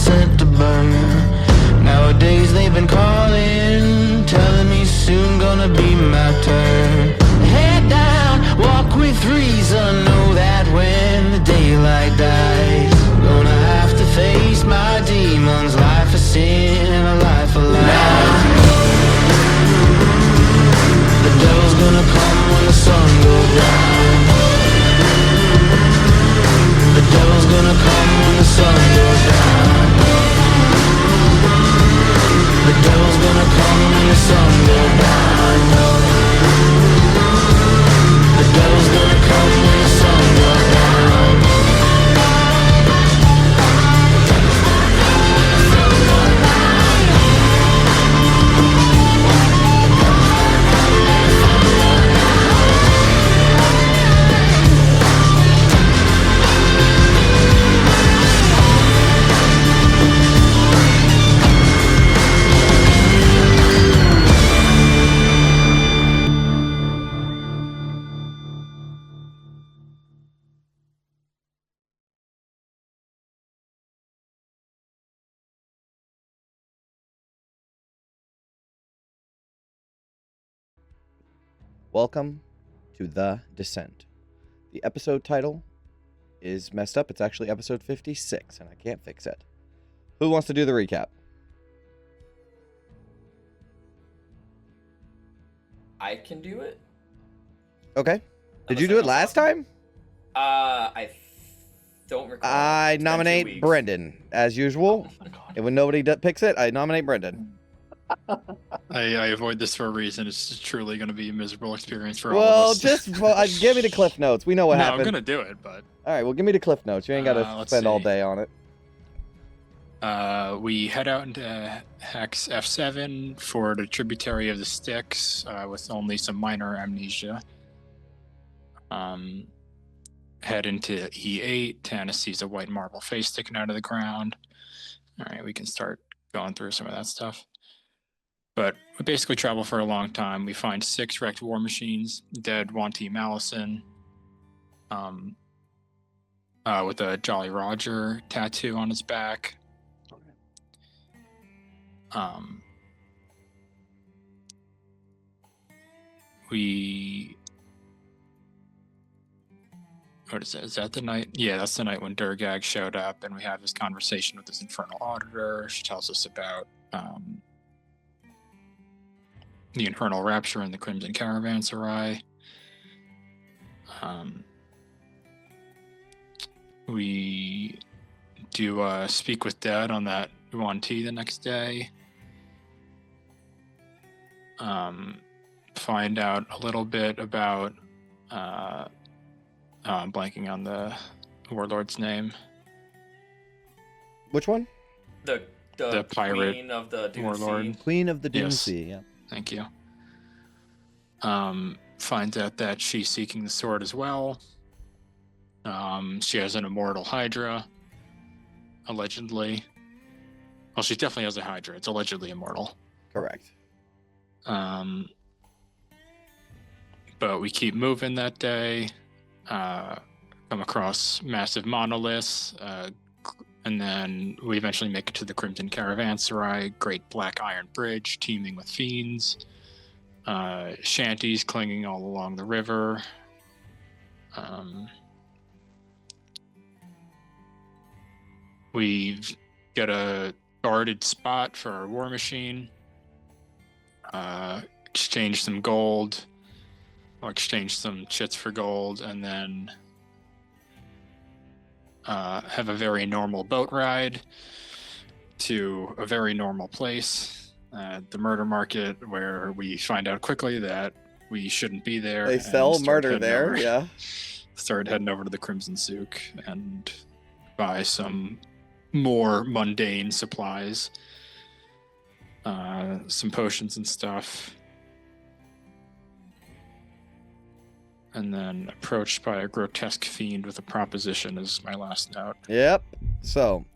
sent to burn. Nowadays they've been calling, telling me soon gonna be my turn. Head down, walk with reason, know that when the daylight dies, I'm gonna have to face my demons. Life of sin and a life of lies. The devil's gonna come when the sun goes down. The devil's gonna come when the sun goes down. The devil's gonna come when the sun goes down. The devil's gonna come when the sun goes down. Welcome to The Descent. The episode title is messed up. It's actually episode 56, and I can't fix it. Who wants to do the recap? I can do it. Okay. Did you do it last time? I don't recall. I nominate Brendan, as usual. Oh my God. And when nobody picks it, I nominate Brendan. I avoid this for a reason. It's truly going to be a miserable experience for all Well, of us. just give me the cliff notes. We know what no, happened. I'm going to do it, but... All right, well, give me the cliff notes. You ain't got to let's spend all see. day on it. We head out into Hex F7 for the tributary of the Styx with only some minor amnesia. Head into E8. Tannis sees a white marble face sticking out of the ground. All right, we can start going through some of that stuff. But we basically travel for a long time. We find 6 wrecked war machines, dead Wanty Malison, with a Jolly Roger tattoo on his back. What is it? Is that the night? Yeah, that's the night when Durgag showed up, and we have this conversation with this infernal auditor. She tells us about the Infernal Rapture and the Crimson Caravanserai. We do speak with Dad on that Yuan T the next day. Find out a little bit about I'm blanking on the warlord's name. Which one? The pirate Queen of the Doom warlord. Sea. Queen of the Doom Yes. Sea, yeah. Thank you. Finds out that she's seeking the sword as well. She has an immortal Hydra, allegedly. Well, she definitely has a Hydra. It's allegedly immortal. Correct. But we keep moving that day. Come across massive monoliths. And then we eventually make it to the Crimson Caravanserai, great black iron bridge teeming with fiends. Shanties clinging all along the river. We get a guarded spot for our war machine. Exchange some gold. Or exchange some chits for gold, and then have a very normal boat ride to a very normal place, the murder market, where we find out quickly that we shouldn't be there. They sell murder there, over, yeah. Started heading over to the Crimson Souk and buy some more mundane supplies, some potions and stuff. And then approached by a grotesque fiend with a proposition is my last note. Yep. So,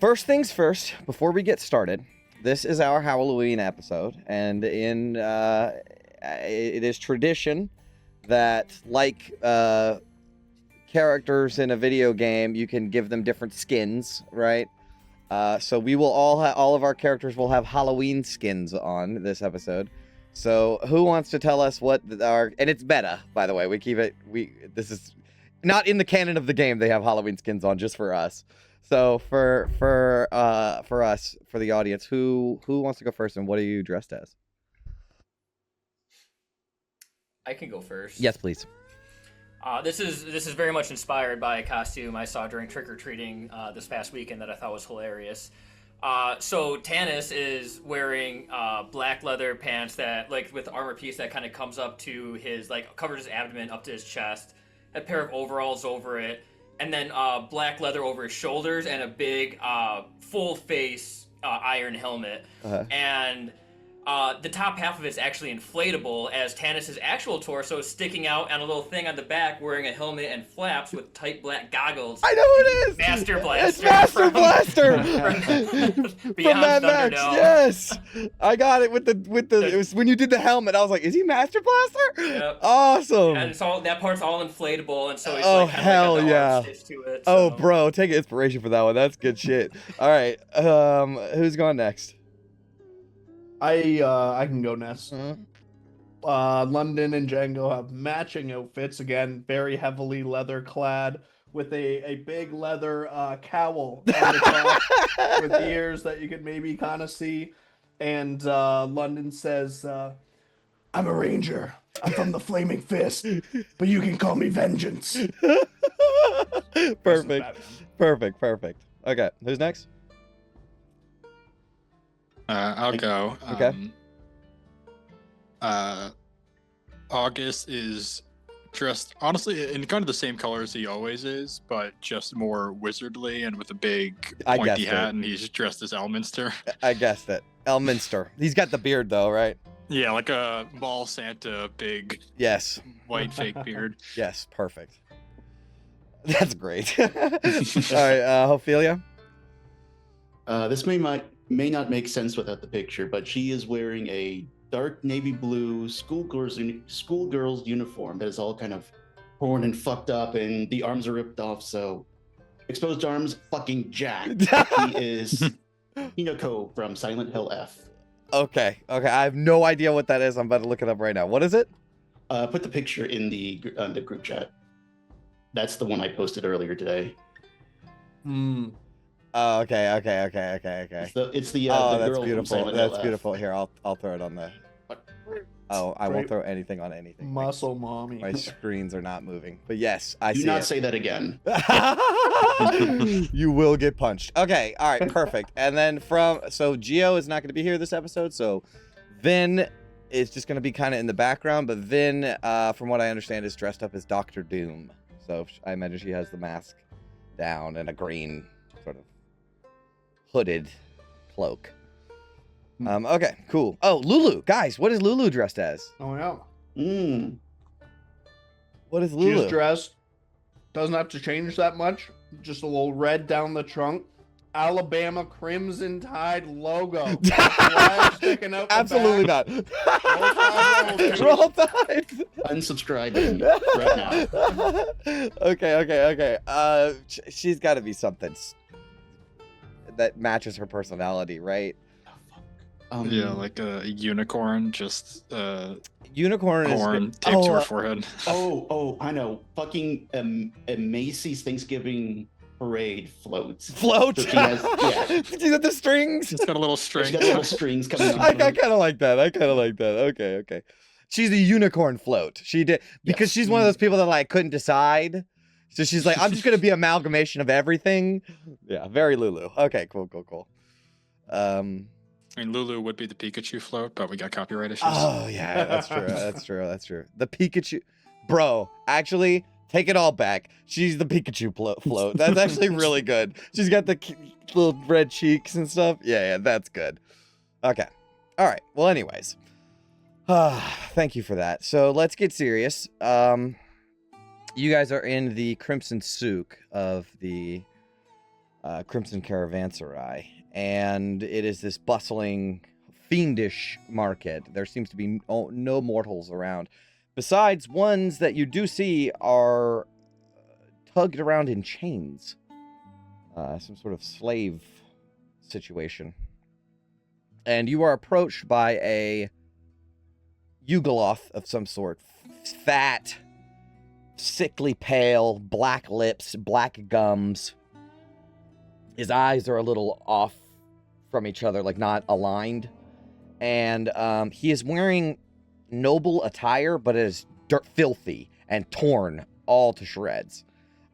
first things first, before we get started, this is our Halloween episode, and it is tradition that, like characters in a video game, you can give them different skins, right? So we will all of our characters will have Halloween skins on this episode. So who wants to tell us what and it's meta, by the way. This is not in the canon of the game. They have Halloween skins on just for us. So for us, for the audience, who wants to go first, and what are you dressed as? I can go first. Yes, please. This is very much inspired by a costume I saw during trick-or-treating this past weekend that I thought was hilarious. So Tanis is wearing black leather pants that, like, with the armor piece that kind of comes up to his, like, covers his abdomen up to his chest, a pair of overalls over it, and then black leather over his shoulders, and a big full face iron helmet. And the top half of it is actually inflatable, as Tanis' actual torso is sticking out on a little thing on the back, wearing a helmet and flaps with tight black goggles. I know who it is! Master Blaster. It's Master Blaster! From From Mad Max, Thunderdome. yes! I got it with the it was when you did the helmet, I was like, is he Master Blaster? Yep. Awesome! And it's all, that part's all inflatable, and so he's Oh, like, kind hell of like got the yeah. arm stitched to it. Oh, so. bro, take inspiration for that one. That's good shit. All right, who's going next? I can go next. Mhm. London and Django have matching outfits, again, very heavily leather clad, with a big leather cowl on the top with ears that you could maybe kind of see. And London says, I'm a ranger. I'm from the Flaming Fist, but you can call me Vengeance. Perfect. Okay, who's next? I'll go. Okay. August is dressed, honestly, in kind of the same colors he always is, but just more wizardly and with a big I pointy guessed hat, it. and he's dressed as Elminster. I guessed it. Elminster. He's got the beard though, right? Yeah, like a mall Santa, big Yes. white fake beard. Yes, perfect. That's great. All right, Ophelia? This may not make sense without the picture, but she is wearing a dark navy blue schoolgirl's uniform that is all kind of torn and fucked up, and the arms are ripped off. So exposed arms, fucking jacked. He is Hinako from Silent Hill F. Okay. I have no idea what that is. I'm about to look it up right now. What is it? Put the picture in the group chat. That's the one I posted earlier today. Oh, okay. It's the Oh, that's girl from beautiful. Silent Hill That's F. beautiful. Here, I'll throw it on the. Oh, I won't throw anything on anything. Muscle mommy. My screens are not moving. But yes, I Do see not it. say that again. You will get punched. Okay, all right, perfect. And then so Gio is not going to be here this episode, so Vin is just going to be kind of in the background, but Vin, from what I understand, is dressed up as Doctor Doom. So I imagine she has the mask down and a green sort of hooded cloak. Okay, cool. Oh, Lulu. Guys, what is Lulu dressed as? Oh, yeah. What is Lulu? She's dressed. Doesn't have to change that much. Just a little red down the trunk. Alabama Crimson Tide logo. Flag sticking out the Absolutely back. not. Roll Tide. Unsubscribing right now. Okay. She's got to be something that matches her personality, right? Yeah, like a unicorn, just Unicorn horn is taped to her forehead. Oh, I know. Fucking a Macy's Thanksgiving parade floats. Float. So she has, yeah. She's got the strings. It's got a little string. She's got little strings coming off. I kind of like that. Okay. She's a unicorn float. She did because Yes. she's one of those people that like couldn't decide. So she's like, I'm just gonna be amalgamation of everything. Yeah, very Lulu. Okay, cool. I mean, Lulu would be the Pikachu float, but we got copyright issues. Oh yeah, that's true. The Pikachu, bro. Actually, take it all back. She's the Pikachu float. That's actually really good. She's got the little red cheeks and stuff. Yeah, that's good. Okay, all right. Well, anyways, thank you for that. So let's get serious. You guys are in the Crimson Souk of the Crimson Caravanserai. And it is this bustling, fiendish market. There seems to be no mortals around. Besides, ones that you do see are tugged around in chains. Some sort of slave situation. And you are approached by a Yugoloth of some sort. Fat, sickly pale, black lips, black gums. His eyes are a little off from each other, like not aligned. And he is wearing noble attire, but it is filthy and torn all to shreds.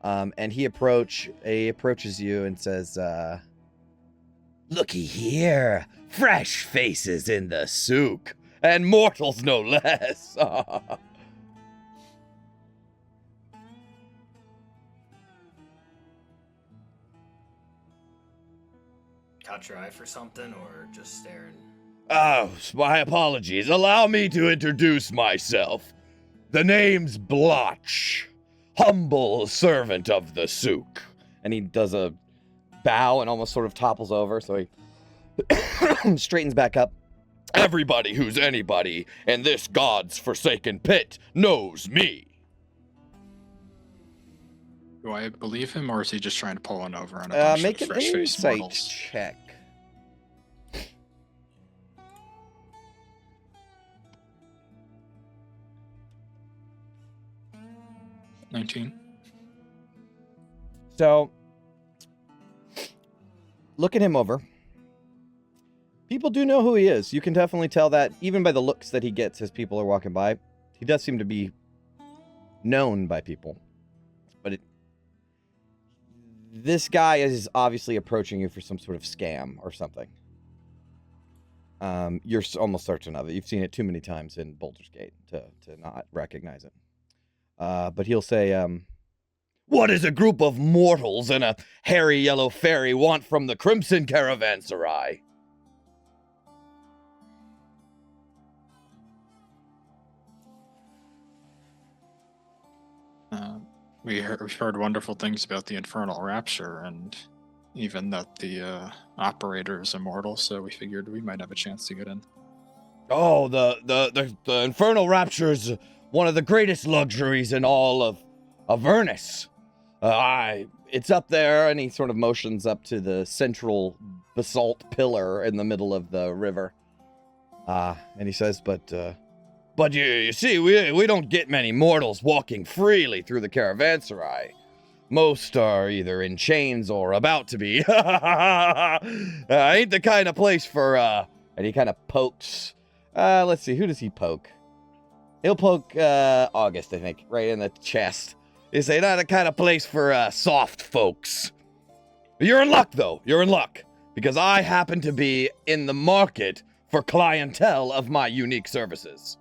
And he approaches you and says, "Looky here, fresh faces in the souk, and mortals no less." Caught your eye for something, or just staring? Oh, my apologies. Allow me to introduce myself. The name's Blotch, humble servant of the souk. And he does a bow and almost sort of topples over, so he straightens back up. Everybody who's anybody in this god's forsaken pit knows me. Do I believe him, or is he just trying to pull one over on a bunch Make of an fresh-faced insight mortals? check. 19. So, looking him over, people do know who he is. You can definitely tell that even by the looks that he gets as people are walking by. He does seem to be known by people. But this guy is obviously approaching you for some sort of scam or something. You're almost certain of it. You've seen it too many times in Baldur's Gate to not recognize it. But he'll say, "What does a group of mortals and a hairy yellow fairy want from the Crimson Caravanserai?" We've heard wonderful things about the Infernal Rapture, and even that the operator is immortal, so we figured we might have a chance to get in. Oh, the Infernal Rapture is one of the greatest luxuries in all of Avernus. It's up there, and he sort of motions up to the central basalt pillar in the middle of the river. And he says, but you see, we don't get many mortals walking freely through the caravanserai. Most are either in chains or about to be. Ain't the kind of place for, and he kind of pokes. Let's see, who does he poke? He'll poke, August, I think, right in the chest. He say, not the kind of place for, soft folks. You're in luck, though. You're in luck. Because I happen to be in the market for clientele of my unique services.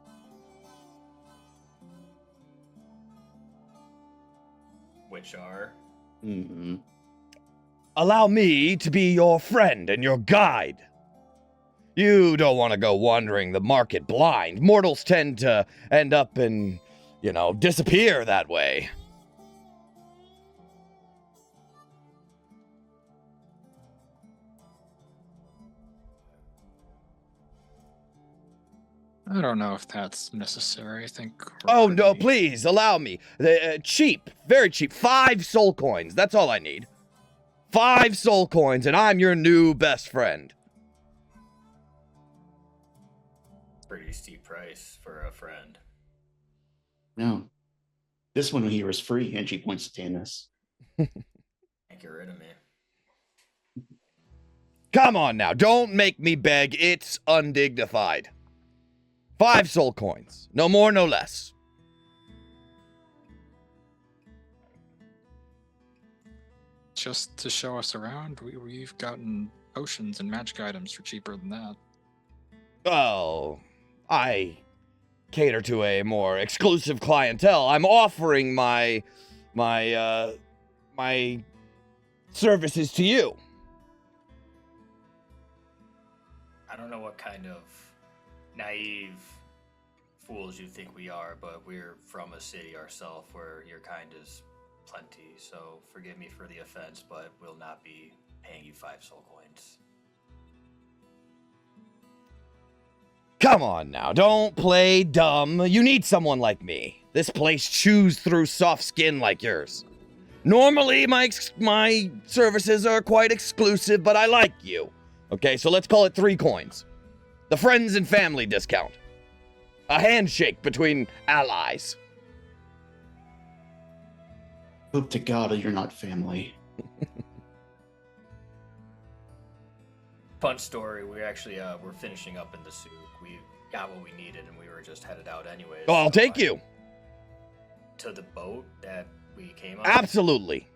Which are? Mm-hmm. Allow me to be your friend and your guide. You don't want to go wandering the market blind. Mortals tend to end up and, disappear that way. I don't know if that's necessary. I think. Oh, no, please, allow me. Cheap, very cheap. 5 soul coins, that's all I need. 5 soul coins, and I'm your new best friend. Pretty steep price for a friend. No. This one here is free, and she points to Tannis. Can't get rid of me. Come on now, don't make me beg. It's undignified. 5 soul coins. No more, no less. Just to show us around, we've gotten potions and magic items for cheaper than that. Oh, I cater to a more exclusive clientele. I'm offering my services to you. I don't know what kind of naive fools you think we are, but we're from a city ourselves where your kind is plenty, so forgive me for the offense, but we'll not be paying you 5 soul coins. Come on now, don't play dumb. You need someone like me. This place chews through soft skin like yours. Normally, my services are quite exclusive, but I like you. Okay, so let's call it 3 coins. The friends and family discount. A handshake between allies. Hope to God you're not family. Fun story. We actually we're finishing up in the souk. We got what we needed, and we were just headed out anyways. Oh, I'll take you. To the boat that we came on. Absolutely.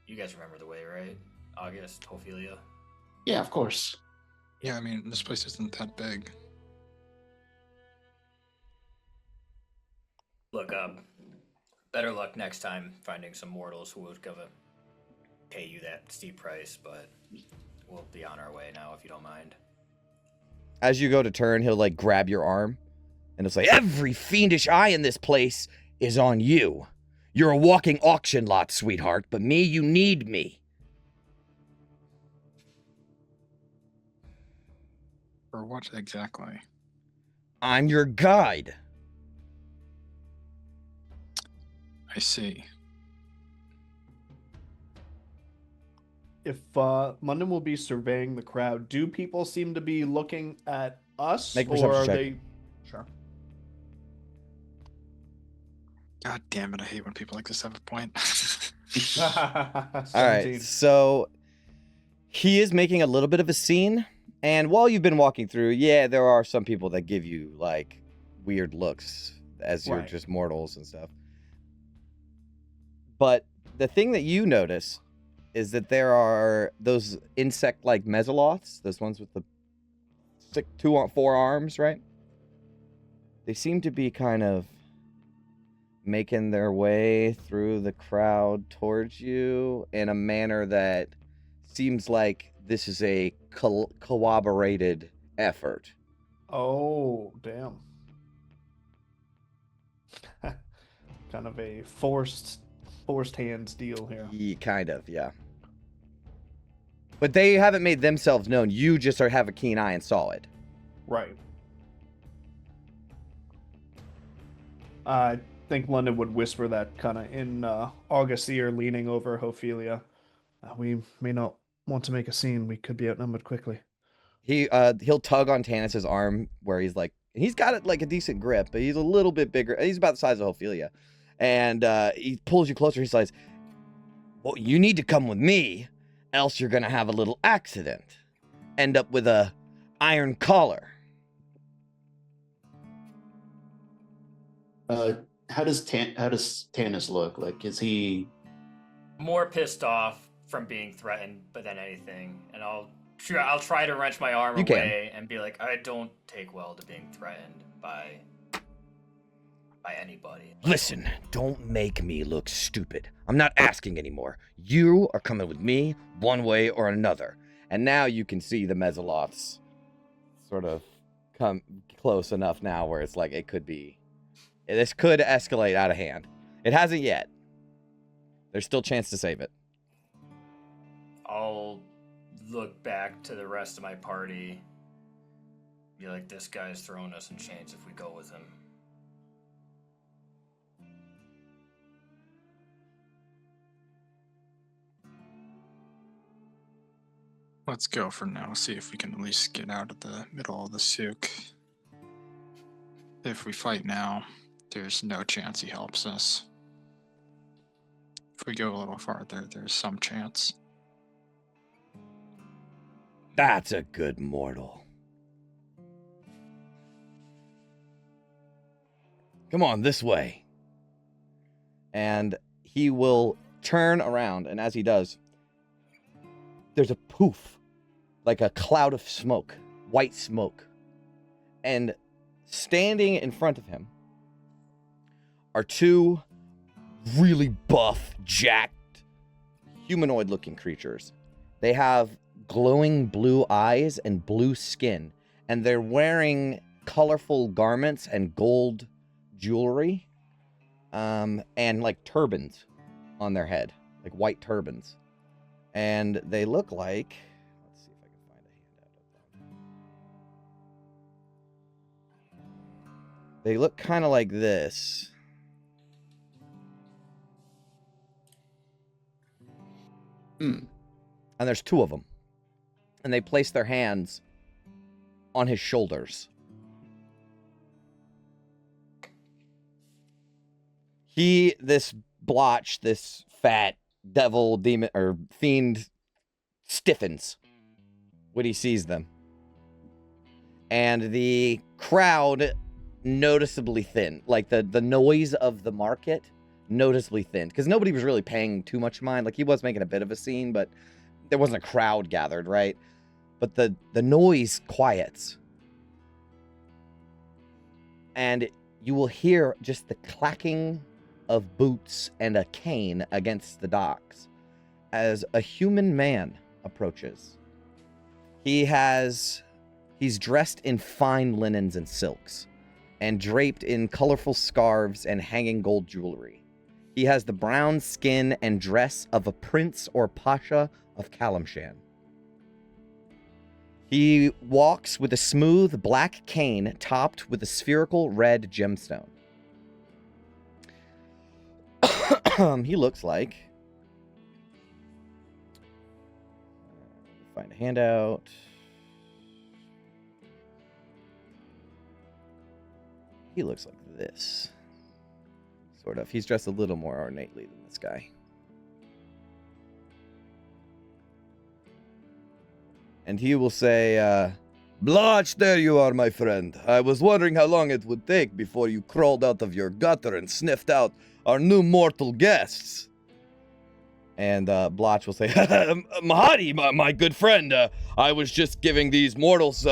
You guys remember the way, right? August, Ophelia. Yeah, of course. Yeah, I mean, this place isn't that big. Look, better luck next time finding some mortals who would gonna pay you that steep price, but we'll be on our way now if you don't mind. As you go to turn, he'll like grab your arm and it's like, every fiendish eye in this place is on you. You're a walking auction lot, sweetheart, but me, you need me. For what exactly? I'm your guide. I see. If London will be surveying the crowd, do people seem to be looking at us, Make a or perception are check. they? Sure. God damn it, I hate when people like this have a point. All 17. right, so he is making a little bit of a scene, and while you've been walking through, yeah, there are some people that give you like weird looks as you're Right. just mortals and stuff. But the thing that you notice is that there are those insect-like mesoloths, those ones with the 4 arms, right? They seem to be kind of making their way through the crowd towards you in a manner that seems like this is a cooperated effort. Oh, damn. Kind of a forced hands deal here. Kind of, yeah. But they haven't made themselves known. You just have a keen eye and saw it. Right. I think London would whisper that kind of in August's ear, leaning over Ophelia. We may not want to make a scene. We could be outnumbered quickly. He'll tug on Tanis's arm where he's like, he's got it like a decent grip, but he's a little bit bigger. He's about the size of Ophelia. And he pulls you closer. He says, well, you need to come with me, else you're going to have a little accident. End up with a iron collar. How does Tanis look? Like, is he? More pissed off from being threatened, but than anything, and I'll try to wrench my arm away and be like, I don't take well to being threatened by anybody. Listen, don't make me look stupid. I'm not asking anymore. You are coming with me one way or another. And now you can see the mesoloths sort of come close enough now where it's like this could escalate out of hand. It hasn't yet. There's still a chance to save it. I'll look back to the rest of my party, be like, this guy's throwing us in chains if we go with him. Let's go for now, see if we can at least get out of the middle of the souk. If we fight now, there's no chance he helps us. If we go a little farther, there's some chance. That's a good mortal. Come on, this way. And he will turn around, and as he does, there's a poof, like a cloud of smoke, white smoke. And standing in front of him are 2 really buff, jacked, humanoid-looking creatures. They have glowing blue eyes and blue skin, and they're wearing colorful garments and gold jewelry, and like turbans on their head, like white turbans. And they look like, let's see if I can find a handout of them. They look kind of like this. And there's two of them. And they place their hands on his shoulders. This blotch, this fat devil, demon, or fiend, stiffens when he sees them. And the crowd noticeably thin. Like the noise of the market noticeably thin. Because nobody was really paying too much mind. Like he was making a bit of a scene, but there wasn't a crowd gathered, right? But the noise quiets. And you will hear just the clacking of boots and a cane against the docks as a human man approaches. He's dressed in fine linens and silks, and draped in colorful scarves and hanging gold jewelry. He has the brown skin and dress of a prince or pasha of Kalimshan. He walks with a smooth black cane topped with a spherical red gemstone. He looks like... Find a handout. He looks like this. Sort of. He's dressed a little more ornately than this guy. And he will say, Blotch, there you are, my friend. I was wondering how long it would take before you crawled out of your gutter and sniffed out our new mortal guests. And Blotch will say, Mahadi, my good friend, I was just giving these mortals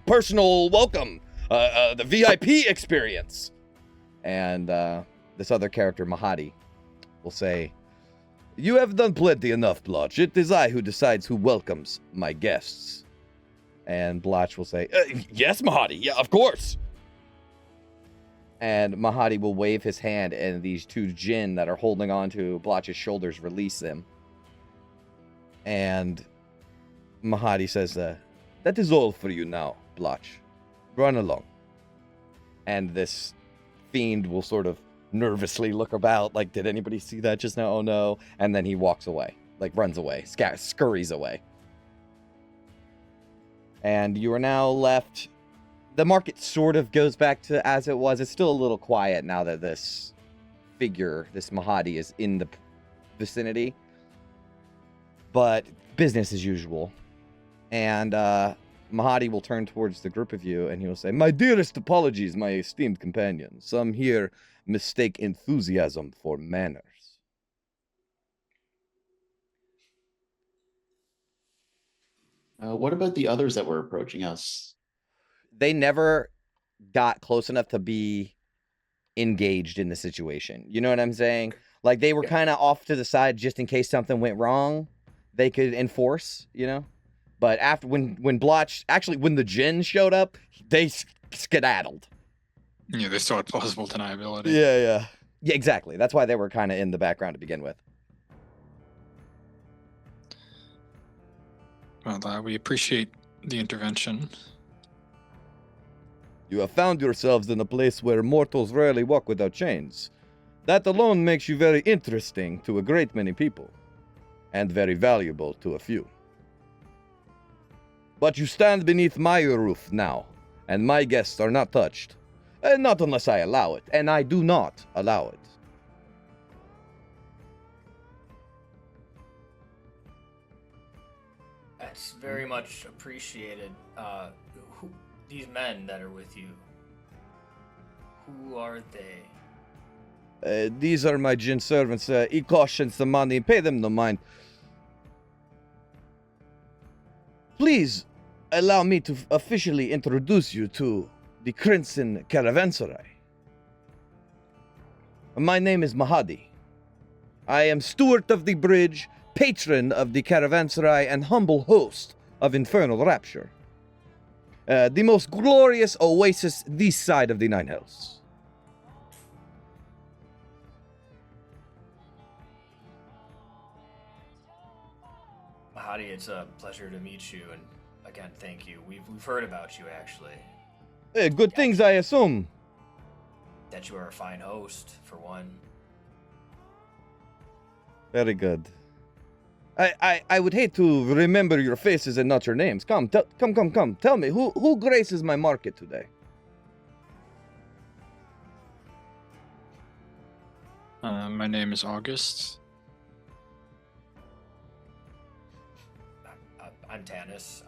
personal welcome, the VIP experience. And this other character, Mahadi, will say, You have done plenty enough, Blotch. It is I who decides who welcomes my guests. And Blotch will say, Yes, Mahadi, yeah, of course. And Mahadi will wave his hand, and these two jinn that are holding on to Blotch's shoulders release him. And Mahadi says, That is all for you now, Blotch. Run along. And this fiend will sort of nervously look about, like, did anybody see that just now? Oh, no. And then he walks away, like, runs away, scurries away. And you are now left... The market sort of goes back to as it was. It's still a little quiet now that this figure, this Mahadi, is in the vicinity. But business as usual. And Mahadi will turn towards the group of you and he will say, My dearest apologies, my esteemed companion. Some here mistake enthusiasm for manners. What about the others that were approaching us? They never got close enough to be engaged in the situation. You know what I'm saying? Like, they were kind of off to the side just in case something went wrong. They could enforce, you know? But after, when Blotch, actually, when the Jinn showed up, they skedaddled. Yeah, they still had plausible deniability. Yeah, exactly. That's why they were kind of in the background to begin with. Well, we appreciate the intervention. You have found yourselves in a place where mortals rarely walk without chains. That alone makes you very interesting to a great many people, and very valuable to a few. But you stand beneath my roof now, and my guests are not touched. Not unless I allow it, and I do not allow it. That's very much appreciated. These men that are with you, who are they? These are my Jinn servants, Ikosh and Samani. Pay them no mind. Please allow me to officially introduce you to the Crimson Caravanserai. My name is Mahadi. I am steward of the bridge, patron of the Caravanserai, and humble host of Infernal Rapture. The most glorious oasis this side of the Nine Hells. Mahadi, it's a pleasure to meet you, and again, thank you. We've heard about you, actually. Good things, I assume. That you are a fine host, for one. Very good. I would hate to remember your faces and not your names. Come. Tell me, who graces my market today? My name is August. I'm Tanis.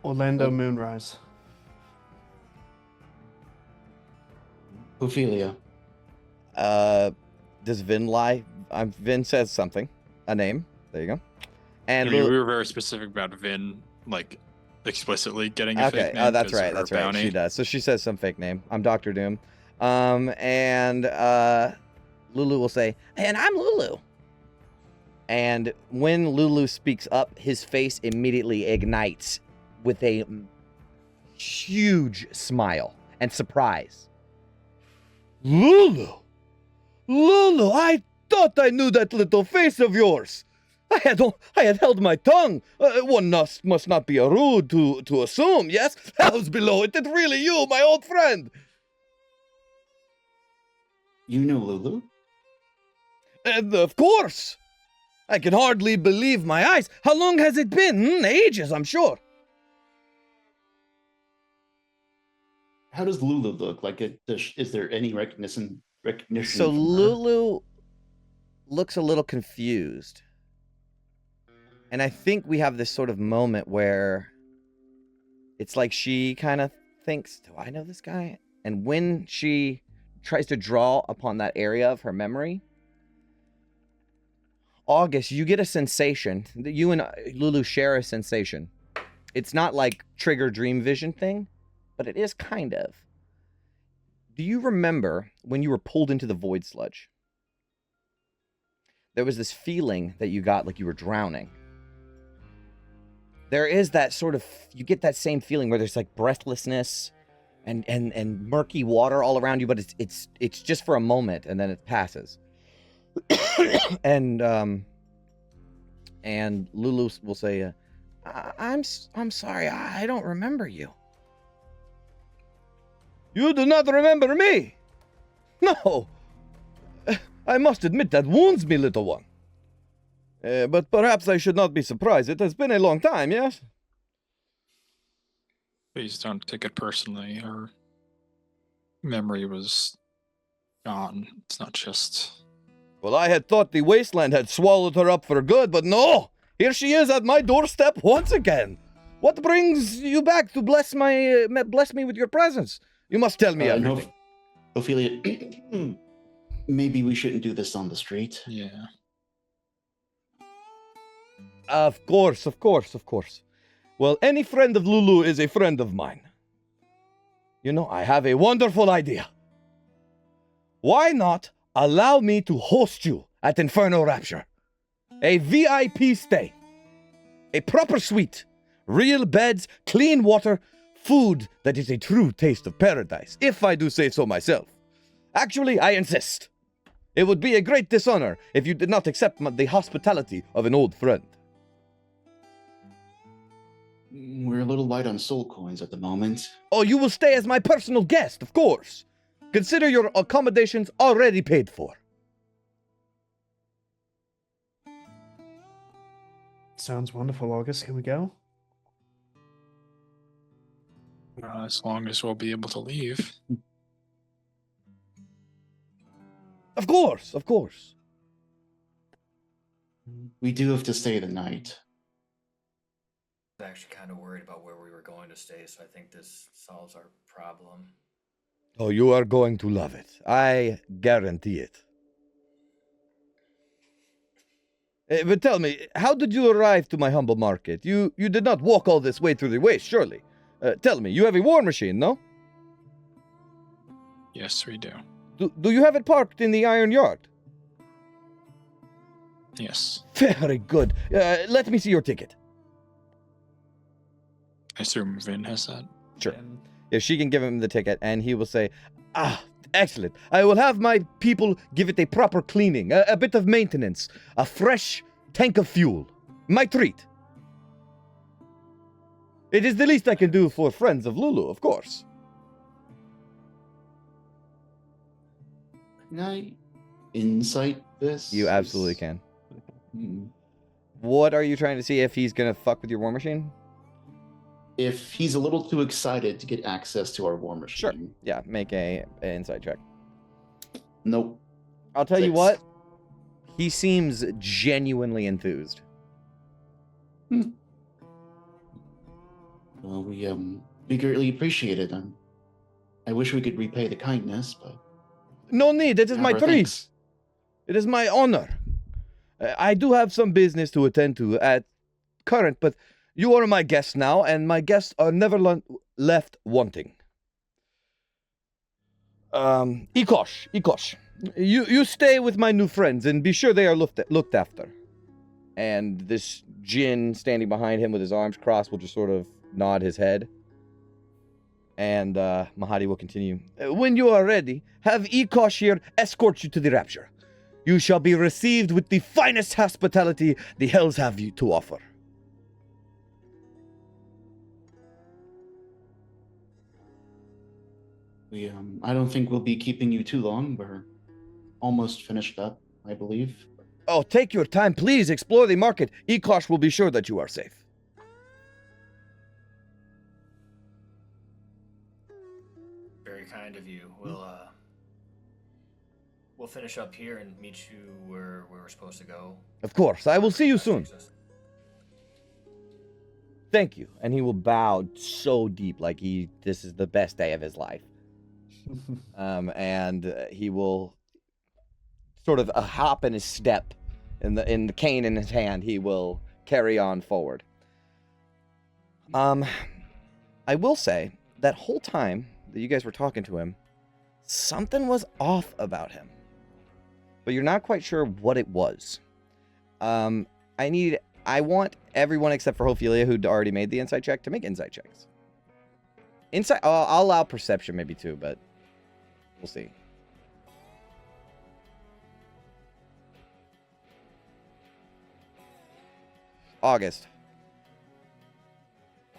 Orlando Moonrise. Ophelia. Does Vin lie? Vin says something. A name. There you go. And I mean, we were very specific about Vin, like, explicitly getting a fake name. Oh, that's 'cause of right. her That's right. bounty. She does. So she says some fake name. I'm Dr. Doom. And Lulu will say, and I'm Lulu. And when Lulu speaks up, his face immediately ignites with a huge smile and surprise. Lulu! Lulu, I thought I knew that little face of yours. I had held my tongue. One must not be rude to assume, yes? Hell's below it, it's really you, my old friend. You know Lulu? And of course. I can hardly believe my eyes. How long has it been? Ages, I'm sure. How does Lulu look? Like, is there any recognition? So from her? Lulu looks a little confused. And I think we have this sort of moment where it's like she kind of thinks, do I know this guy? And when she tries to draw upon that area of her memory, August, you get a sensation. You and Lulu share a sensation. It's not like trigger dream vision thing, but it is kind of. Do you remember when you were pulled into the void sludge? There was this feeling that you got like you were drowning. There is that sort of, you get that same feeling where there's like breathlessness and murky water all around you, but it's just for a moment and then it passes. and Lulu will say, I'm sorry, I don't remember you. You do not remember me? No. I must admit that wounds me, little one. But perhaps I should not be surprised. It has been a long time, yes? Please don't take it personally. Her memory was gone. It's not just... Well, I had thought the wasteland had swallowed her up for good, but no! Here she is at my doorstep once again. What brings you back to bless me with your presence? You must tell me everything. No, Ophelia, maybe we shouldn't do this on the street. Yeah. Of course. Well, any friend of Lulu is a friend of mine. You know, I have a wonderful idea. Why not allow me to host you at Infernal Rapture? A VIP stay. A proper suite. Real beds, clean water, food that is a true taste of paradise, if I do say so myself. Actually, I insist. It would be a great dishonor if you did not accept the hospitality of an old friend. We're a little light on soul coins at the moment. Oh, you will stay as my personal guest, of course. Consider your accommodations already paid for. Sounds wonderful, August. Can we go? As long as we'll be able to leave. Of course. We do have to stay the night. I was actually kind of worried about where we were going to stay, so I think this solves our problem. Oh, you are going to love it. I guarantee it. But tell me, how did you arrive to my humble market? You did not walk all this way through the waste, surely. Tell me, you have a war machine, no? Yes, we do. Do you have it parked in the iron yard? Yes. Very good. Let me see your ticket. I assume Vin has that. Sure. If she can give him the ticket, and he will say, excellent. I will have my people give it a proper cleaning, a bit of maintenance, a fresh tank of fuel. My treat. It is the least I can do for friends of Lulu, of course. Can I insight this? You absolutely can. Hmm. What are you trying to see if he's gonna fuck with your war machine? If he's a little too excited to get access to our war Sure. machine. Yeah, make a insight check. Nope. I'll tell you 6. what. He seems genuinely enthused. Well, we greatly appreciate it. I wish we could repay the kindness, but No need. It is my Our treat. thanks. It is my honor. I do have some business to attend to at current, but you are my guest now, and my guests are never left wanting. Ikosh, you stay with my new friends and be sure they are looked after. And this Jinn standing behind him with his arms crossed will just sort of nod his head. And Mahadi will continue. When you are ready, have Ikosh here escort you to the Rapture. You shall be received with the finest hospitality the Hells have you to offer. I don't think we'll be keeping you too long. We're almost finished up, I believe. Oh, take your time, please. Explore the market. Ikosh will be sure that you are safe. Very kind of you. We'll finish up here and meet you where we're supposed to go. Of course. I will see you soon. Thank you. And he will bow so deep, like this is the best day of his life. And he will sort of a hop in his step, in the cane in his hand. He will carry on forward. I will say that whole time that you guys were talking to him, something was off about him, but you're not quite sure what it was. I want everyone except for Ophelia, who'd already made the insight check, to make insight checks. I'll allow perception maybe too, but we'll see. August.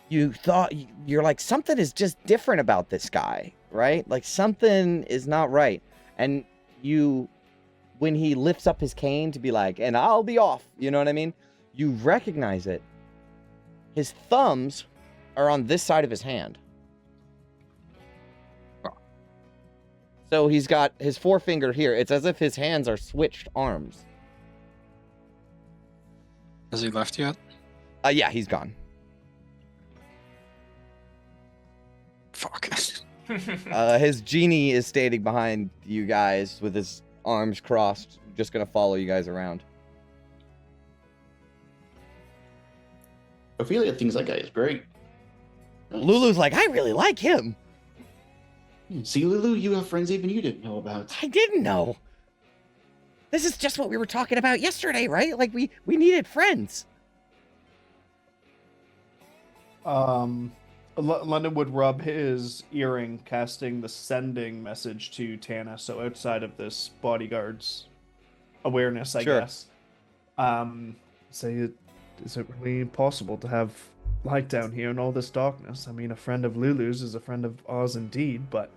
You're like, something is just different about this guy, right? Like something is not right. And when he lifts up his cane to be like, and I'll be off, you know what I mean? You recognize it. His thumbs are on this side of his hand. So he's got his forefinger here. It's as if his hands are switched arms. Has he left yet? Yeah, he's gone. Fuck. His genie is standing behind you guys with his arms crossed, just gonna follow you guys around. Ophelia thinks that guy is great. Nice. Lulu's like, I really like him. See, Lulu, you have friends even you didn't know about. I didn't know. This is just what we were talking about yesterday, right? Like we needed friends. London would rub his earring, casting the sending message to Tana. So outside of this bodyguard's awareness, I Sure. guess. Say, is it really possible to have light down here in all this darkness? I mean, a friend of Lulu's is a friend of ours indeed, but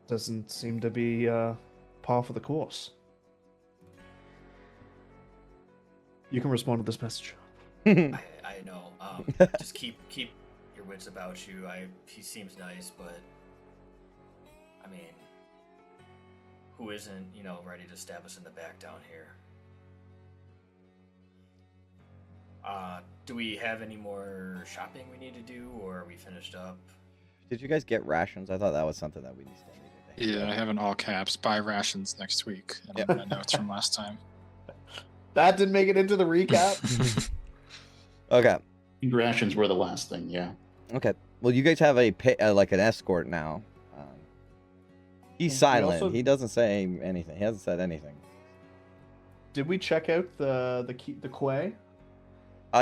doesn't seem to be par for the course. You can respond to this message. I know. Just keep your wits about you. He seems nice, but I mean, who isn't, ready to stab us in the back down here? Do we have any more shopping we need to do, or are we finished up? Did you guys get rations? I thought that was something that we needed. Yeah, I have in all caps, buy rations next week. I don't know notes from last time. That didn't make it into the recap. Okay. Rations were the last thing, yeah. Okay. Well, you guys have like an escort now. He's silent. also- He doesn't say anything. He hasn't said anything. Did we check out the quay?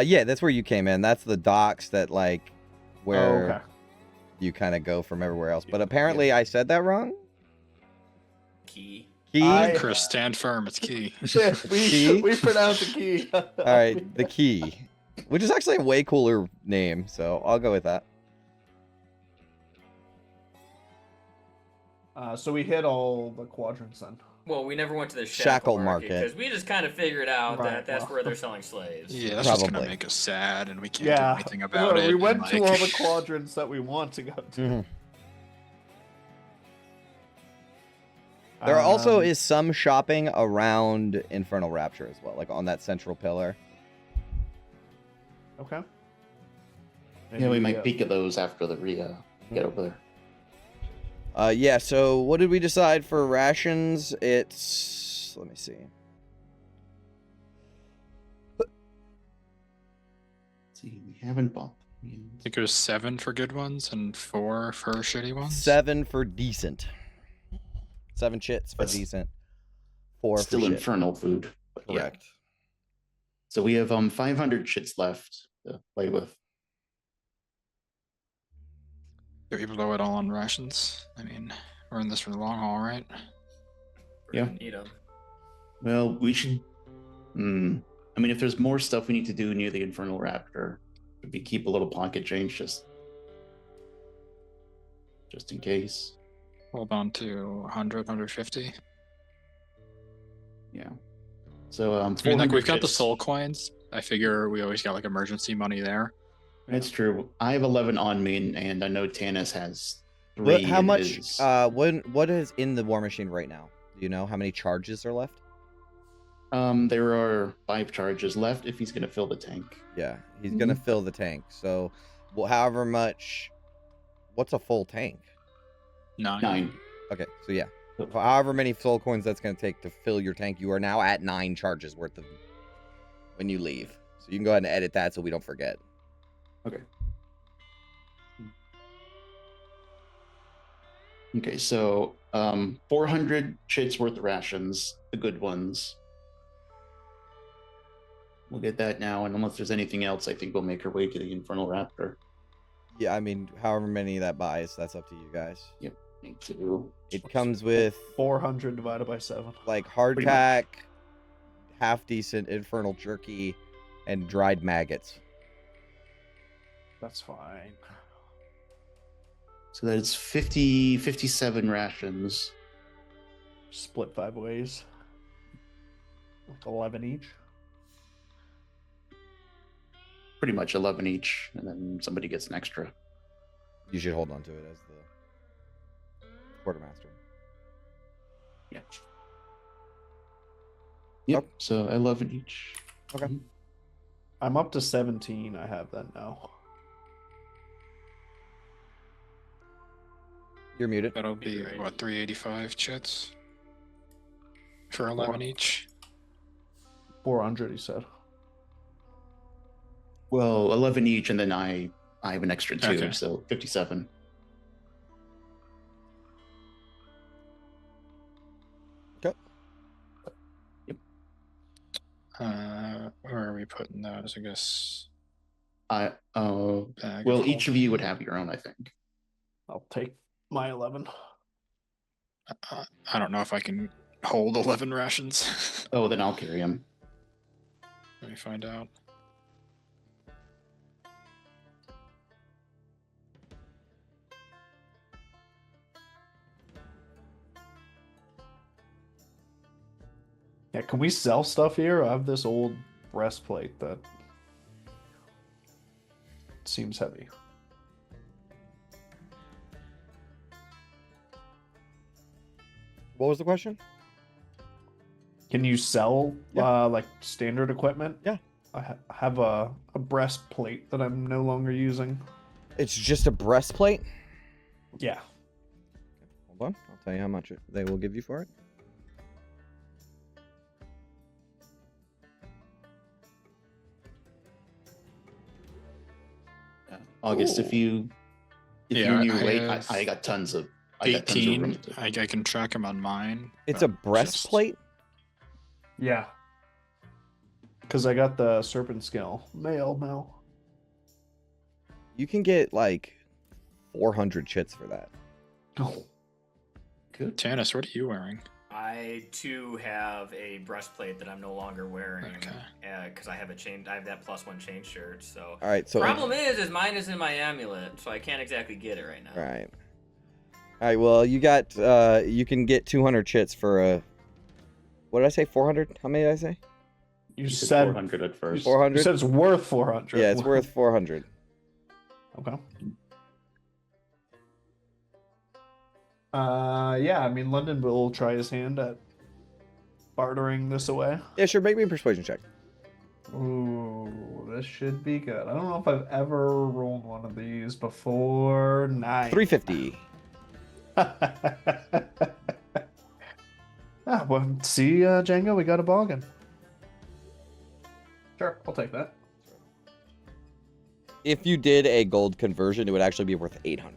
Yeah, that's where you came in. That's the docks that where Oh, okay. you kind of go from everywhere else. But apparently I said that wrong. Key. Key? Chris, stand firm. It's key. Key? we pronounced the key. All right, the key, which is actually a way cooler name, so I'll go with that. So we hit all the quadrants then. Well, we never went to the Shackle shackle market market. because we just kind of figured out Right, that that's well. where they're selling slaves. Yeah, that's just Probably. gonna make us sad, and we can't do Yeah, anything about it. we and, went to like- all the quadrants that we want to go to. Mhm. There also is some shopping around Infernal Rapture as well, like on that central pillar. Okay. Yeah, we might peek at those after the get over there. Yeah, so what did we decide for rations? It's... let me see. Let's see, we haven't bought. I think it was 7 for good ones and 4 for shitty ones. 7 for decent. 7 chits for That's decent. 4 Still for shit. infernal food. But yeah. Correct. So we have 500 shits left to play with. Do we blow it all on rations? I mean, we're in this for the long haul, right? We're Yeah. gonna need 'em. Well, we should. I mean, if there's more stuff we need to do near the Infernal Raptor, we keep a little pocket change just in case. Hold on to 100, 150. Yeah. So I mean, like 400 we've got the chits. soul coins. I figure we always got like emergency money there. That's true. I have 11 on me, and I know Tanis has 3. What, how in much... his- what is in the war machine right now? Do you know how many charges are left? There are 5 charges left if he's gonna fill the tank. Yeah, he's gonna fill the tank. So, well, however much... what's a full tank? 9. 9. Okay, so yeah. For however many soul coins that's going to take to fill your tank, you are now at 9 charges worth of when you leave. So you can go ahead and edit that so we don't forget. Okay. Okay, so 400 chits worth of rations, the good ones. We'll get that now, and unless there's anything else, I think we'll make our way to the Infernal Raptor. Yeah, I mean, however many that buys, that's up to you guys. Yep. Need to. It comes with 400 divided by 7. like Pretty hardtack, half decent infernal jerky, and dried maggots. That's fine. So that's 57 rations. Split 5 ways. Like 11 each. Pretty much 11 each, and then somebody gets an extra. You should hold on to it as the quartermaster. Yeah. Yep. Oh. So 11 each. Okay. I'm up to 17. I have that now. You're muted. That'll be, what, 385 chits? For 11 each? 400, he said. Well, 11 each, and then I have an extra 2, Okay. so 57. Okay. Where are we putting those? I guess. Bag Well, each of you would have your own, I think. I'll take my 11. I don't know if I can hold 11 rations. Oh, then I'll carry them. Let me find out. Yeah, can we sell stuff here? I have this old breastplate that seems heavy. What was the question? Can you sell Yeah. like standard equipment? Yeah. I have a breastplate that I'm no longer using. It's just a breastplate? Yeah. Hold on. I'll tell you how much they will give you for it. August, if you're Yeah, new I weight, have I got tons of. I got tons of 18. room to- I can track them on mine. It's but a breastplate? Yeah. Because I got the serpent scale mail now. You can get like 400 chits for that. Oh. Good. Tanis, what are you wearing? I too have a breastplate that I'm no longer wearing Okay. because I have I have that +1 chain shirt. So All right, so problem is mine is in my amulet, so I can't exactly get it right now. Right. All right, well, you got, you can get 200 chits for a, what did I say, 400? How many did I say? You said 400 at first. 400? You said it's worth 400. Yeah, it's worth 400. Okay. Yeah, I mean, London will try his hand at bartering this away. Yeah, sure, make me a persuasion check. Ooh, this should be good. I don't know if I've ever rolled one of these before. 9. 350. Well, see, Django, we got a bargain. Sure, I'll take that. If you did a gold conversion, it would actually be worth 800.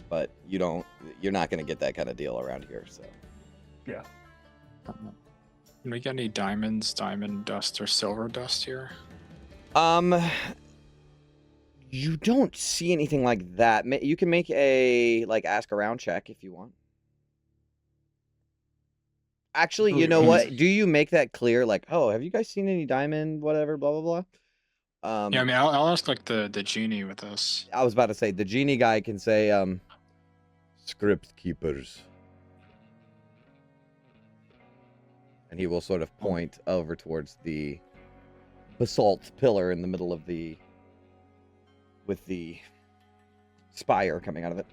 But you're not going to get that kind of deal around here, so. Yeah. Can we get any diamonds, diamond dust, or silver dust here? You don't see anything like that. You can make a, ask around check if you want. Actually, you know what? Do you make that clear? Like, oh, have you guys seen any diamond, whatever, blah, blah, blah? Yeah, I mean, I'll ask, the genie with us. I was about to say, the genie guy can say, script keepers. And he will sort of point over towards the basalt pillar in the middle of with the spire coming out of it.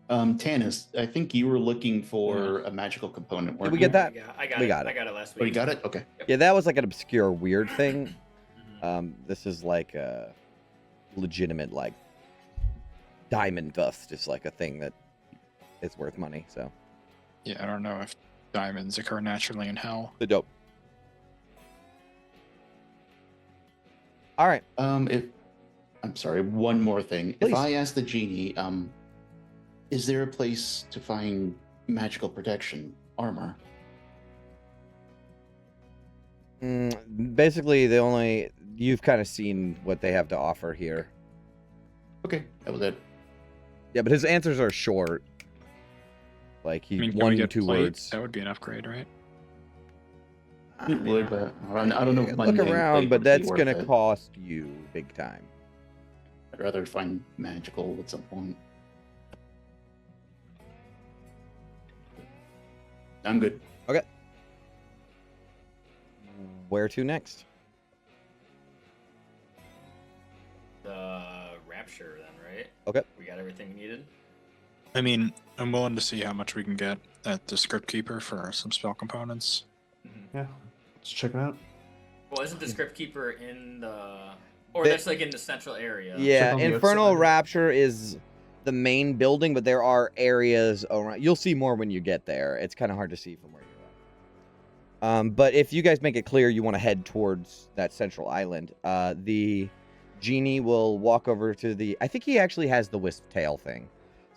Tanis, I think you were looking for a magical component. Did we get that? Yeah, I got We it. got it. I got it last Oh, you week. got it? Okay. Yeah, that was like an obscure, weird thing. This is like a legitimate, diamond dust is like a thing that is worth money, so. Yeah, I don't know if diamonds occur naturally in hell. The dope. All right. I'm sorry, one more thing. Please. If I ask the genie, is there a place to find magical protection armor? Basically, you've kind of seen what they have to offer here. Okay, that was it. Yeah, but his answers are short. Like, I mean, can one we to get 2 plate? words. That would be an upgrade, right? It would, but I don't know if Look mundane around, plate but would be that's worth going to it. cost you big time. I'd rather find magical at some point. I'm good. Okay. Where to next? The Rapture, then, right? Okay. We got everything we needed. I mean, I'm willing to see how much we can get at the script keeper for some spell components. Yeah, let's check it out. Well, isn't the script keeper in the, or The- that's like in the central area? Yeah, on the Infernal outside. Rapture is the main building, but there are areas around. You'll see more when you get there. It's kind of hard to see from where you're at. But if you guys make it clear you want to head towards that central island, the genie will walk over to I think he actually has the wisp tail thing.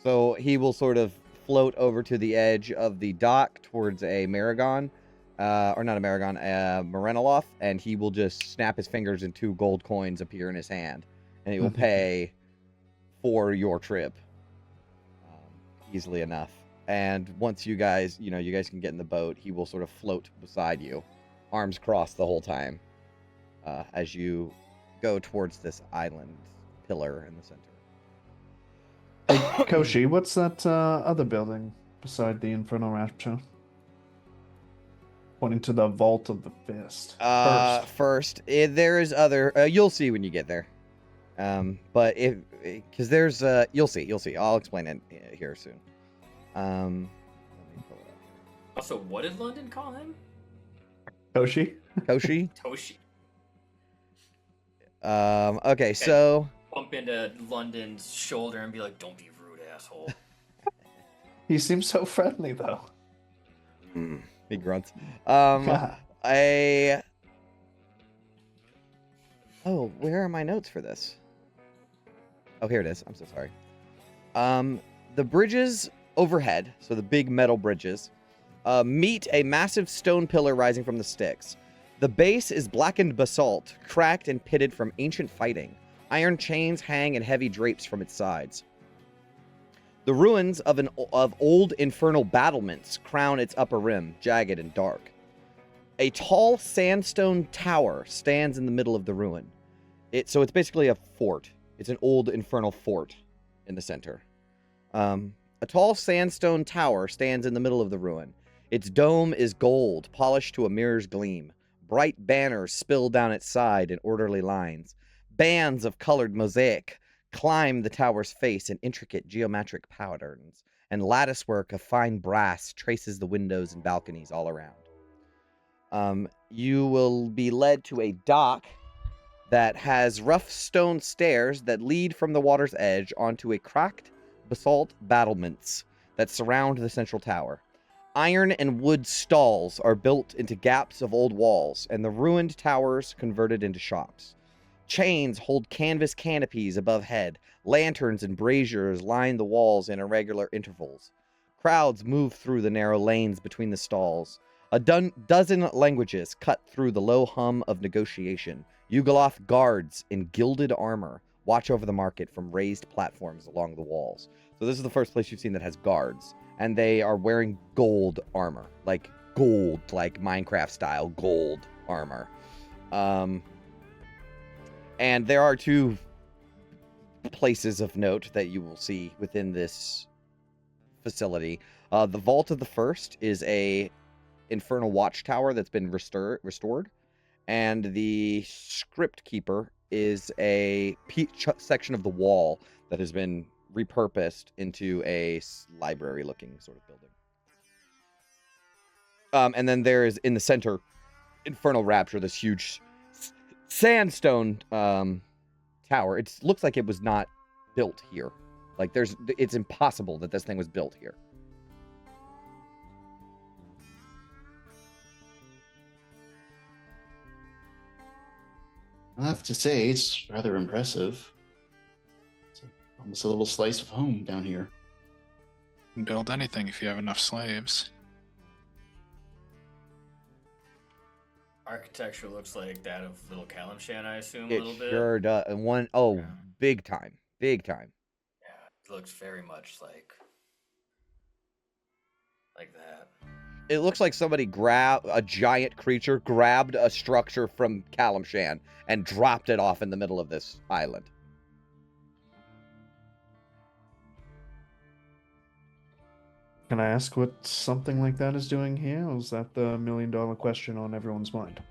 So he will sort of float over to the edge of the dock towards a Maragon, or not a Maragon, a Morenoloth, and he will just snap his fingers and 2 gold coins appear in his hand, and he will pay for your trip easily enough. And once you guys can get in the boat, he will sort of float beside you, arms crossed the whole time, as you go towards this island pillar in the center. Hey, Koshi, what's that other building beside the Infernal Rapture? Pointing to the Vault of the Fist. First, there is other. You'll see when you get there. But because there's, you'll see. I'll explain it here soon. Let me pull it up. Also, what did London call him? Koshi? Koshi. Toshi. Okay, so Bump into London's shoulder and be like, "Don't be rude, asshole." He seems so friendly, though. he grunts. Yeah. Oh, where are my notes for this? Oh, here it is. I'm so sorry. The bridges overhead, so the big metal bridges, meet a massive stone pillar rising from the sticks. The base is blackened basalt, cracked and pitted from ancient fighting. Iron chains hang in heavy drapes from its sides. The ruins of old infernal battlements crown its upper rim, jagged and dark. A tall sandstone tower stands in the middle of the ruin. So it's basically a fort. It's an old infernal fort in the center. A tall sandstone tower stands in the middle of the ruin. Its dome is gold, polished to a mirror's gleam. Bright banners spill down its side in orderly lines. Bands of colored mosaic climb the tower's face in intricate geometric patterns, and latticework of fine brass traces the windows and balconies all around. You will be led to a dock that has rough stone stairs that lead from the water's edge onto a cracked basalt battlements that surround the central tower. Iron and wood stalls are built into gaps of old walls, and the ruined towers converted into shops. Chains hold canvas canopies above head. Lanterns and braziers line the walls in irregular intervals. Crowds move through the narrow lanes between the stalls. A dozen languages cut through the low hum of negotiation. Yugoloth guards in gilded armor watch over the market from raised platforms along the walls. So this is the first place you've seen that has guards, and they are wearing gold armor, like gold, like Minecraft style gold armor. And there are two places of note that you will see within this facility. The Vault of the First is a infernal watchtower that's been restored, and the Script Keeper is a section of the wall that has been repurposed into a library-looking sort of building. And then there is, in the center, Infernal Rapture, this huge sandstone tower. It looks like it was not built here. Like, it's impossible that this thing was built here. I have to say, it's rather impressive. It's almost a little slice of home down here. Build anything if you have enough slaves. Architecture looks like that of Little Kalimshan, I assume, a It little bit. sure does. And Yeah. Big time. Big time. Yeah, it looks very much like that. It looks like somebody a giant creature grabbed a structure from Kalimshan and dropped it off in the middle of this island. Can I ask what something like that is doing here? Or is that the million-dollar question on everyone's mind?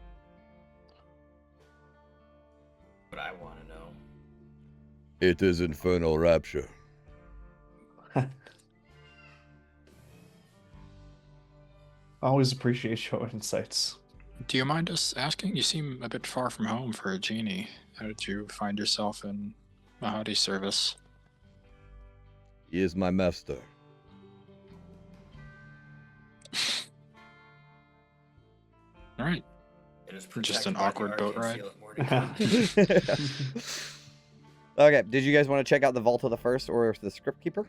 But I want to know. It is Infernal Rapture. Always appreciate your insights. Do you mind us asking? You seem a bit far from home for a genie. How did you find yourself in Mahadi's service? He is my master. All right. It is Just an protected by the awkward boat arcane ride. seal of Mordecai. Okay, did you guys want to check out the Vault of the First or the Script Keeper?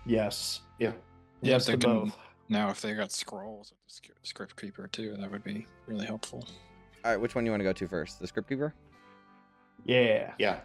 Yes. Yeah. Yeah, Yes if they to can, both. now if they got scrolls of the script keeper too, that would be really helpful. All right, which one do you want to go to first? The Script Keeper? Yeah. Yeah.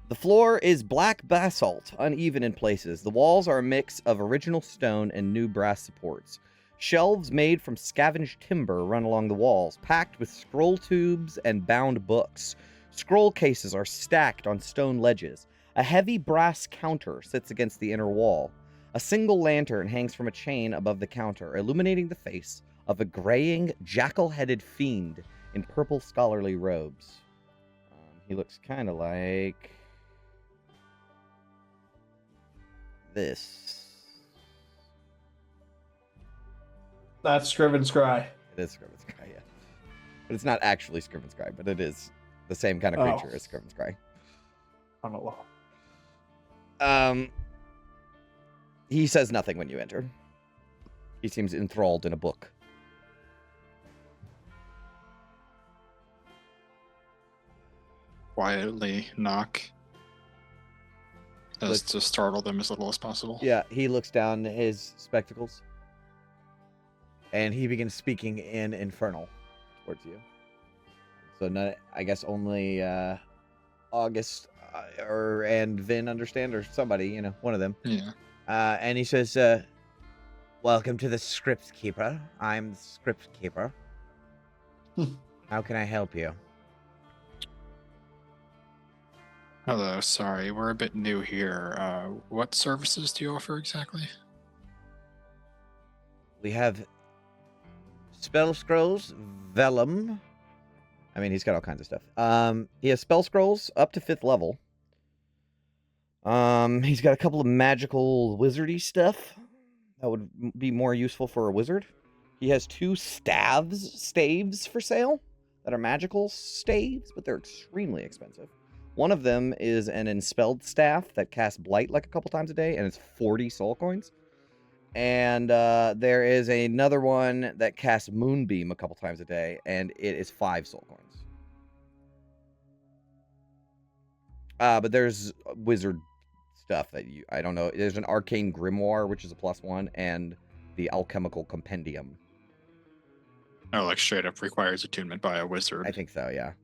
The floor is black basalt, uneven in places. The walls are a mix of original stone and new brass supports. Shelves made from scavenged timber run along the walls, packed with scroll tubes and bound books. Scroll cases are stacked on stone ledges. A heavy brass counter sits against the inner wall. A single lantern hangs from a chain above the counter, illuminating the face of a graying, jackal-headed fiend in purple scholarly robes. He looks kind of like this. That's Scriven Scry. It is Scriven Scry, yeah. But it's not actually Scriven Scry, but it is the same kind of creature as Scriven Scry. I'm alone. He says nothing when you enter. He seems enthralled in a book. Quietly knock. As to startle them as little as possible. Yeah, he looks down his spectacles. And he begins speaking in Infernal towards you. So I guess only August and Vin understand, or somebody, one of them. Yeah. And he says, welcome to the Script Keeper. I'm the Script Keeper. How can I help you? Hello, sorry, we're a bit new here. What services do you offer exactly? We have spell scrolls, vellum. I mean, he's got all kinds of stuff. He has spell scrolls up to 5th level. He's got a couple of magical wizardy stuff that would be more useful for a wizard. He has 2 staves for sale that are magical staves, but they're extremely expensive. One of them is an enspelled staff that casts blight like a couple times a day, and it's 40 soul coins. And there is another one that casts moonbeam a couple times a day, and it is 5 soul coins. But there's wizard stuff that I don't know. There's an arcane grimoire, which is a +1, and the alchemical compendium. Oh, like straight up requires attunement by a wizard. I think so, yeah.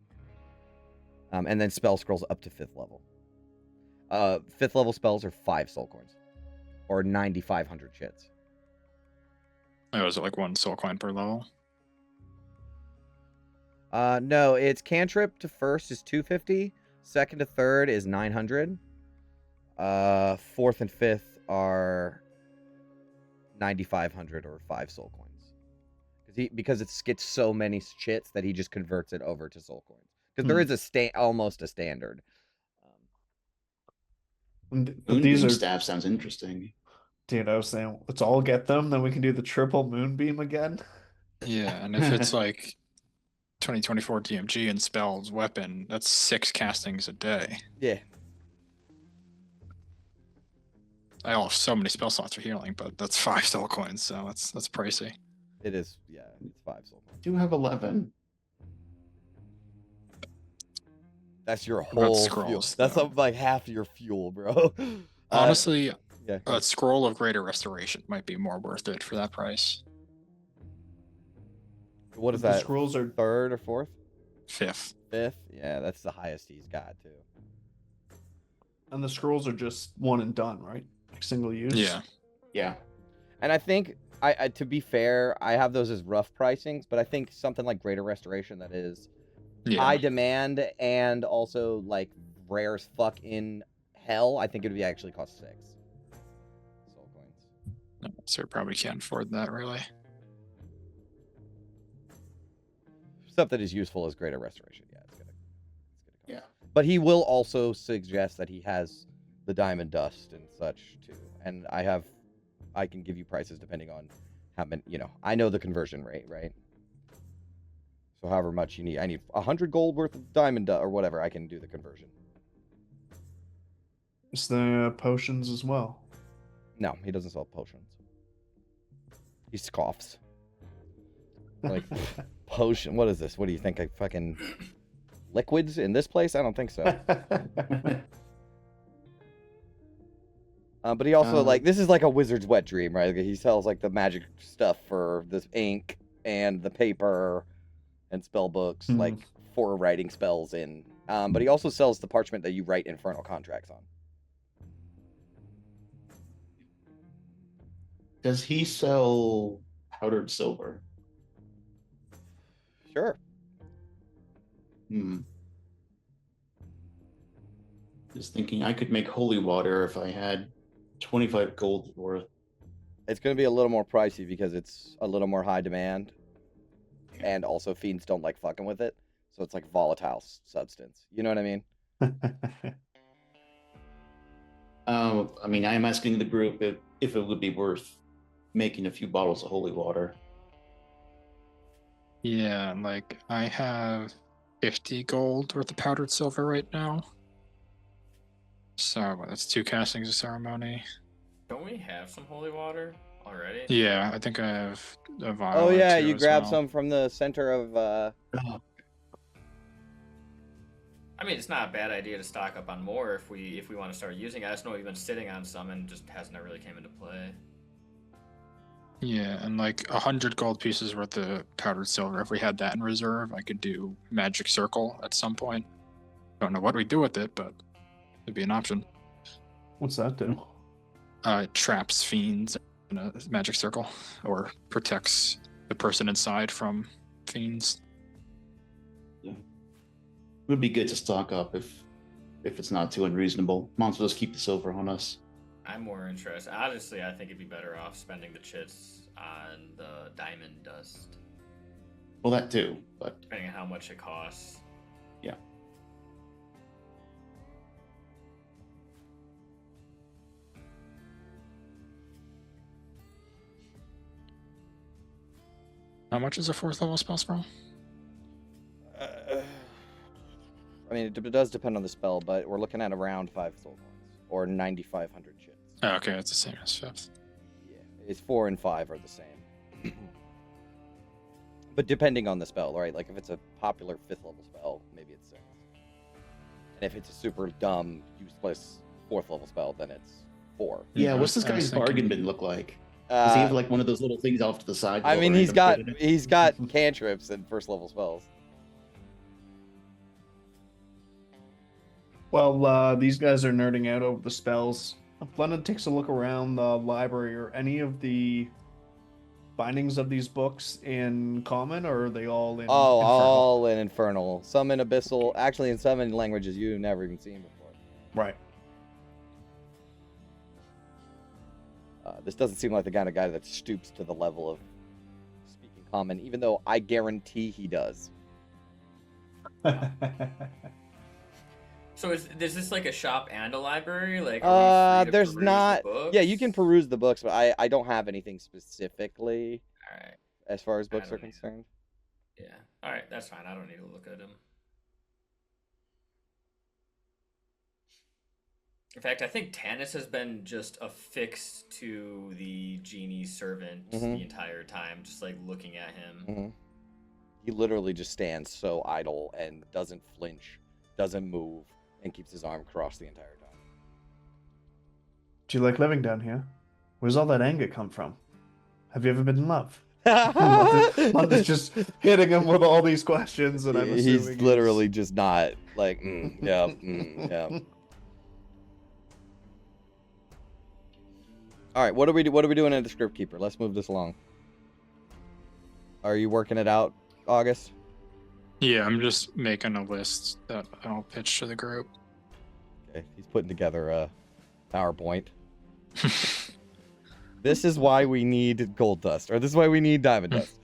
And then spell scrolls up to 5th level. 5th level spells are 5 soul coins, or 9,500 shits. Oh, is it like 1 soul coin per level? No, it's cantrip to 1st is 250, 2nd to 3rd is 900. 4th and 5th are 9,500 or 5 soul coins. Because it gets so many shits that he just converts it over to soul coins. Because there is almost a standard. Moonbeam staff sounds interesting. Dude, I was saying, let's all get them, then we can do the triple moonbeam again. Yeah, and if it's like 2024 DMG and spells weapon, that's 6 castings a day. Yeah. I have so many spell slots for healing, but that's 5 soul coins, so that's pricey. It is, yeah, it's 5 soul coins. I do have 11. That's your What about whole scrolls, fuel. That's though? like half your fuel, bro. Honestly, yeah. a scroll of greater restoration might be more worth it for that price. What is The that? scrolls are 3rd or 4th? 5th. 5th? Yeah, that's the highest he's got, too. and the scrolls are just one and done, right? Like single use. Yeah. Yeah. And I think, I to be fair, I have those as rough pricings, but I think something like Greater Restoration that is high demand and also like rare as fuck in hell, I think it would be actually cost 6 soul coins. So we probably can't afford that, really. Stuff that is useful as Greater Restoration, yeah, it's gonna cost. Yeah. But he will also suggest that he has the diamond dust and such too, and I can give you prices depending on how many, I know the conversion rate, right? So however much you need, I need 100 gold worth of diamond or whatever, I can do the conversion. Is there potions as well? No, he doesn't sell potions. He scoffs. Like, potion, what is this? What do you think? I fucking liquids in this place? I don't think so. But he also, this is like a wizard's wet dream, right? He sells, like, the magic stuff for this ink and the paper and spell books, like, for writing spells in. But he also sells the parchment that you write infernal contracts on. Does he sell powdered silver? Sure. Just thinking I could make holy water if I had 25 gold worth. It's going to be a little more pricey because it's a little more high demand. And also fiends don't like fucking with it. So it's like volatile substance. You know what I mean? I mean, I'm asking the group if it would be worth making a few bottles of holy water. Yeah, like I have 50 gold worth of powdered silver right now. So that's 2 castings of ceremony. Don't we have some holy water already? Yeah, I think I have a vial. Oh yeah, or 2 you as grab well. some from the center of I mean, it's not a bad idea to stock up on more if we want to start using it. I just know we've been sitting on some and just hasn't really came into play. Yeah, and like 100 gold pieces worth of powdered silver. If we had that in reserve, I could do magic circle at some point. Don't know what we do with it, but it'd be an option. What's that do? It traps fiends in a magic circle, or protects the person inside from fiends. It would be good to stock up if if it's not too unreasonable. Monster, just keep the silver on us. I'm more interested. Honestly, I think it'd be better off spending the chits on the diamond dust, Well, that too, but depending on how much it costs. yeah. How much is a 4th level spell scroll? I mean, it does depend on the spell, but we're looking at around 5 soul coins or 9,500 chits. Oh, okay, that's the same as 5th. Yeah, it's 4 and 5 are the same. But depending on the spell, right? Like if it's a popular 5th level spell, maybe it's 6. And if it's a super dumb, useless 4th level spell, then it's 4. Yeah, I what's was- this I was guy's thinking- bargain bin look like? Does he have like one of those little things off to the side? with I all mean, the he's random got shit in it? he's got cantrips and 1st level spells. Well, these guys are nerding out over the spells. London takes a look around the library. Are any of the bindings of these books in common, or are they all in? Oh, Infernal? all in Infernal. Some in Abyssal. Actually, in some in languages you've never even seen before. Right. This doesn't seem like the kind of guy that stoops to the level of speaking common, even though I guarantee he does. So is this like a shop and a library? Like, are we free to There's peruse not. the Yeah, you can books? peruse the books, but I don't have anything specifically All right. as far as books are don't either. concerned. Yeah. All right. That's fine. I don't need to look at them. In fact, I think Tanis has been just affixed to the genie's servant Mhm. the entire time, just like looking at him. Mhm. He literally just stands so idle and doesn't flinch, doesn't move, and keeps his arm crossed the entire time. Do you like living down here? Where's all that anger come from? Have you ever been in love? London's just hitting him with all these questions, and I'm He's assuming literally just not like, yeah. All right, what are we doing at the Script Keeper? Let's move this along. Are you working it out, August? Yeah, I'm just making a list that I'll pitch to the group. Okay, he's putting together a PowerPoint. This is why we need gold dust, or this is why we need diamond dust.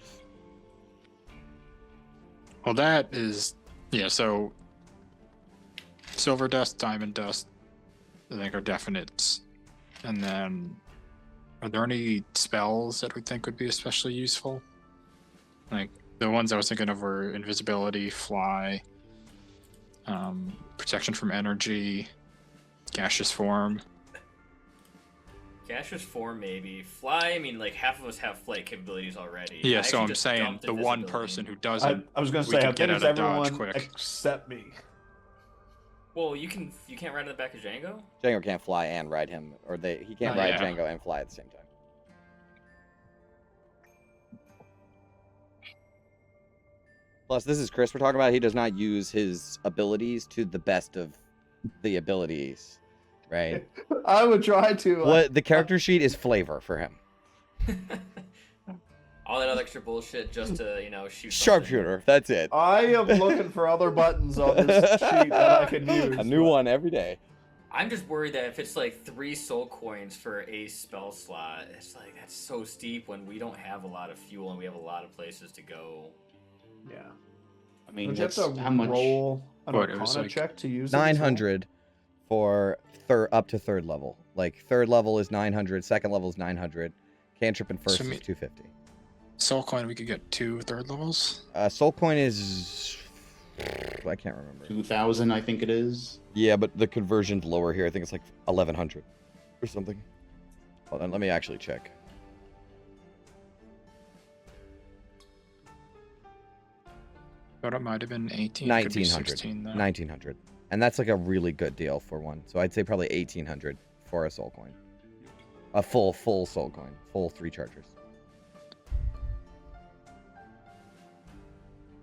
Well, that is, yeah, so silver dust, diamond dust, I think are definites. And then, are there any spells that we think would be especially useful? Like, the ones I was thinking of were invisibility, fly, protection from energy, gaseous form. Gaseous form, maybe. Fly, I mean, like, half of us have flight capabilities already. Yeah, I so actually I'm just saying dumped the one invisibility. person who I doesn't. was going to we say, I could get think it's out of dodge everyone quick. except me. Well, you can't ride on the back of Django? Django can't fly and ride him, or he can't Oh, ride yeah. Django and fly at the same time. Plus, this is Chris we're talking about. He does not use his abilities to the best of the abilities, right? I would try to. What the character sheet is flavor for him. All that other extra bullshit just to, shoot something. Sharpshooter, that's it. I am looking for other buttons on this sheet that I can use. A new one every day. I'm just worried that if it's like 3 soul coins for a spell slot, it's like that's so steep when we don't have a lot of fuel and we have a lot of places to go. Yeah. I mean, Don't you have that's to how much. roll an What, it was Arcana like check to use it as well? 900 for up to 3rd level. Like 3rd level is 900, 2nd level is 900, cantrip and 1st So is me- 250. Soul coin, we could get 2 third levels. Soul coin is I can't remember. 2,000, I think it is. Yeah, but the conversion's lower here. I think it's like 1100 or something. Hold on, let me actually check. But it might have been 18. Could be 1900. 16 though. 1900. And that's like a really good deal for one. So I'd say probably 1800 for a soul coin. A full soul coin. Full 3 chargers.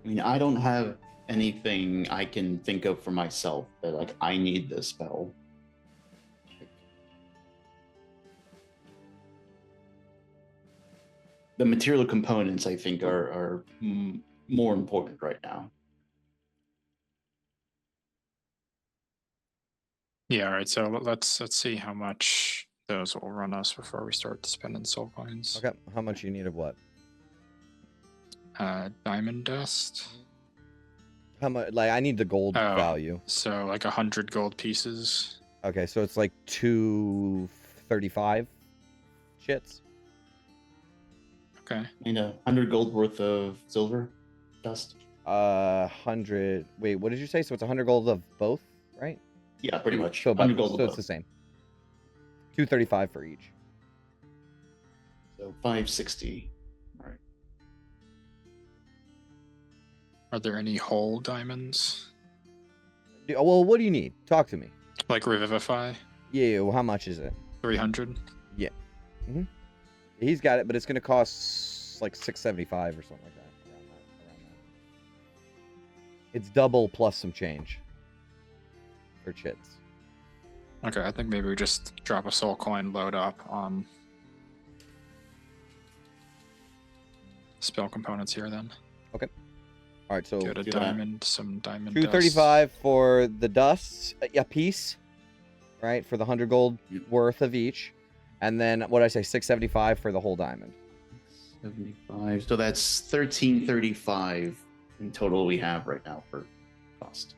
I mean, I don't have anything I can think of for myself that, like, I need this spell. The material components, I think, are more important right now. Yeah, all right. So let's see how much those will run us before we start spending soul coins. Okay. How much you need of what? Diamond dust. How much? Like, I need the gold Oh. value. So like 100 gold pieces. Okay, so it's like 235 shits. Okay. And 100 gold worth of silver dust. 100. Wait, what did you say? So it's 100 gold of both, right? Yeah, pretty much. So, 100 gold so of it's both. the same. 235 for each. So 560. All right. Are there any whole diamonds? Well, what do you need? Talk to me. Like Revivify? Yeah, well, how much is it? 300? He's got it, but it's going to cost like 675 or something like that. Around that. It's double plus some change for chits. Okay, I think maybe we just drop a soul coin, load up on spell components here then. All right, so Get a do that. diamond, some diamond 235 for the dusts a piece, right? For the 100 gold Yep. worth of each. And then, what did I say, 675 for the whole diamond. 75. So that's 1335 in total we have right now for cost.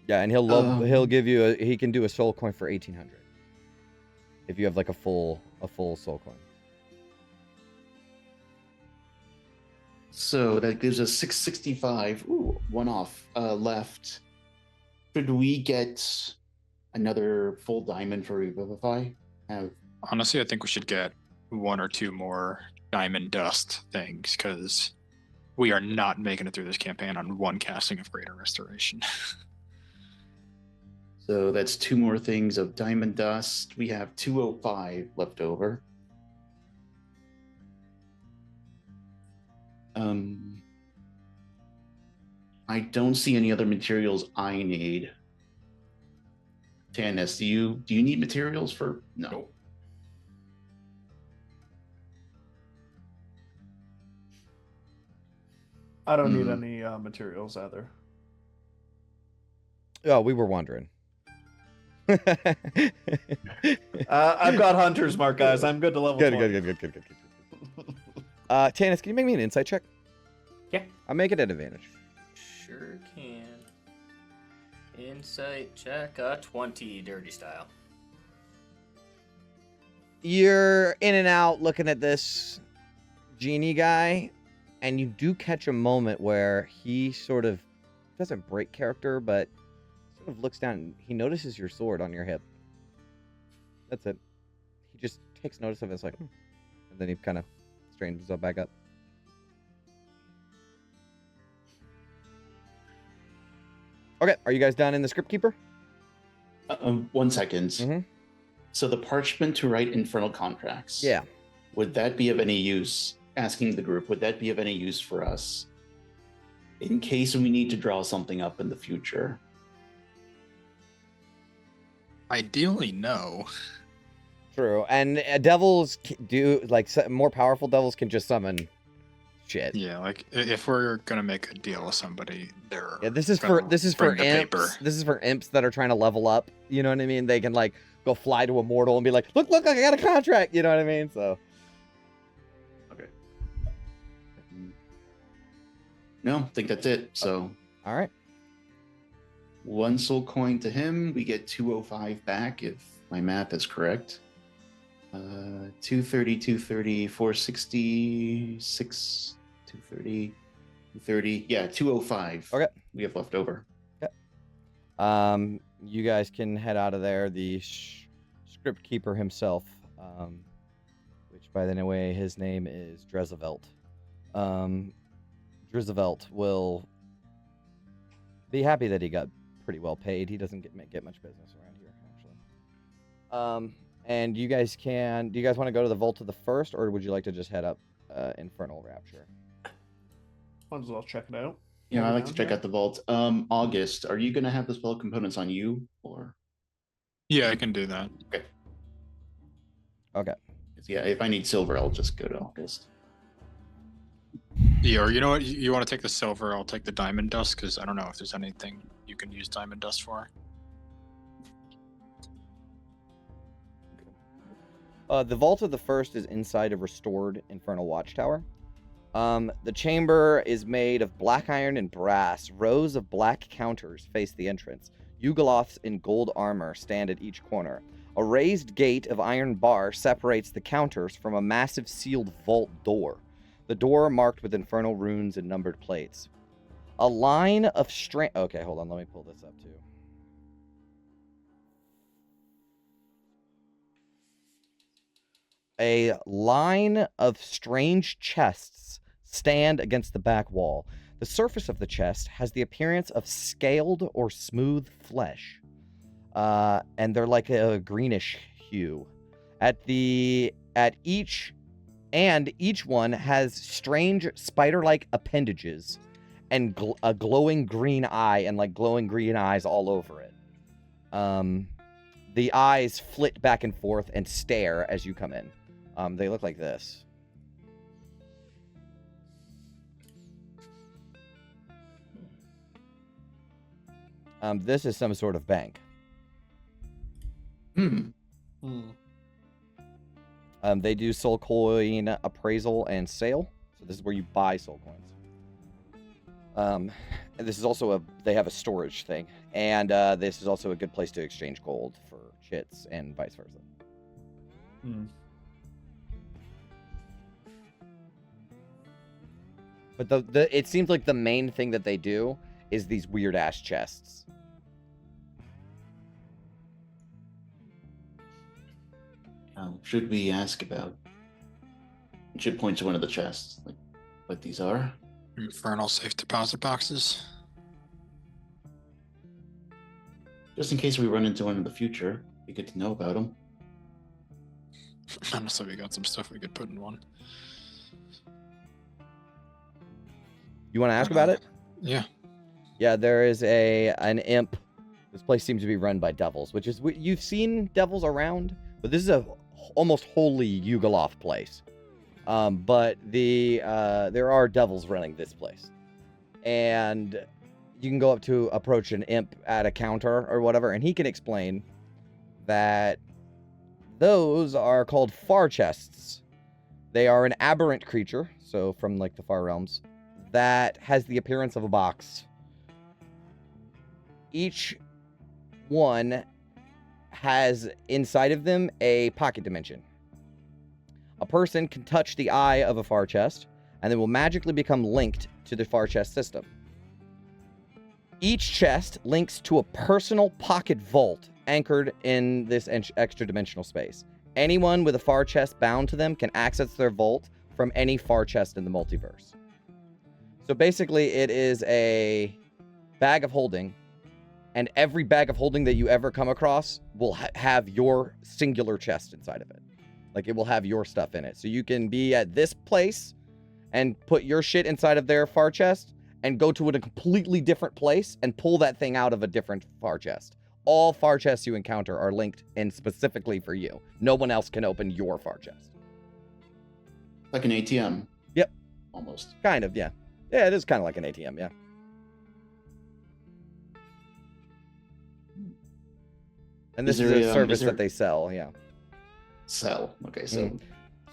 Yeah, and he'll give you he can do a soul coin for 1800 if you have like a full soul coin. So that gives us 665. Ooh, one off left. Should we get another full diamond for Revivify? Honestly, I think we should get one or two more diamond dust things because we are not making it through this campaign on one casting of Greater Restoration. So that's two more things of diamond dust. We have 205 left over. I don't see any other materials I need. Tanis, do you need materials for? No. I don't need any materials either. Oh, we were wondering. I've got Hunter's Mark, guys. I'm good to level 20. Good. Tanis, can you make me an insight check? Yeah. I'll make it at advantage. Sure can. Insight check, 20 dirty style. You're in and out looking at this genie guy, and you do catch a moment where he sort of doesn't break character, but sort of looks down and he notices your sword on your hip. That's it. He just takes notice of it. It's like, and then he kind of straightens himself back up. Okay, are you guys done in the script keeper? 1 second. Mhm. So the parchment to write infernal contracts. Yeah. Would that be of any use? Asking the group, would that be of any use for us in case we need to draw something up in the future? Ideally, no. True, and devils do more powerful devils can just summon shit. Yeah, like if we're gonna make a deal with somebody, they're This is for bring the imps. paper. This is for imps that are trying to level up. You know what I mean? They can like go fly to a mortal and be like, look, I got a contract. You know what I mean? So. Okay. No, I think that's it. So All right. one soul coin to him. We get 205 back if my math is correct. 230, 466, 230, 230. Yeah, 205. Okay. We have left over. You guys can head out of there. The script keeper himself, which by the way, his name is Drezavelt. Drezavelt will be happy that he got pretty well paid. He doesn't get much business around here, actually. And you guys do you guys want to go to the Vault of the First, or would you like to just head up Infernal Rapture? Might as well check it out. Yeah, I like to check out the vault. August, are you going to have the spell components on you, or? Yeah, I can do that. Okay. Yeah, if I need silver, I'll just go to August. Yeah, or you know what? You want to take the silver? I'll take the diamond dust because I don't know if there's anything you can use diamond dust for. The vault of the first is inside a restored infernal watchtower. The chamber is made of black iron and brass. Rows of black counters face the entrance. Yugoloths in gold armor stand at each corner. A raised gate of iron bar separates the counters from a massive sealed vault door. The door marked with infernal runes and numbered plates. A line of Okay, hold on. Let me pull this up, too. A line of strange chests stand against the back wall. The surface of the chest has the appearance of scaled or smooth flesh. And they're like a greenish hue. Each one has strange spider-like appendages and a glowing green eye and like glowing green eyes all over it. The eyes flit back and forth and stare as you come in. They look like this. This is some sort of bank. They do soul coin appraisal and sale. So this is where you buy soul coins. And this is also they have a storage thing. And this is also a good place to exchange gold for chits and vice versa. But it seems like the main thing that they do is these weird ass chests. Should we ask about? Should point to one of the chests, like what these are. Infernal safe deposit boxes. Just in case we run into one in the future, be good to know about them. Honestly, we got some stuff we could put in one. You want to ask about it? Yeah. Yeah, there is an imp. This place seems to be run by devils, which is you've seen devils around, but this is a almost wholly Yugoloth place. But there are devils running this place, and you can go up to approach an imp at a counter or whatever, and he can explain that those are called far chests. They are an aberrant creature, so from like the far realms, that has the appearance of a box. Each one has inside of them a pocket dimension. A person can touch the eye of a far chest, and they will magically become linked to the far chest system. Each chest links to a personal pocket vault anchored in this extra dimensional space. Anyone with a far chest bound to them can access their vault from any far chest in the multiverse. So basically, it is a bag of holding, and every bag of holding that you ever come across will have your singular chest inside of it. Like, it will have your stuff in it. So you can be at this place and put your shit inside of their far chest and go to a completely different place and pull that thing out of a different far chest. All far chests you encounter are linked in specifically for you. No one else can open your far chest. Like an ATM. Yep. Almost. Kind of, yeah. Yeah, it is kind of like an ATM, yeah. And this is a service that they sell, yeah. Sell. Okay, so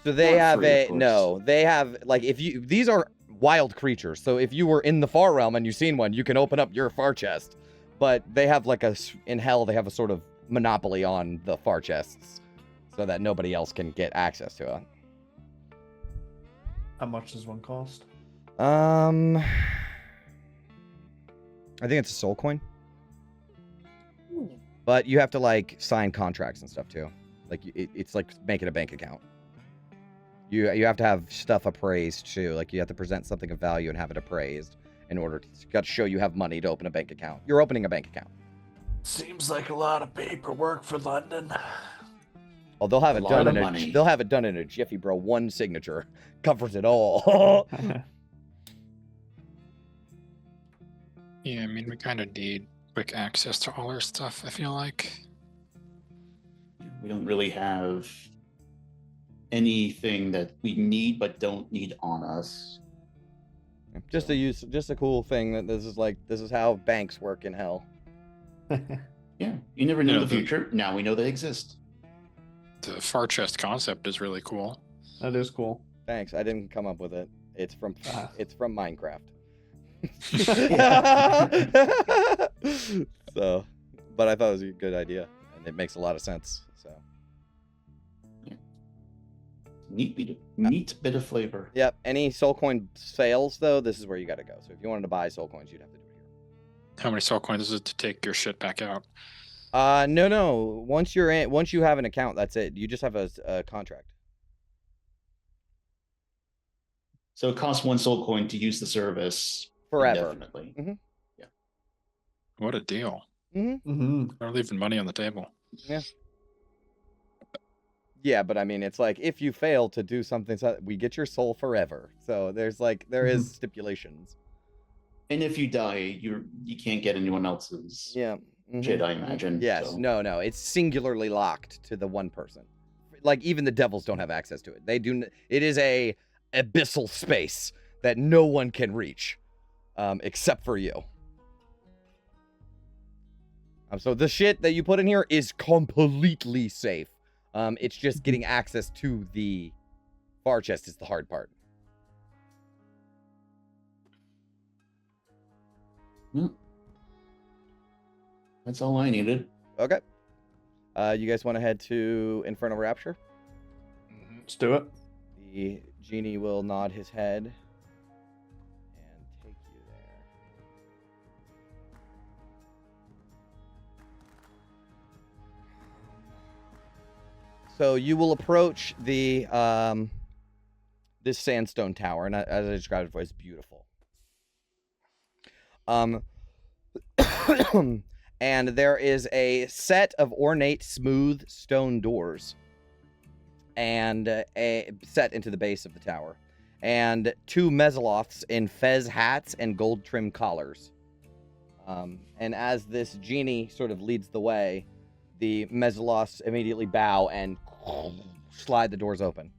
So they have free, they have, like, these are wild creatures. So if you were in the far realm and you've seen one, you can open up your far chest. But they have in hell, they have a sort of monopoly on the far chests so that nobody else can get access to it. How much does one cost? I think it's a soul coin. But you have to, like, sign contracts and stuff too. Like, it's like making a bank account. You have to have stuff appraised too. Like, you have to present something of value and have it appraised in order to show you have money to open a bank account. You're opening a bank account. Seems like a lot of paperwork for London. Oh, they'll have it done in a jiffy, bro. One signature covers it all. Yeah, I mean, we kind of need quick access to all our stuff, I feel like. we don't really have anything that we need but don't need on us. Just a cool thing that this is how banks work in hell. Yeah, you never know Yeah, the future. Now we know they exist. The far chest concept is really cool. That is cool. Thanks. I didn't come up with it. It's from Minecraft. So, but I thought it was a good idea, and it makes a lot of sense. So, Neat bit of flavor. yep. Any soul coin sales though, this is where you got to go. So if you wanted to buy soul coins, you'd have to do it here. How many soul coins is it to take your shit back out? No. Once you have an account, that's it. You just have a contract. So it costs 1 soul coin to use the service Forever. indefinitely. What a deal. Mm-hmm. They're leaving money on the table. Yeah, but I mean, it's like if you fail to do something, we get your soul forever. So there is stipulations. And if you die, you can't get anyone else's shit, I imagine. Yes. So. No. It's singularly locked to the one person. Like even the devils don't have access to it. They do. It is a abyssal space that no one can reach, except for you. So the shit that you put in here is completely safe. It's just getting access to the far chest is the hard part. That's all I needed. Okay. You guys want to head to Infernal Rapture? Let's do it. The genie will nod his head and take you there. So you will approach the this sandstone tower, and as I described it before, it's beautiful. And there is a set of ornate, smooth stone doors, and set into the base of the tower, and 2 Mezzoloths in fez hats and gold-trimmed collars. And as this genie sort of leads the way, the Mezzoloths immediately bow and slide the doors open.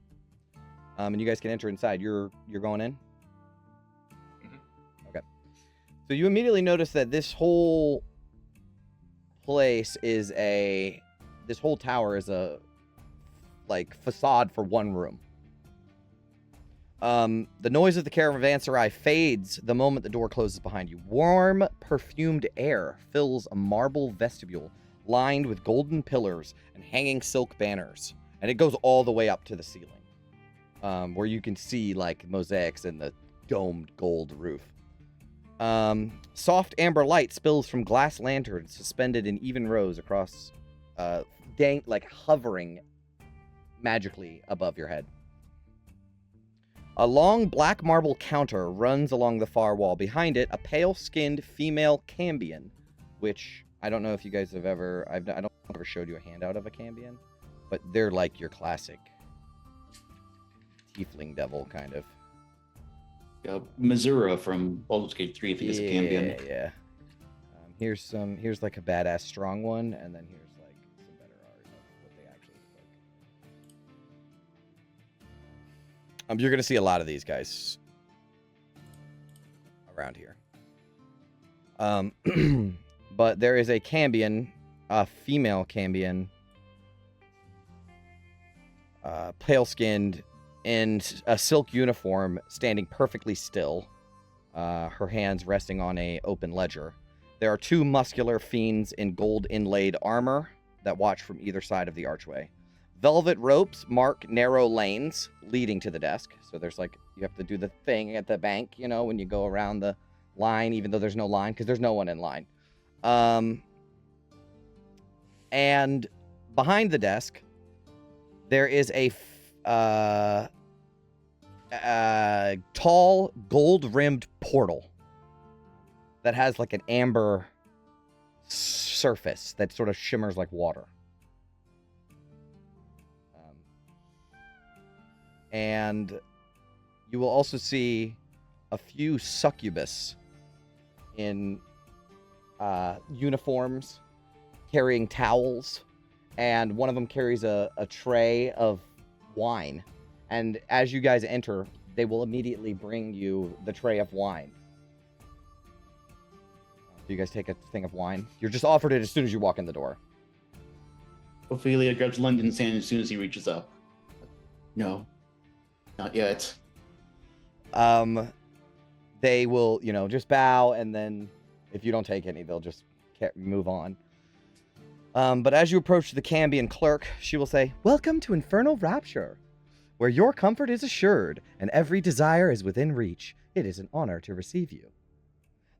And you guys can enter inside. You're going in? Okay. So you immediately notice that this whole place is this whole tower is a facade for one room. The noise of the caravanserai fades the moment the door closes behind you. Warm, perfumed air fills a marble vestibule lined with golden pillars and hanging silk banners, and it goes all the way up to the ceiling, where you can see mosaics in the domed gold roof. Soft amber light spills from glass lanterns suspended in even rows across, hovering magically above your head. A long black marble counter runs along the far wall. Behind it, a pale-skinned female Cambion, which I don't know if you guys have ever... I don't ever showed you a handout of a Cambion, but they're like your classic tiefling devil, kind of. Missouri from Baldur's Gate 3, I think, is a Cambion. Yeah. Here's like a badass strong one, and then here's some better art of what they actually look like. You're gonna see a lot of these guys around here. But there is a Cambion, a female Cambion, pale-skinned, in a silk uniform, standing perfectly still, her hands resting on an open ledger. There are 2 muscular fiends in gold-inlaid armor that watch from either side of the archway. Velvet ropes mark narrow lanes leading to the desk. So there's you have to do the thing at the bank, when you go around the line, even though there's no line, because there's no one in line. And behind the desk, there is a tall, gold-rimmed portal that has an amber surface that sort of shimmers like water. And you will also see a few succubus in uniforms carrying towels, and one of them carries a tray of wine. And as you guys enter, they will immediately bring you the tray of wine. Do you guys take a thing of wine? You're just offered it as soon as you walk in the door. Ophelia grabs London's hand as soon as he reaches up. No, not yet. They will, just bow, and then if you don't take any, they'll just move on. But as you approach the Cambion clerk, she will say, "Welcome to Infernal Rapture, where your comfort is assured and every desire is within reach. It is an honor to receive you.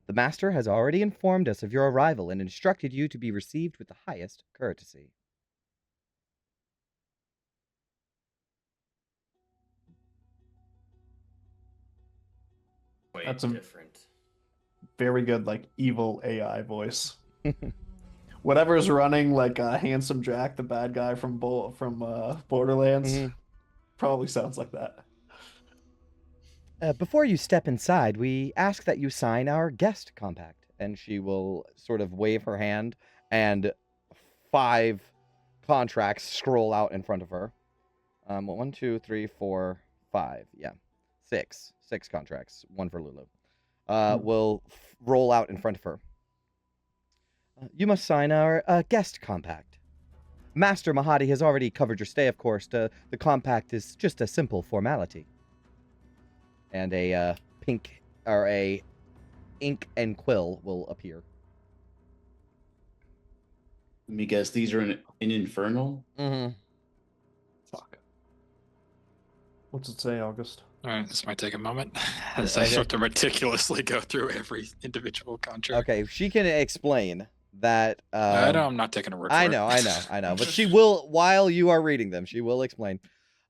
The Master has already informed us of your arrival and instructed you to be received with the highest courtesy." Way That's a- different. Very good, like evil AI voice. Whatever's running, like Handsome Jack, the bad guy from Borderlands, Mhm. probably sounds like that. Before you step inside, we ask that you sign our guest compact. And she will sort of wave her hand, and 5 contracts scroll out in front of her. 1, 2, 3, 4, 5. Yeah, 6 contracts. 1 for Lulu. Will roll out in front of her. You must sign our guest compact. Master Mahadi has already covered your stay, of course. The compact is just a simple formality. And a ink and quill will appear. Let me guess, these are in Infernal? Mm-hmm. Fuck. What's it say, August? All right, this might take a moment as I have to meticulously go through every individual contract. Okay, she can explain that. I'm not taking a word for I it. know. But she will, while you are reading them, she will explain.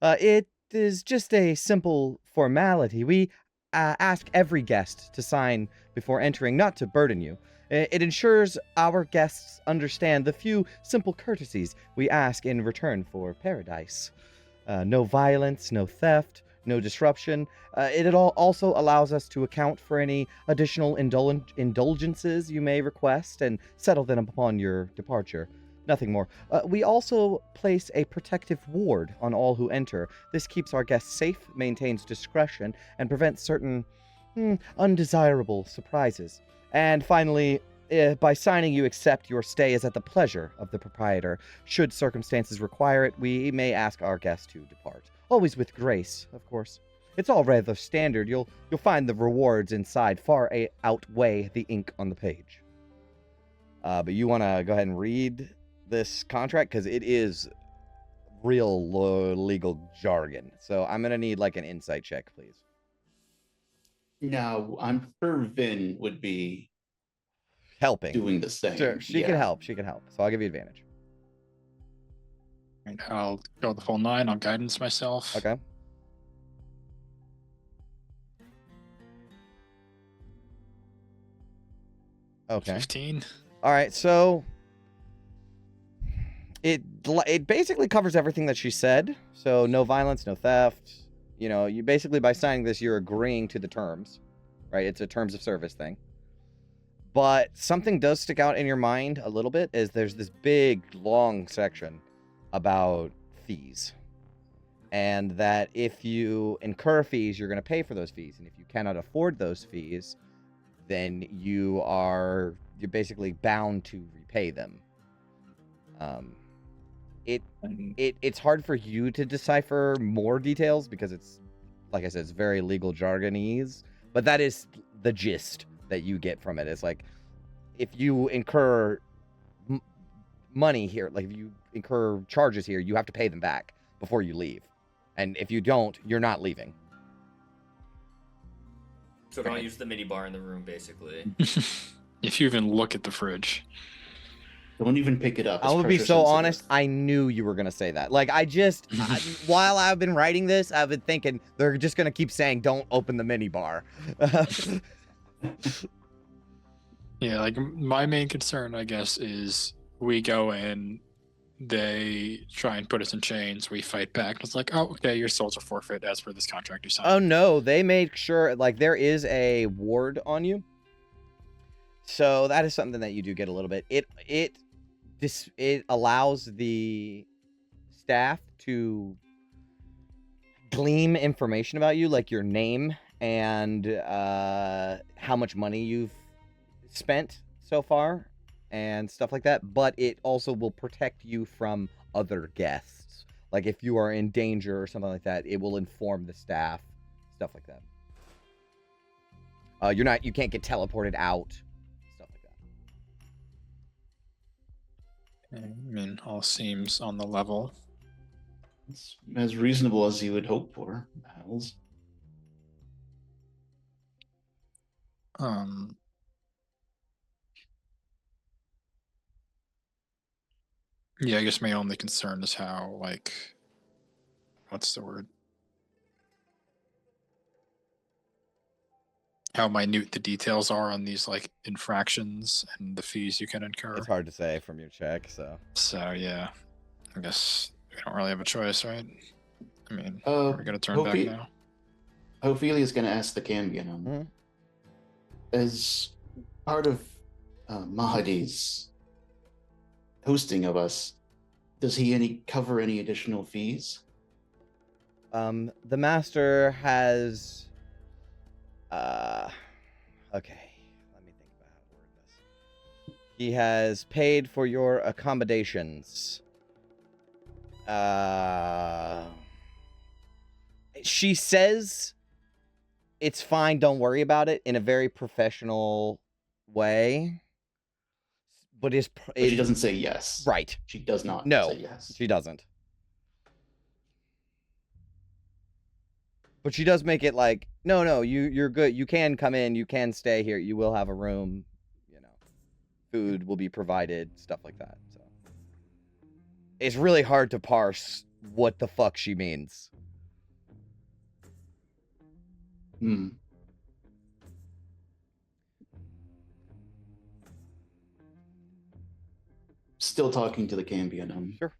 It is just a simple formality. We ask every guest to sign before entering, not to burden you. It ensures our guests understand the few simple courtesies we ask in return for paradise. No violence, no theft, no disruption. It also allows us to account for any additional indulgences you may request and settle them upon your departure. Nothing more. We also place a protective ward on all who enter. This keeps our guests safe, maintains discretion, and prevents certain undesirable surprises. And finally, by signing, you accept your stay is at the pleasure of the proprietor. Should circumstances require it, we may ask our guests to depart. Always with grace, of course. It's all rather standard. You'll find the rewards inside far outweigh the ink on the page. But you want to go ahead and read this contract because it is real legal jargon. So I'm gonna need like an insight check, please. Now, I'm sure Vin would be Helping. doing the same. Sure, she can help. She can help. So I'll give you advantage. And I'll go the full 9. I'll guidance myself. Okay. Okay. 15. All right. So it basically covers everything that she said. So no violence, no theft. You basically, by signing this, you're agreeing to the terms, right? It's a terms of service thing. But something does stick out in your mind a little bit is there's this big, long section about fees. And that if you incur fees, you're going to pay for those fees. And if you cannot afford those fees, then you're basically bound to repay them. It's hard for you to decipher more details because it's, like I said, it's very legal jargonese. But that is the gist that you get from it. It's like, if you incur money here, like if you incur charges here, you have to pay them back before you leave. And if you don't, you're not leaving. So don't use the mini bar in the room, basically. If you even look at the fridge. Don't even pick it up. I'm gonna be so honest. I knew you were gonna say that. Like, while I've been writing this, I've been thinking they're just gonna keep saying, "Don't open the mini bar." Yeah, like my main concern, I guess, is we go in, they try and put us in chains, we fight back. It's like, oh, okay, your souls are forfeit as per this contract you signed. Oh no, they make sure like there is a ward on you. So that is something that you do get a little bit. It allows the staff to glean information about you, like your name and how much money you've spent so far and stuff like that. But it also will protect you from other guests. Like if you are in danger or something like that, it will inform the staff, stuff like that. You can't get teleported out, stuff like that. I mean, all seems on the level. It's as reasonable as you would hope for, Miles. Yeah, I guess my only concern is how, like, what's the word? How minute the details are on these, like, infractions and the fees you can incur. It's hard to say from your check, so. So, yeah, I guess we don't really have a choice, right? I mean, Uh, we're going to turn back now. Ophelia's going to ask the Cambion. Mhm. As part of Mahadi's hosting of us, does he cover any additional fees? The master has. Okay, let me think about how to word this. He has paid for your accommodations. She says it's fine, don't worry about it, in a very professional way. But She doesn't say yes. Right. She does not No, say yes. she doesn't. But she does make it like, no, you're good. You can come in. You can stay here. You will have a room. You know, food will be provided. Stuff like that. So it's really hard to parse what the fuck she means. Hmm. Still talking to the Cambion. Sure.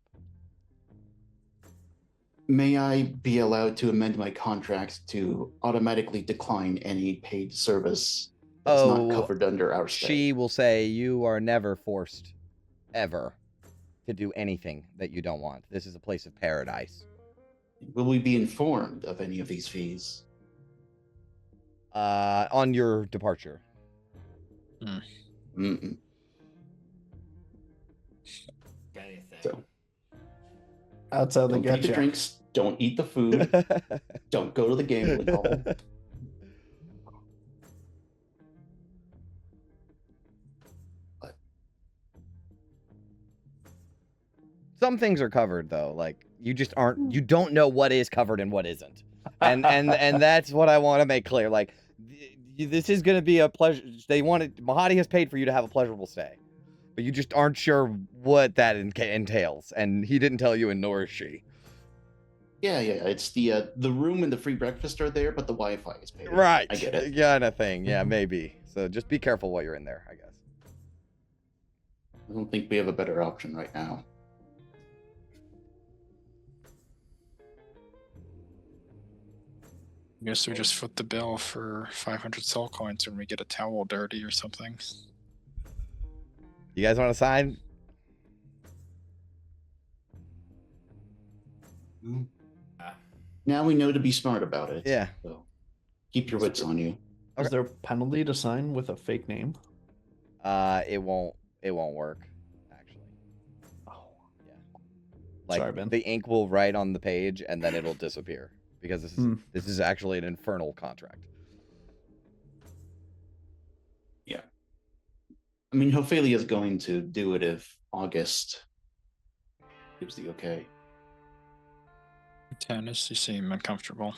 May I be allowed to amend my contract to automatically decline any paid service that's not covered under our stay? She will say you are never forced, ever, to do anything that you don't want. This is a place of paradise. Will we be informed of any of these fees? On your departure. Mm-mm. Anything. So, That's how they don't get get the you. drinks, don't eat the food, don't go to the gambling hall. Some things are covered though, like you don't know what is covered and what isn't. And that's what I want to make clear. Like this is going to be a pleasure. Mahadi has paid for you to have a pleasurable stay, but you just aren't sure what that entails, and he didn't tell you, and nor is she. Yeah. It's the room and the free breakfast are there, but the Wi-Fi is paid. Right. I get it. Kind of thing. Yeah, maybe. So just be careful while you're in there, I guess. I don't think we have a better option right now. I guess we just foot the bill for 500 soul coins when we get a towel dirty or something. You guys want to sign? Now we know to be smart about it. Yeah. So keep your wits on you. Is there a penalty to sign with a fake name? It won't work, actually. Oh, Yeah. Like sorry, Ben. the ink will write on the page and then it'll disappear because this is actually an infernal contract. Yeah. I mean, Ophelia is going to do it if August gives the okay. Tannis, you seem uncomfortable.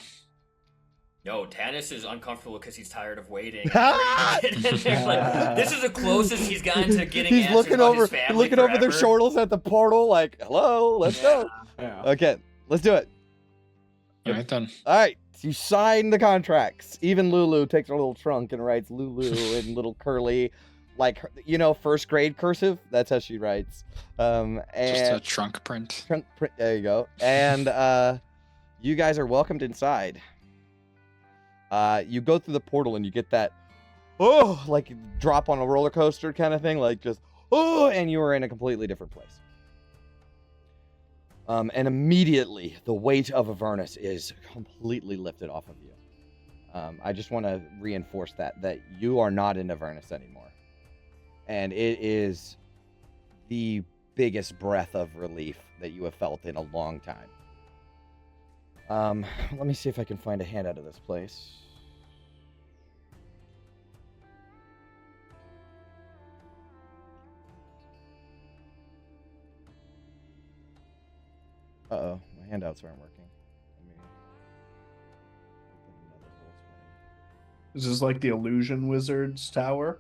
No, Tannis is uncomfortable because he's tired of waiting. Like, this is the closest he's gotten to getting He's answers looking about over, his family looking over their forever. shoulders at the portal, like, "Hello, let's go." Yeah. Okay, let's do it. All right, then. All right, so you sign the contracts. Even Lulu takes her little trunk and writes Lulu in little curly, like first grade cursive. That's how she writes. And Just a trunk print. there you go. And you guys are welcomed inside. You go through the portal and you get that, like drop on a roller coaster kind of thing, like just, and you are in a completely different place. And immediately the weight of Avernus is completely lifted off of you. I just want to reinforce that you are not in Avernus anymore. And it is the biggest breath of relief that you have felt in a long time. Let me see if I can find a handout of this place. Uh-oh, my handouts aren't working. Let me open another Roll20. Is this like the Illusion Wizard's tower?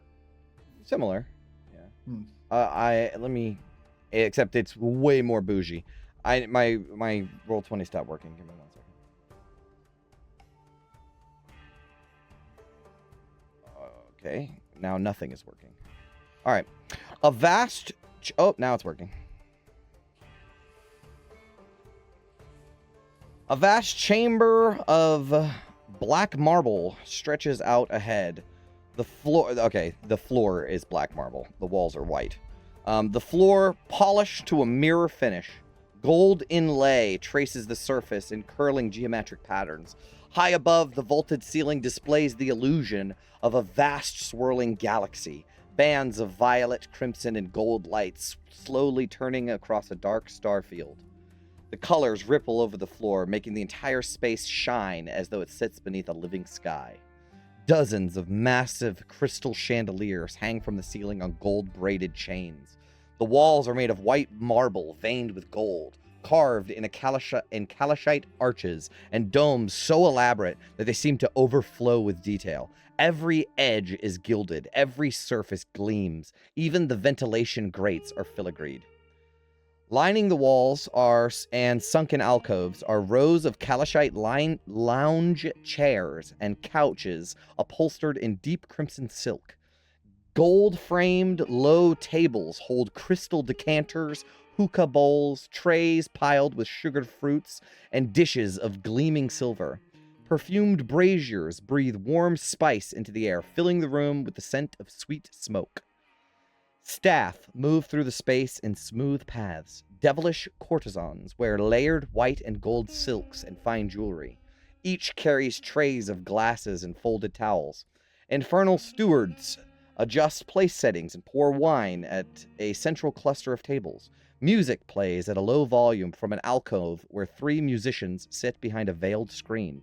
Similar, yeah. Except it's way more bougie. My Roll20 stopped working. Give me 1 second. Okay, now nothing is working. All right, a vast. Oh, now it's working. A vast chamber of black marble stretches out ahead. The floor is black marble. The walls are white. The floor polished to a mirror finish. Gold inlay traces the surface in curling geometric patterns. High above, the vaulted ceiling displays the illusion of a vast swirling galaxy. Bands of violet, crimson, and gold lights slowly turning across a dark star field. The colors ripple over the floor, making the entire space shine as though it sits beneath a living sky. Dozens of massive crystal chandeliers hang from the ceiling on gold-braided chains. The walls are made of white marble veined with gold, carved in calashite arches and domes so elaborate that they seem to overflow with detail. Every edge is gilded, every surface gleams, even the ventilation grates are filigreed. Lining the walls and sunken alcoves are rows of calashite lounge chairs and couches upholstered in deep crimson silk. Gold-framed low tables hold crystal decanters, hookah bowls, trays piled with sugared fruits, and dishes of gleaming silver. Perfumed braziers breathe warm spice into the air, filling the room with the scent of sweet smoke. Staff move through the space in smooth paths. Devilish courtesans wear layered white and gold silks and fine jewelry. Each carries trays of glasses and folded towels. Infernal stewards adjust place settings and pour wine at a central cluster of tables. Music plays at a low volume from an alcove where 3 musicians sit behind a veiled screen.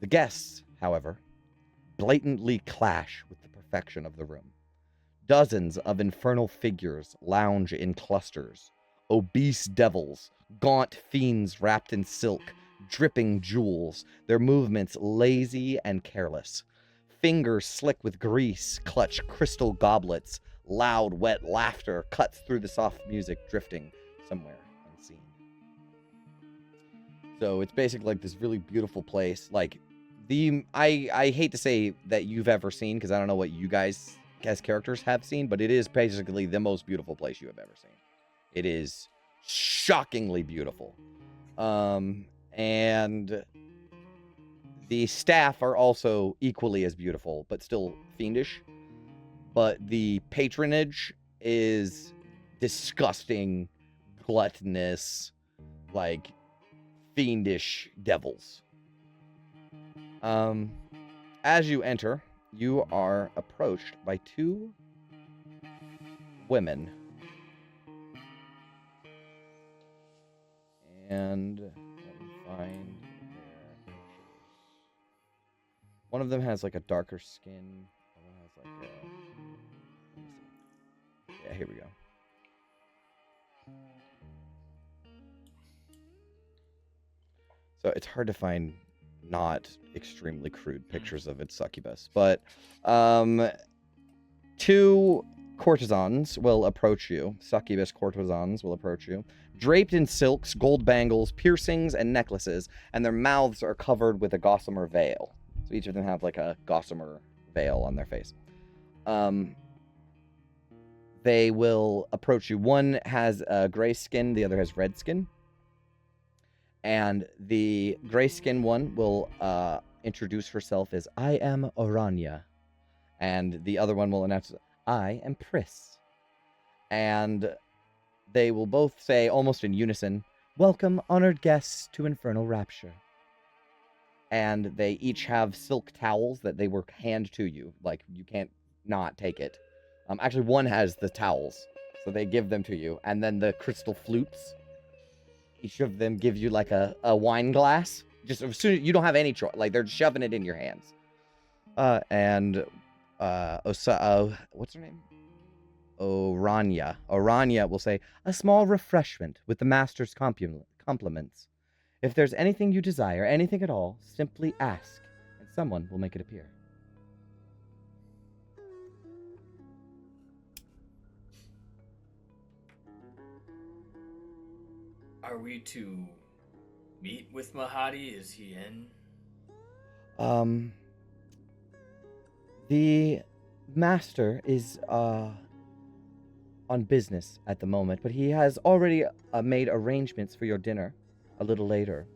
The guests, however, blatantly clash with the perfection of the room. Dozens of infernal figures lounge in clusters. Obese devils, gaunt fiends wrapped in silk, dripping jewels, their movements lazy and careless. Fingers slick with grease clutch crystal goblets. Loud, wet laughter cuts through the soft music drifting somewhere unseen. So it's basically like this really beautiful place. Like, I hate to say that you've ever seen, because I don't know what you guys as characters have seen, but it is basically the most beautiful place you have ever seen. It is shockingly beautiful. And the staff are also equally as beautiful, but still fiendish. But the patronage is disgusting, gluttonous, like fiendish devils. As you enter, you are approached by 2 women. And let me find their pictures. One of them has like a darker skin. One has like a... Let me see. Yeah, here we go. So it's hard to find not extremely crude pictures of its succubus, but 2 courtesans will approach you. Succubus courtesans will approach you, draped in silks, gold bangles, piercings, and necklaces, and their mouths are covered with a gossamer veil. So each of them have like a gossamer veil on their face. They will approach you. One has gray skin, the other has red skin. And the gray skin one will introduce herself as, I am Orania. And the other one will announce, I am Pris. And they will both say, almost in unison, welcome, honored guests, to Infernal Rapture. And they each have silk towels that they will hand to you. Like, you can't not take it. Actually, one has the towels. So they give them to you, and then the crystal flutes. Each of them give you like a wine glass. Just as soon as you don't have any choice, like they're shoving it in your hands. What's her name? Orania. Orania will say, a small refreshment with the master's compliments. If there's anything you desire, anything at all, simply ask, and someone will make it appear. Are we to meet with Mahadi? Is he in? The master is, on business at the moment, but he has already made arrangements for your dinner a little later.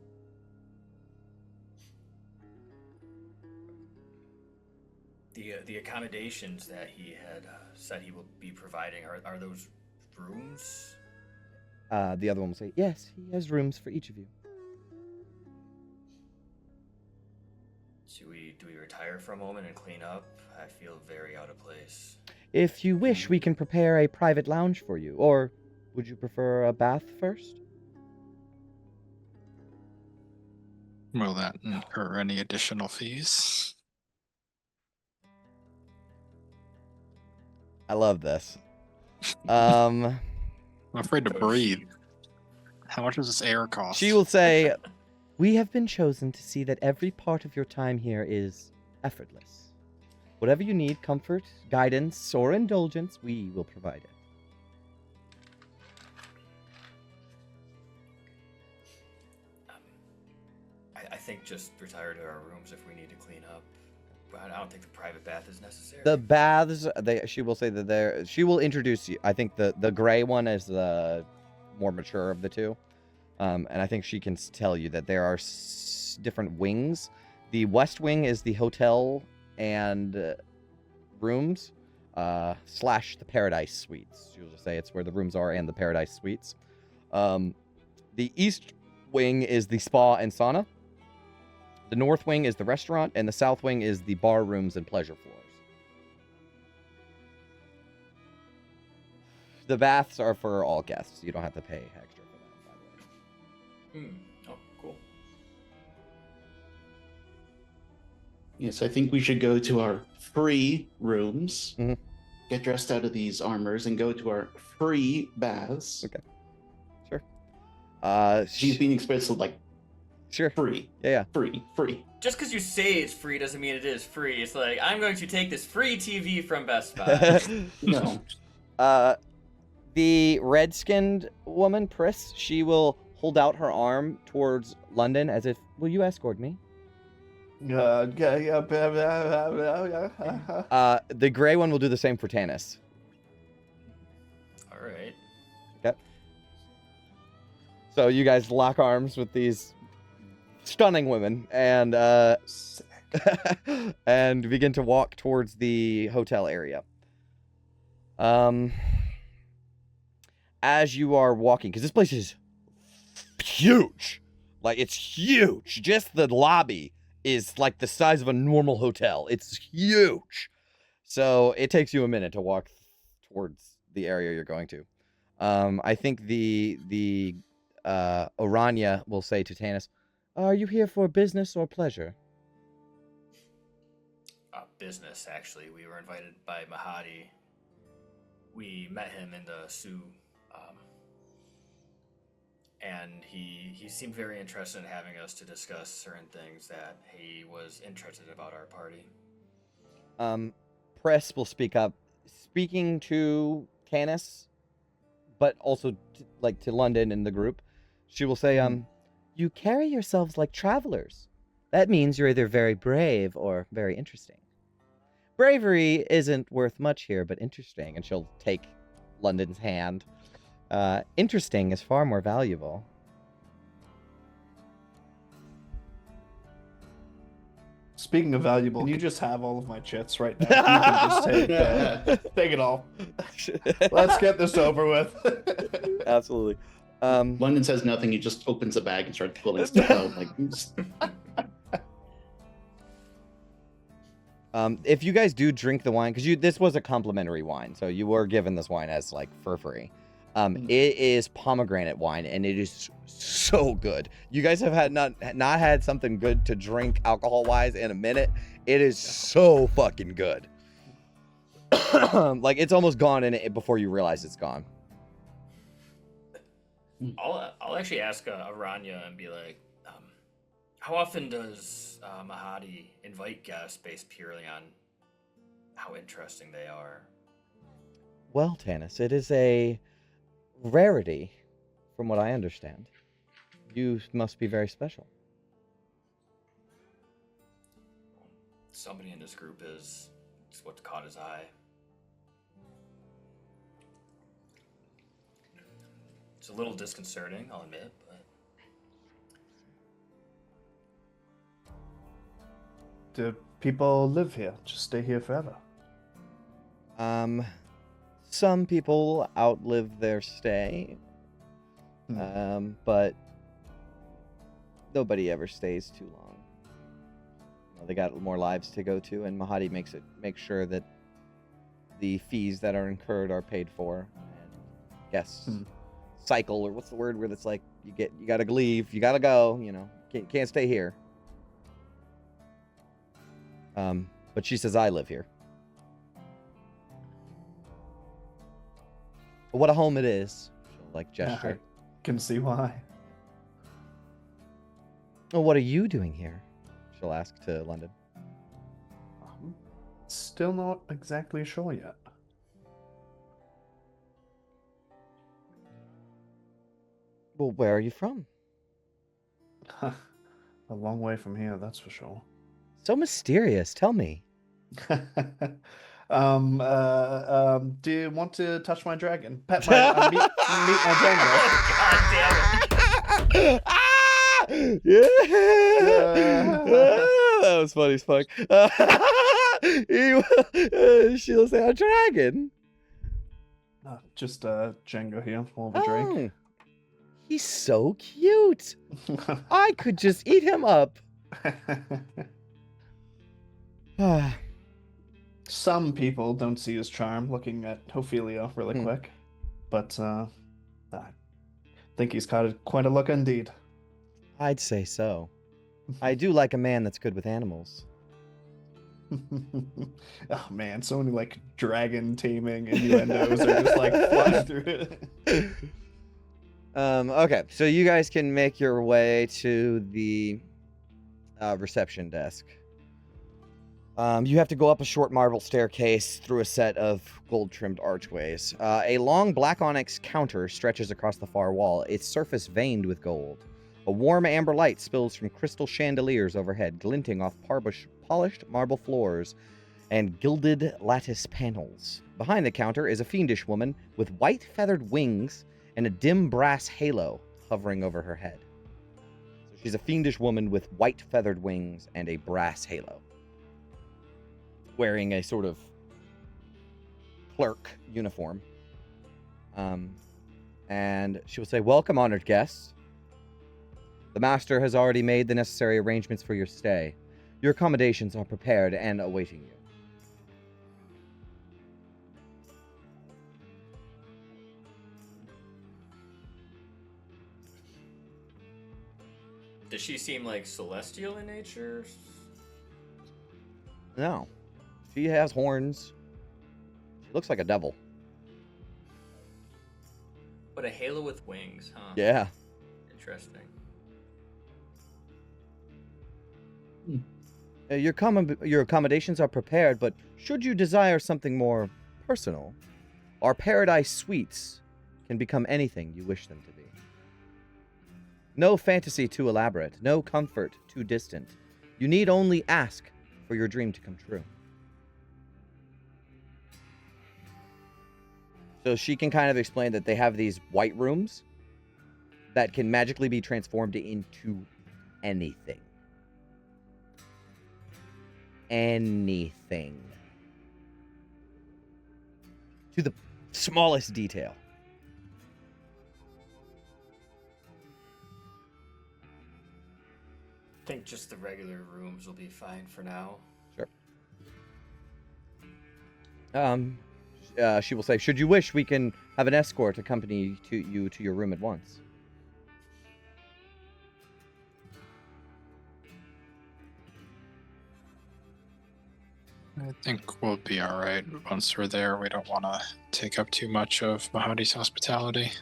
The accommodations that he had said he will be providing, are those rooms? The other one will say, yes, he has rooms for each of you. Do we retire for a moment and clean up? I feel very out of place. If you wish, we can prepare a private lounge for you, or would you prefer a bath first? Will that incur any additional fees? I love this. I'm afraid to breathe. How much does this air cost? She will say, we have been chosen to see that every part of your time here is effortless. Whatever you need, comfort, guidance, or indulgence, we will provide it. I think just retire to our rooms if we need to clean up. But I don't think the private bath is necessary. The baths, she will say that she will introduce you. I think the gray one is the more mature of the two. And I think she can tell you that there are different wings. The west wing is the hotel and rooms / the paradise suites. She'll just say it's where the rooms are and the paradise suites. The east wing is the spa and sauna. The north wing is the restaurant, and the south wing is the bar rooms and pleasure floors. The baths are for all guests. You don't have to pay extra for that, by the way. Oh, cool. Yes, I think we should go to our free rooms, Mhm. get dressed out of these armors, and go to our free baths. Okay. Sure. She's being expressed like Sure. free, Yeah. free. Just because you say it's free doesn't mean it is free. It's like, I'm going to take this free TV from Best Buy. No. The red-skinned woman, Pris, she will hold out her arm towards London as if, will you escort me? The gray one will do the same for Tanis. All right. Okay. So you guys lock arms with these stunning women and and begin to walk towards the hotel area. As you are walking, because this place is huge. Like, it's huge. Just the lobby is like the size of a normal hotel. It's huge. So it takes you a minute to walk towards the area you're going to. I think the Orania will say to Tanis, are you here for business or pleasure? Business, actually. We were invited by Mahadi. We met him in the Sioux. And he seemed very interested in having us to discuss certain things that he was interested about our party. Press will speak up, speaking to Tanis, but also to London and the group. She will say, you carry yourselves like travelers. That means you're either very brave or very interesting. Bravery isn't worth much here, but interesting. And she'll take London's hand. Interesting is far more valuable. Speaking of valuable, can you just have all of my chits right now? You can just take it all. Let's get this over with. Absolutely. London says nothing. He just opens a bag and starts pulling stuff out. Like, If you guys do drink the wine, because this was a complimentary wine, so you were given this wine as like for free. It is pomegranate wine, and it is so good. You guys have had not had something good to drink alcohol wise in a minute. It is so fucking good. Like it's almost gone in it before you realize it's gone. I'll actually ask Aranya and be like, how often does Mahadi invite guests based purely on how interesting they are? Well, Tanis, it is a rarity, from what I understand. You must be very special. Somebody in this group is what caught his eye. It's a little disconcerting, I'll admit, but... Do people live here? Just stay here forever? Some people outlive their stay, but nobody ever stays too long. You know, they got more lives to go to, and Mahadi makes sure that the fees that are incurred are paid for, and guests cycle, or what's the word where it's like you gotta leave, you gotta go, you know, can't stay here. But she says I live here. What a home it is. She'll like gesture. I can see why. Oh, what are you doing here? She'll ask to London. Still not exactly sure yet. Well, where are you from? A long way from here, that's for sure. So mysterious. Tell me. Do you want to touch my dragon? Pet my meet my God damn it! Yeah. That was funny as fuck. She'll say a dragon. Just Django here for the drink. He's so cute. I could just eat him up. Some people don't see his charm, looking at Ophelia really quick, but I think he's got quite a look indeed. I'd say so. I do like a man that's good with animals. Oh man, so many like dragon taming innuendos are just like flying through it. Okay, so you guys can make your way to the reception desk. You have to go up a short marble staircase through a set of gold-trimmed archways. A long black onyx counter stretches across the far wall, its surface veined with gold. A warm amber light spills from crystal chandeliers overhead, glinting off polished marble floors and gilded lattice panels. Behind the counter is a fiendish woman with white feathered wings and a dim brass halo hovering over her head. So she's a fiendish woman with white feathered wings and a brass halo, wearing a sort of clerk uniform. And she will say, "Welcome, honored guests. The master has already made the necessary arrangements for your stay. Your accommodations are prepared and awaiting you." Does she seem like celestial in nature? No. She has horns. She looks like a devil. But a halo with wings, huh? Yeah. Interesting. Your accommodations are prepared, but should you desire something more personal, our paradise suites can become anything you wish them to be. No fantasy too elaborate, no comfort too distant. You need only ask for your dream to come true. So she can kind of explain that they have these white rooms that can magically be transformed into anything. Anything. To the smallest detail. I think just the regular rooms will be fine for now. Sure. She will say, "Should you wish, we can have an escort accompany you to your room at once." I think we'll be all right once we're there. We don't want to take up too much of Mahadi's hospitality.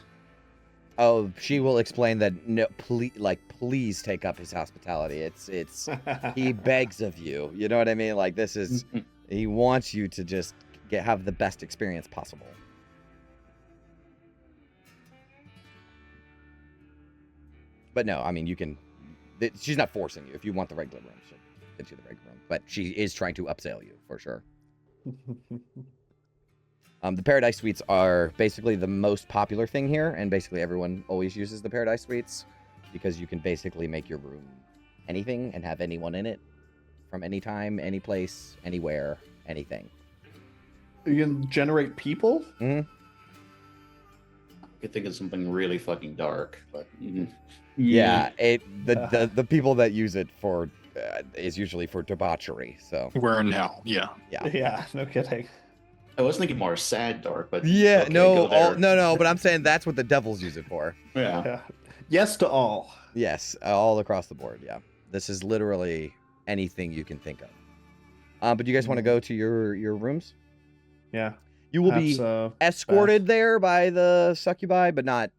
Oh, she will explain that. No, please take up his hospitality. It's he begs of you. You know what I mean? Like this is he wants you to just have the best experience possible. But no, I mean you can. She's not forcing you. If you want the regular room, she'll get you the regular room. But she is trying to upsell you for sure. The Paradise Suites are basically the most popular thing here, and basically everyone always uses the Paradise Suites because you can basically make your room anything and have anyone in it from any time, any place, anywhere, anything. You can generate people? Mm-hmm. I could think of something really fucking dark, but Yeah, the people that use it for is usually for debauchery. So We're in hell. Yeah. Yeah, no kidding. I was thinking more sad dark, but yeah, okay, go there. no. But I'm saying that's what the devils use it for. Yeah. Yeah. Yes to all. Yes, all across the board. Yeah, this is literally anything you can think of. But you guys want to go to your rooms? Yeah. You will be escorted there by the succubi, but not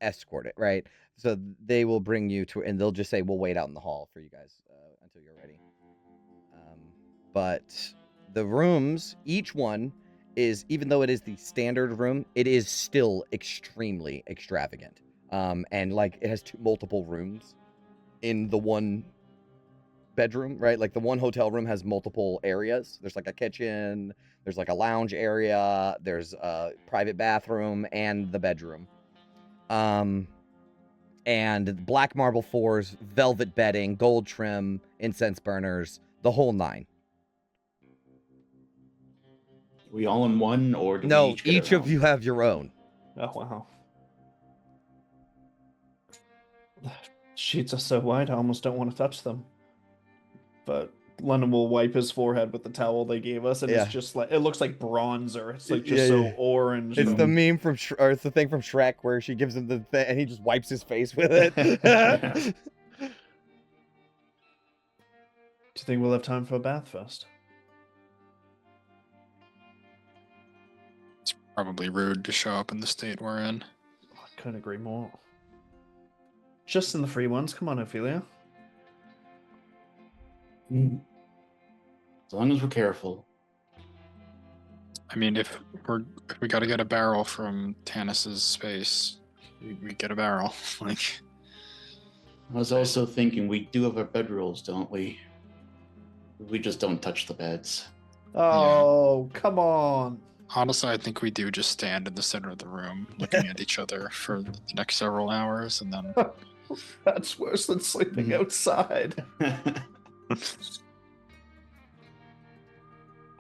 escorted, right? So they will bring you to, and they'll just say, "We'll wait out in the hall for you guys until you're ready." But the rooms, each one is, even though it is the standard room, it is still extremely extravagant. And like it has multiple rooms in the one bedroom, right? Like the one hotel room has multiple areas. There's like a kitchen, there's like a lounge area, there's a private bathroom, and the bedroom. And black marble floors, velvet bedding, gold trim, incense burners, the whole nine. We all in one, or do No, we each get each our of own? you have your own. Oh, wow. The sheets are so white, I almost don't want to touch them. But London will wipe his forehead with the towel they gave us, and Yeah. it's just like, it looks like bronzer. It's like just Yeah, so yeah. orange. It's and- the meme from, or it's the thing from Shrek where she gives him the thing and he just wipes his face with it. Do you think we'll have time for a bath first? It's probably rude to show up in the state we're in. I couldn't agree more. Just in the free ones. Come on, Ophelia. As long as we're careful. I mean, if we got to get a barrel from Tanis's space, we get a barrel. Like, I was also thinking we do have our bedrolls, don't we? We just don't touch the beds. Oh, come on. honestly, I think we do just stand in the center of the room, looking at each other for the next several hours, and then That's worse than sleeping outside. I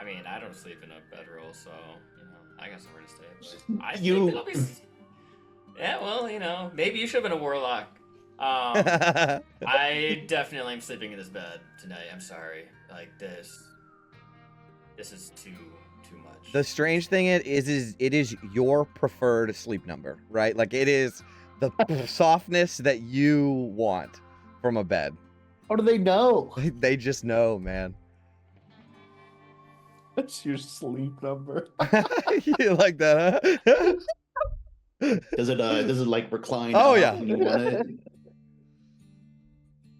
mean, I don't sleep in a bedroll, so I got somewhere to stay. But I You- think it'll be. Yeah, well, maybe you should have been a warlock. I definitely am sleeping in this bed tonight. I'm sorry. Like this is too much. The strange thing is it is your preferred sleep number, right? Like it is the softness that you want from a bed. How do they know? They just know, man. That's your sleep number. You like that, huh? Does it like recline? Oh, up yeah. when you want it?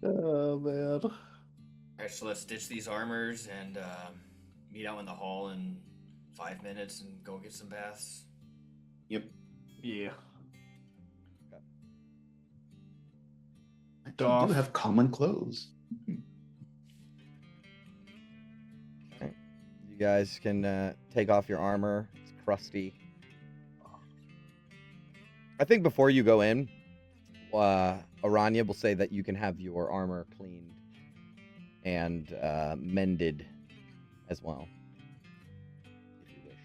Oh man. All right, so let's ditch these armors and meet out in the hall in 5 minutes and go get some baths. Yep. Yeah. I do have common clothes. You guys can take off your armor. It's crusty. I think before you go in, Aranya will say that you can have your armor cleaned and mended as well, if you wish.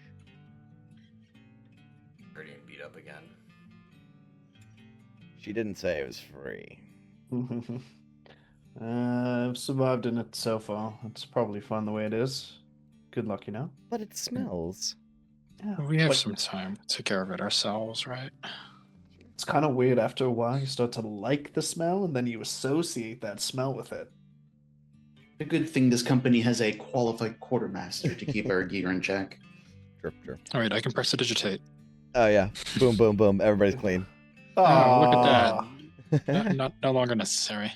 Dirty and beat up again. She didn't say it was free. I've survived in it so far. It's probably fun the way it is. good luck, But it smells. Yeah. We have Like, some time to take care of it ourselves, right? it's kind of weird after a while. You start to like the smell, and then you associate that smell with it. A good thing this company has a qualified quartermaster to keep our gear in check. Sure. All right, I can press to digitate. Oh yeah. Boom, boom, boom. Everybody's clean. Oh, look at Ah. that. No longer necessary.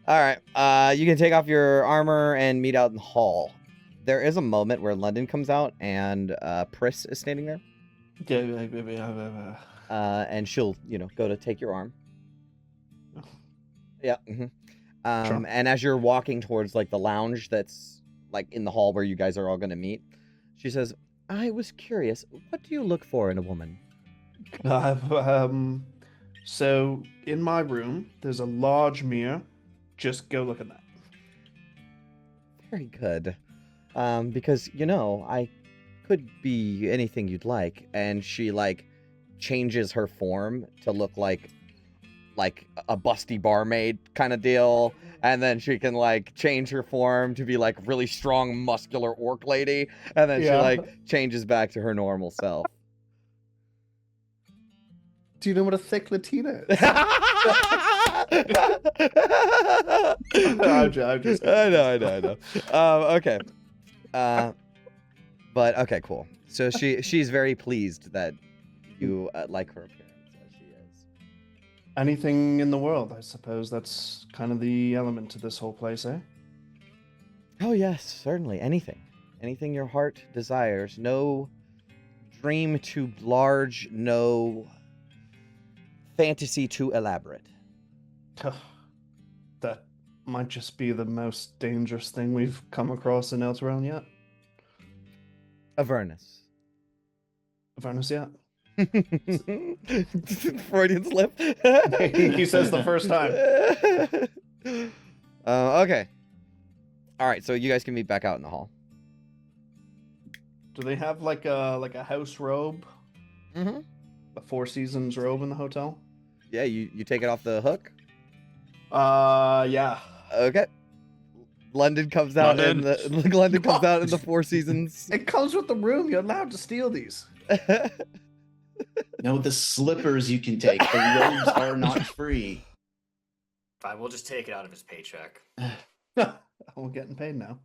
All right. You can take off your armor and meet out in the hall. There is a moment where London comes out and Pris is standing there. And she'll, go to take your arm. Yeah. Mm-hmm. Sure. And as you're walking towards like the lounge that's like in the hall where you guys are all going to meet, she says, "I was curious. What do you look for in a woman?" So in my room, there's a large mirror. Just go look at that. Very good. Because I could be anything you'd like, and she like changes her form to look like a busty barmaid kind of deal, and then she can like change her form to be like really strong, muscular orc lady, and then she Yeah. like changes back to her normal self. Do you know what a thick Latina is? I'm just I know. Okay. But okay, cool. So she's very pleased that you like her appearance as she is. Anything in the world, I suppose. That's kind of the element to this whole place, eh? Oh yes, certainly. Anything your heart desires. No dream too large. No fantasy too elaborate. That might just be the most dangerous thing we've come across in Elturel yet. Avernus. Avernus yet? Freudian slip. He says the first time. Okay. All right, so you guys can meet back out in the hall. Do they have like a house robe? Mm-hmm. A Four Seasons robe in the hotel? Yeah, you take it off the hook. Yeah. Okay. London comes out in the Four Seasons. It comes with the room. You're allowed to steal these. No, the slippers you can take. The robes are not free. Fine, we'll just take it out of his paycheck. We're getting paid now.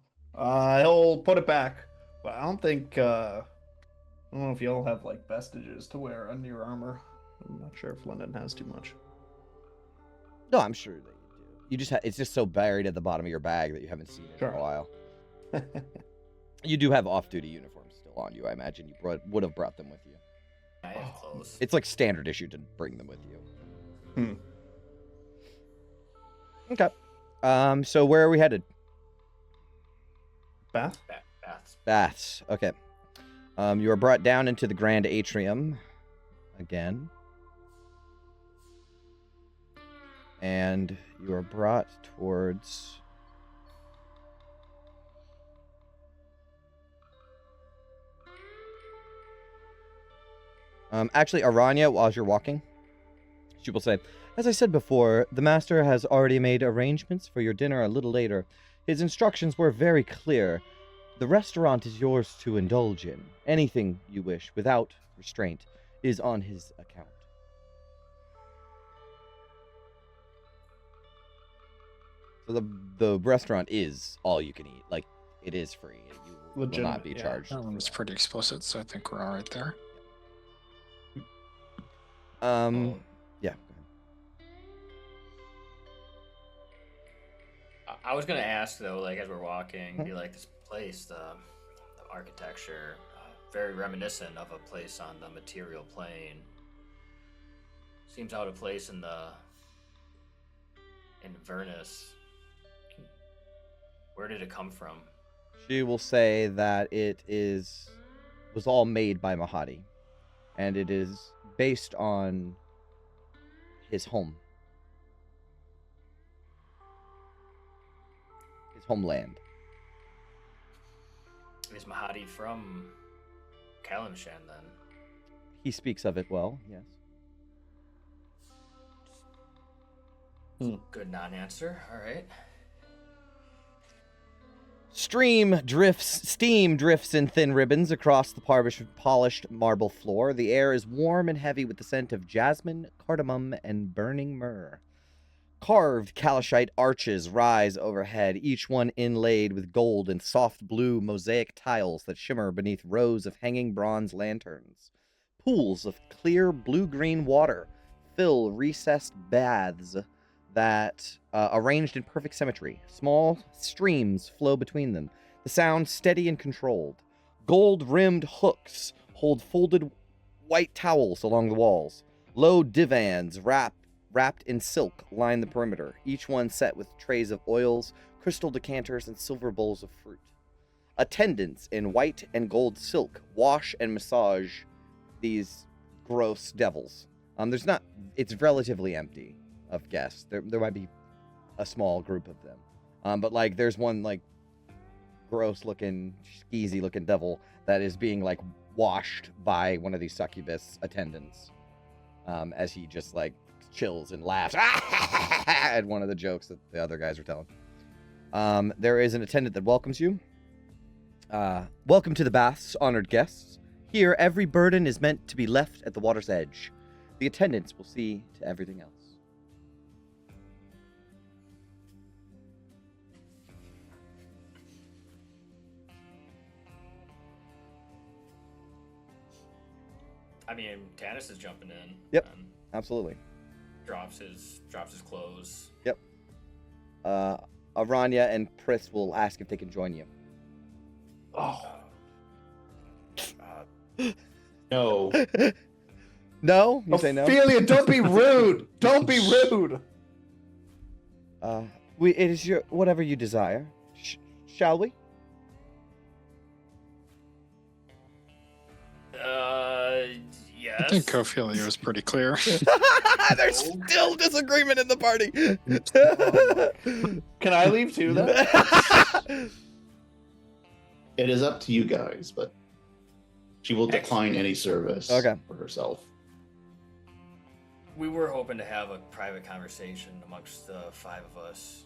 He'll put it back, but I don't think. I don't know if y'all have like vestiges to wear under your armor. I'm not sure if London has too much. No, I'm sure that you do. You just it's just so buried at the bottom of your bag that you haven't seen it in a while. You do have off-duty uniforms still on you. I imagine you would have brought them with you. I have clothes. It's like standard issue to bring them with you. Okay. So where are we headed? Bath? Baths. Baths. Okay. You are brought down into the grand atrium again. And you are brought towards... Actually, Aranya, while you're walking, she will say, "As I said before, the master has already made arrangements for your dinner a little later. His instructions were very clear. The restaurant is yours to indulge in. Anything you wish, without restraint, is on his account." So the restaurant is all you can eat. Like, it is free. You will not be charged. That one was pretty explicit, so I think we're all right there. Yeah. I was gonna ask though, like as we're walking, be like, this place, the architecture, very reminiscent of a place on the material plane. Seems out of place in Avernus. Where did it come from? She will say that was all made by Mahadi, and it is based on his home. His homeland. Is Mahadi from Kalimshan then? He speaks of it well, yes. Good non-answer. All right. Steam drifts in thin ribbons across the polished marble floor. The air is warm and heavy with the scent of jasmine, cardamom, and burning myrrh. Carved calishite arches rise overhead, each one inlaid with gold and soft blue mosaic tiles that shimmer beneath rows of hanging bronze lanterns. Pools of clear blue-green water fill recessed baths that arranged in perfect symmetry. Small streams flow between them, the sound steady and controlled. Gold-rimmed hooks hold folded white towels along the walls. Low divans wrapped in silk line the perimeter, each one set with trays of oils, crystal decanters, and silver bowls of fruit. Attendants in white and gold silk wash and massage these gross devils. It's relatively empty of guests. There might be a small group of them. But like there's one like gross looking, skeezy looking devil that is being like washed by one of these succubus attendants. As he just like chills and laughs at one of the jokes that the other guys are telling. There is an attendant that welcomes you. Welcome to the baths, honored guests. Here, every burden is meant to be left at the water's edge. The attendants will see to everything else. I mean, Tanis is jumping in. Yep. And Absolutely. drops his clothes. Yep. Aranya and Pris will ask if they can join you. Oh, No. No? You say no? Ophelia, don't be rude. Don't be rude. It is your whatever you desire. Shall we? Yes. I think Ophelia was pretty clear. There's still disagreement in the party. Can I leave too, then? It is up to you guys, but she will decline any service for herself. We were hoping to have a private conversation amongst the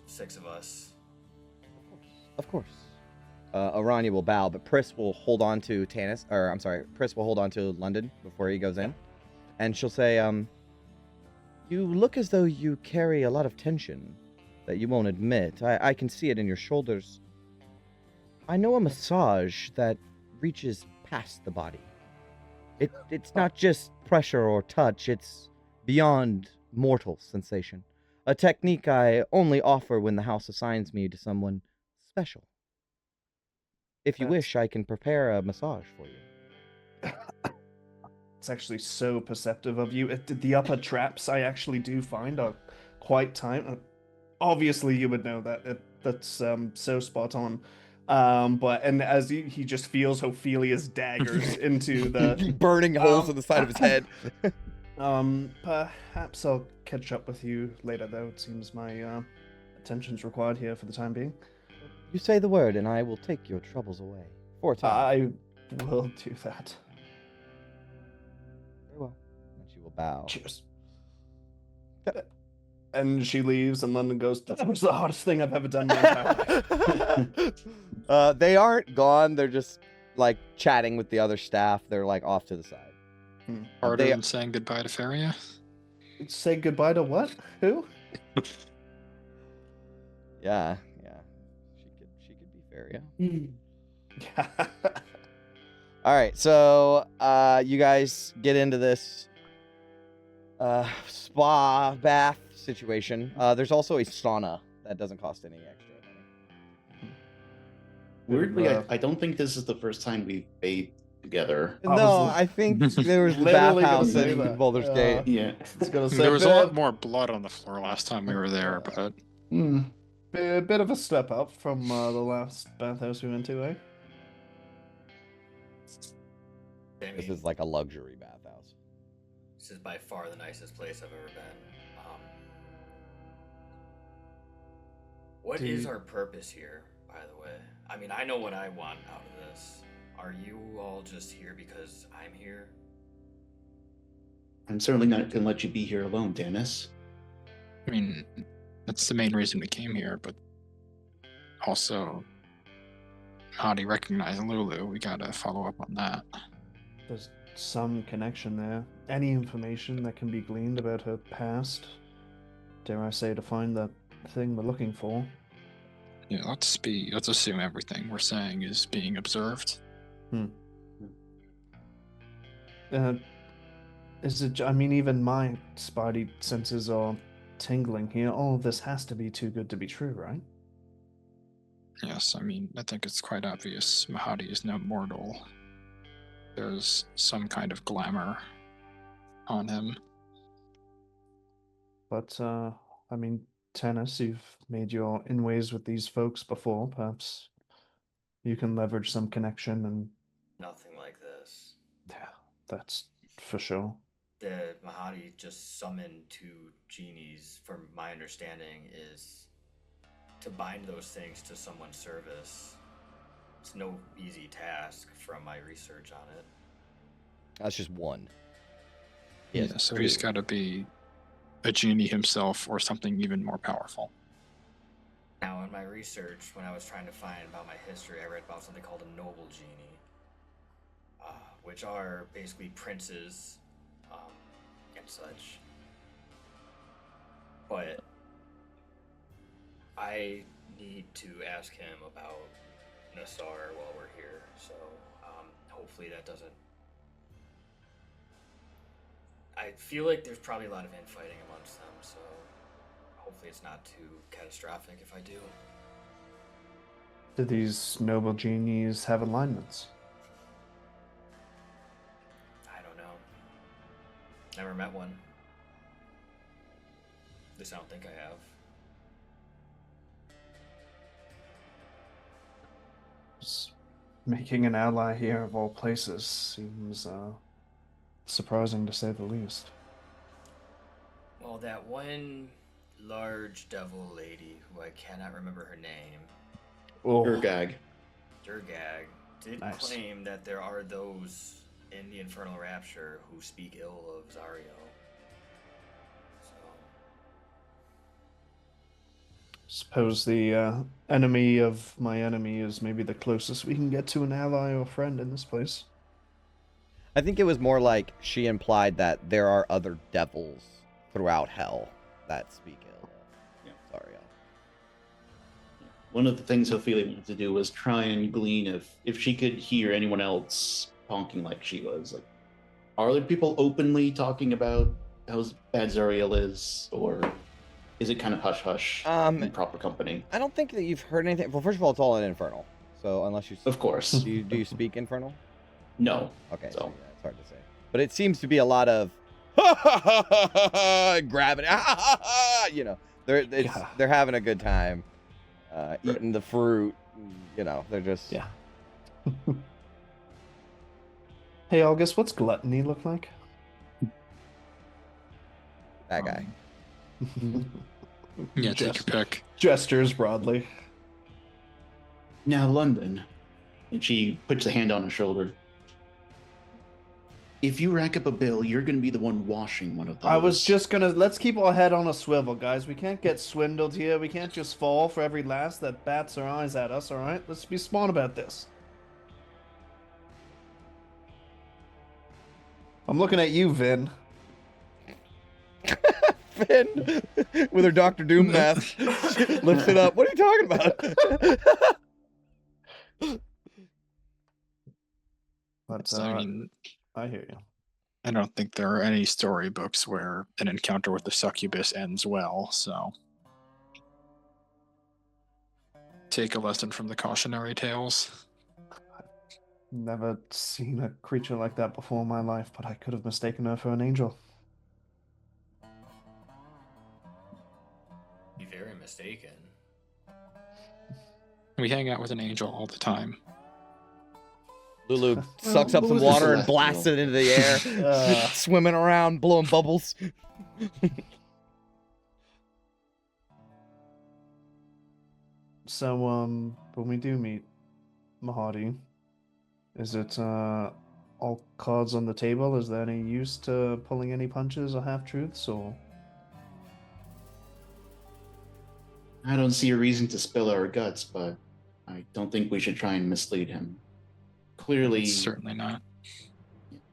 6 of us. Of course. Aranya will bow, but Pris will hold on to Pris will hold on to London before he goes in. And she'll say, you look as though you carry a lot of tension that you won't admit. I can see it in your shoulders. I know a massage that reaches past the body. It's not just pressure or touch, it's beyond mortal sensation. A technique I only offer when the house assigns me to someone special. If you wish, I can prepare a massage for you. It's actually so perceptive of you. The upper traps I actually do find are quite tight. Obviously, you would know that. That's so spot on. But as he just feels Ophelia's daggers into the burning holes in the side of his head. Perhaps I'll catch up with you later, though. It seems my attention's required here for the time being. You say the word, and I will take your troubles away. For a time. I will do that. Very well. And she will bow. Cheers. And she leaves, and London goes, that was the hardest thing I've ever done in my entire life. They aren't gone. They're just, like, chatting with the other staff. They're, like, off to the side. Harder than saying goodbye to Feria? Say goodbye to what? Who? Yeah. She could be Feria. Yeah. All right, so you guys get into this spa bath situation. There's also a sauna that doesn't cost any extra money. Weirdly, I don't think this is the first time we've bathed together. No, I think there was the literally gonna bathhouse say in that. Baldur's Gate. Yeah. It's gonna say There was a lot more blood on the floor last time we were there, but a bit of a step up from the last bathhouse we went to, eh? This is like a luxury bathhouse. This is by far the nicest place I've ever been. What is our purpose here, by the way? I mean, I know what I want out of this. Are you all just here because I'm here? I'm certainly not going to let you be here alone, Dennis. I mean, that's the main reason we came here, but also Hadi recognizing Lulu. We gotta follow up on that. There's some connection there. Any information that can be gleaned about her past, dare I say, to find that thing we're looking for. Yeah, let's assume everything we're saying is being observed. Is it? I mean, even my spidey senses are tingling here. All of this has to be too good to be true, right? Yes, I mean, I think it's quite obvious Mahadi is no mortal. There's some kind of glamour on him. But, I mean, Tennis, you've made your inways with these folks before. Perhaps you can leverage some connection and... Nothing like this. Yeah, that's for sure. The Mahadi just summoned 2 genies, from my understanding, is to bind those things to someone's service. It's no easy task from my research on it. That's just one. Yeah, so he's got to be a genie himself or something even more powerful. Now, in my research, when I was trying to find about my history, I read about something called a noble genie, which are basically princes and such. But I need to ask him about Nassar while we're here, so hopefully that doesn't... I feel like there's probably a lot of infighting amongst them, so hopefully it's not too catastrophic if I do. Do these noble genies have alignments? I don't know. Never met one. At least I don't think I have. Making an ally here of all places seems surprising to say the least. Well, that one large devil lady, who I cannot remember her name, Durgag. Durgag, did Nice. claim that there are those in the Infernal Rapture who speak ill of Zario. So, Suppose the enemy of my enemy is maybe the closest we can get to an ally or friend in this place. I think it was more like she implied that there are other devils throughout hell that speak ill. Yeah. Sorry. One of the things Ophelia wanted to do was try and glean if she could hear anyone else talking like she was. Like, are there people openly talking about how bad Zariel is, or is it kind of hush hush in proper company? I don't think that you've heard anything. Well, first of all, it's all in Infernal. So unless you... Of course. Do you speak Infernal? No. Okay, So. yeah, it's hard to say. But it seems to be a lot of grabbing, you know, they're having a good time, eating the fruit, you know, they're just... Yeah. Hey, August, what's gluttony look like? That guy. Yeah, take your pick. Gestures broadly. Now, London. And she puts a hand on his shoulder. If you rack up a bill, you're going to be the one washing one of those. I was just gonna... Let's keep our head on a swivel, guys. We can't get swindled here. We can't just fall for every lass that bats her eyes at us, alright? Let's be smart about this. I'm looking at you, Vin. Finn, with her Dr. Doom mask, she lifts it up. What are you talking about? But, So, I mean, I hear you. I don't think there are any storybooks where an encounter with the succubus ends well, so take a lesson from the cautionary tales. Never seen a creature like that before in my life, but I could have mistaken her for an angel. be very mistaken. We hang out with an angel all the time. Lulu sucks up some Lulu's water and celestial. blasts it into the air, swimming around, blowing bubbles. So, when we do meet Mahadi, is it all cards on the table? Is there any use to pulling any punches or half-truths, or...? I don't see a reason to spill our guts, but I don't think we should try and mislead him. Clearly, Certainly not.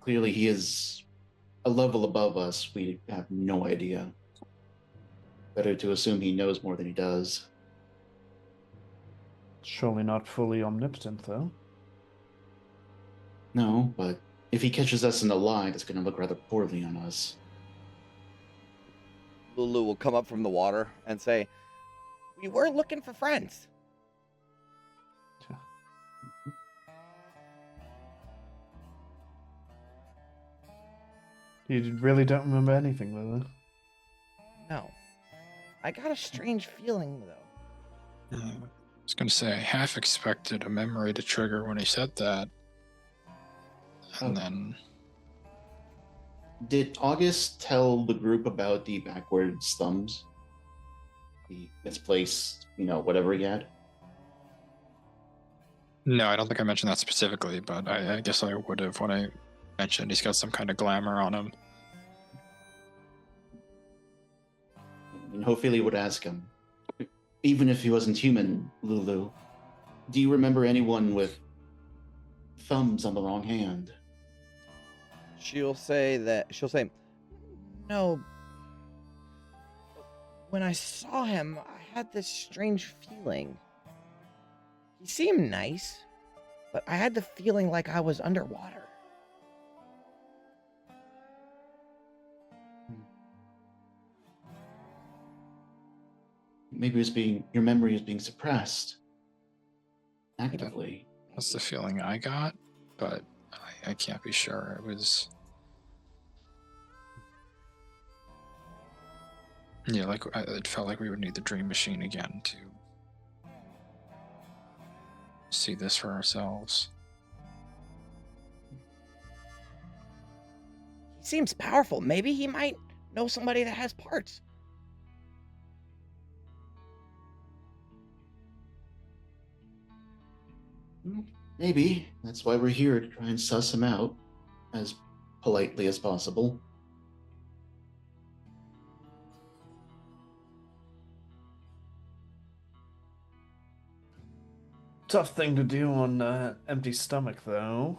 clearly he is a level above us. We have no idea. Better to assume he knows more than he does. Surely not fully omnipotent, though. No, but if he catches us in a lie, that's going to look rather poorly on us. Lulu will come up from the water and say, "We were looking for friends." You really don't remember anything, Lulu? No. I got a strange feeling, though. I was going to say, I half expected a memory to trigger when he said that. And then... Did August tell the group about the backwards thumbs? The misplaced, whatever he had? No, I don't think I mentioned that specifically, but I guess I would have when I mentioned he's got some kind of glamour on him. And Ophelia would ask him, even if he wasn't human, Lulu, do you remember anyone with thumbs on the wrong hand? She'll say, "No. When I saw him, I had this strange feeling. He seemed nice, but I had the feeling like I was underwater." Maybe your memory is being suppressed. Actively. That's the feeling I got, but I can't be sure. It was... Yeah, like it felt like we would need the dream machine again to see this for ourselves. He seems powerful. Maybe he might know somebody that has parts. Maybe. That's why we're here, to try and suss him out as politely as possible. Tough thing to do on empty stomach, though.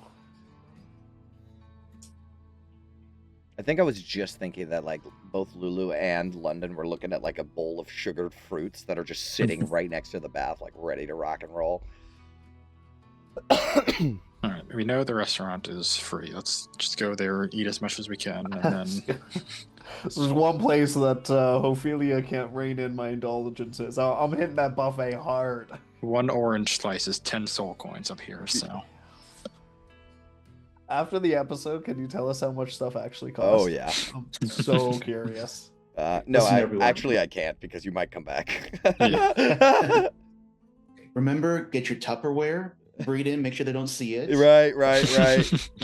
I think I was just thinking that, like, both Lulu and London were looking at, like, a bowl of sugared fruits that are just sitting right next to the bath, like, ready to rock and roll. All right, we know the restaurant is free. Let's just go there, eat as much as we can, and then... There's one place that Ophelia can't rein in my indulgences. I'm hitting that buffet hard. One orange slice is 10 soul coins up here, so... After the episode, can you tell us how much stuff actually costs? Oh, yeah. I'm so curious. No, Listen, everyone. I can't, because you might come back. Remember, get your Tupperware, breathe in, make sure they don't see it. Right.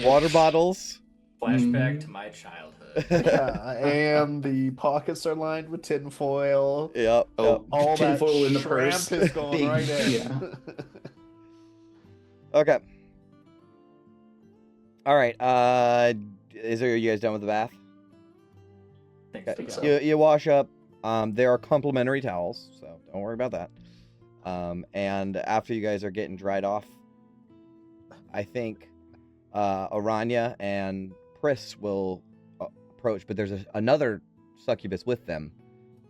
Water bottles. Flashback to my childhood. Yeah, and the pockets are lined with tinfoil. Yep. Oh, All that tinfoil in the shrimp purse. is going Big- right in. yeah. Okay. All right. Are you guys done with the bath? Think so. You wash up. There are complimentary towels, so don't worry about that. And after you guys are getting dried off, I think Aranya and Pris will approach, but there's another succubus with them.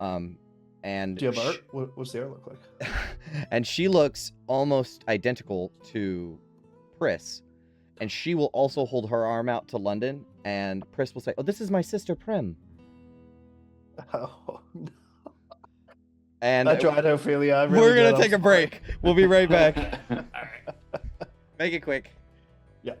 And Do you have art? What's the art look like? and she looks almost identical to Pris. And she will also hold her arm out to London, and Pris will say, "Oh, this is my sister Prim." Oh, no. And I tried, Ophelia. I really we're did. gonna take a break. We'll be right back. All right. Make it quick. Yeah.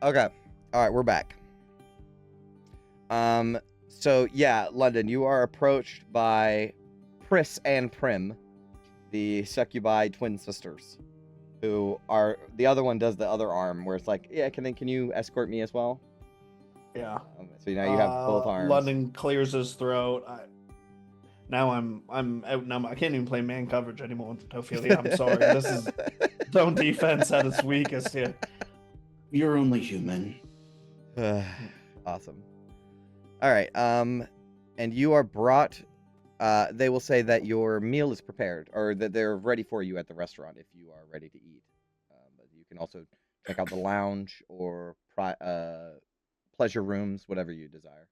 Okay. All right, we're back. So yeah, London, you are approached by Pris and Prim, the succubi twin sisters, who are the other one does the other arm, where it's like, yeah, can you escort me as well? Yeah. So now you have both arms. London clears his throat. Now I'm outnumbered. I can't even play man coverage anymore, Ophelia. I'm sorry. This is zone defense at its weakest here. You're only human. Awesome. All right. And you are brought. They will say that your meal is prepared, or that they're ready for you at the restaurant if you are ready to eat. But you can also check out the lounge or pleasure rooms, whatever you desire.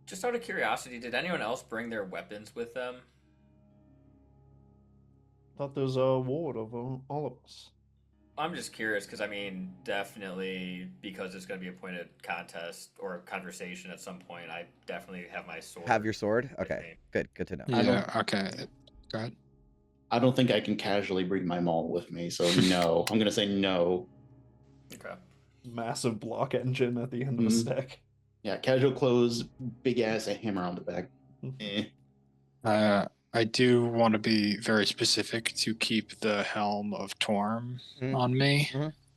Just out of curiosity, did anyone else bring their weapons with them? Thought there was a ward over all of us. I'm just curious because, I mean, definitely because it's going to be a pointed contest or a conversation at some point, I definitely have my sword. Have your sword? with Okay, me. good to know. Yeah, okay. Go ahead. I don't think I can casually bring my maul with me, so no. I'm gonna say no. Okay. Massive block engine at the end of a stick. Yeah, casual clothes, big ass, a hammer on the back. I do want to be very specific to keep the Helm of Torm on me,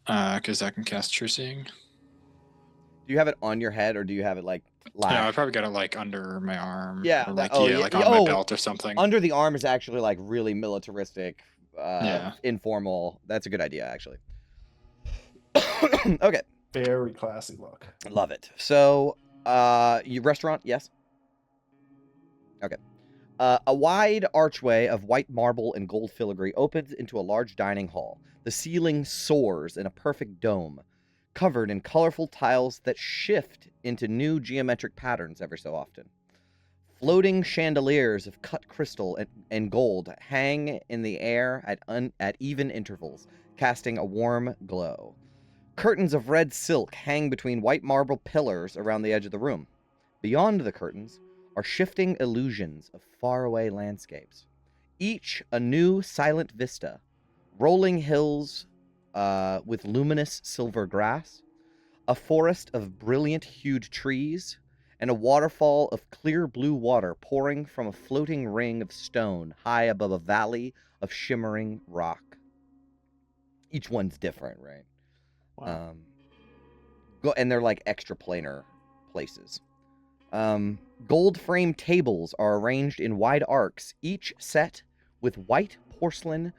because I can cast True Seeing. Do you have it on your head, or do you have it like lashed? Yeah, I probably got it like under my arm. Yeah, or like, like on my belt or something. Under the arm is actually like really militaristic, informal. That's a good idea, actually. Okay. Very classy look. Love it. So, you restaurant, yes? Okay. A wide archway of white marble and gold filigree opens into a large dining hall. The ceiling soars in a perfect dome, covered in colorful tiles that shift into new geometric patterns every so often. Floating chandeliers of cut crystal and gold hang in the air at even intervals, casting a warm glow. Curtains of red silk hang between white marble pillars around the edge of the room. Beyond the curtains are shifting illusions of faraway landscapes, each a new silent vista, rolling hills with luminous silver grass, a forest of brilliant-hued trees, and a waterfall of clear blue water pouring from a floating ring of stone high above a valley of shimmering rock. Each one's different, right? Wow. And they're like extra planar places. Gold-framed tables are arranged in wide arcs, each set with white porcelain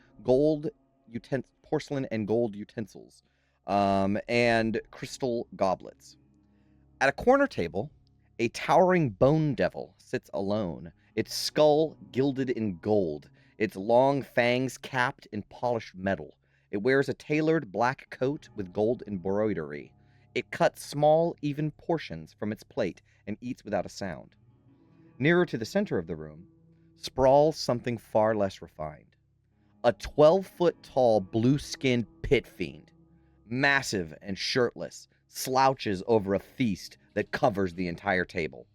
and gold utensils, and crystal goblets. At a corner table, a towering bone devil sits alone, its skull gilded in gold, its long fangs capped in polished metal. It wears a tailored black coat with gold embroidery. It cuts small, even portions from its plate and eats without a sound. Nearer to the center of the room sprawls something far less refined. A 12-foot-tall, blue-skinned pit fiend, massive and shirtless, slouches over a feast that covers the entire table.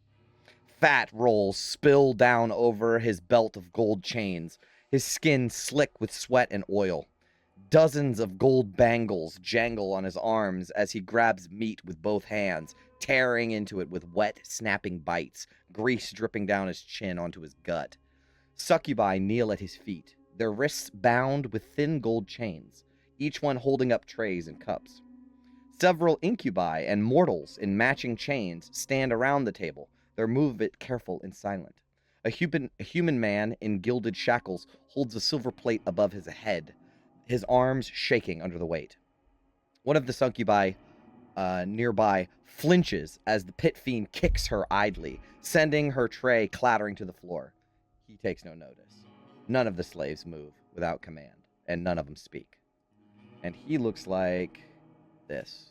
Fat rolls spill down over his belt of gold chains, his skin slick with sweat and oil. Dozens of gold bangles jangle on his arms as he grabs meat with both hands, tearing into it with wet, snapping bites, grease dripping down his chin onto his gut. Succubi kneel at his feet, their wrists bound with thin gold chains, each one holding up trays and cups. Several incubi and mortals in matching chains stand around the table, their movement careful and silent. A human man in gilded shackles holds a silver plate above his head, his arms shaking under the weight. One of the succubi nearby flinches as the pit fiend kicks her idly, sending her tray clattering to the floor. He takes no notice. None of the slaves move without command, and none of them speak. And he looks like this.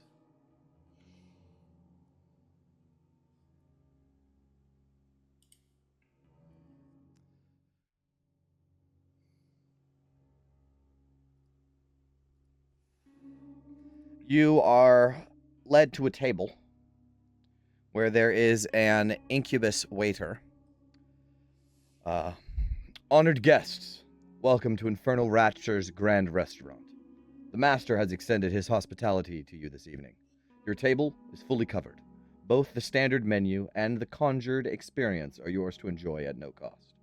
You are led to a table where there is an incubus waiter. Honored guests, welcome to Infernal Rapture's Grand Restaurant. The master has extended his hospitality to you this evening. Your table is fully covered. Both the standard menu and the conjured experience are yours to enjoy at no cost.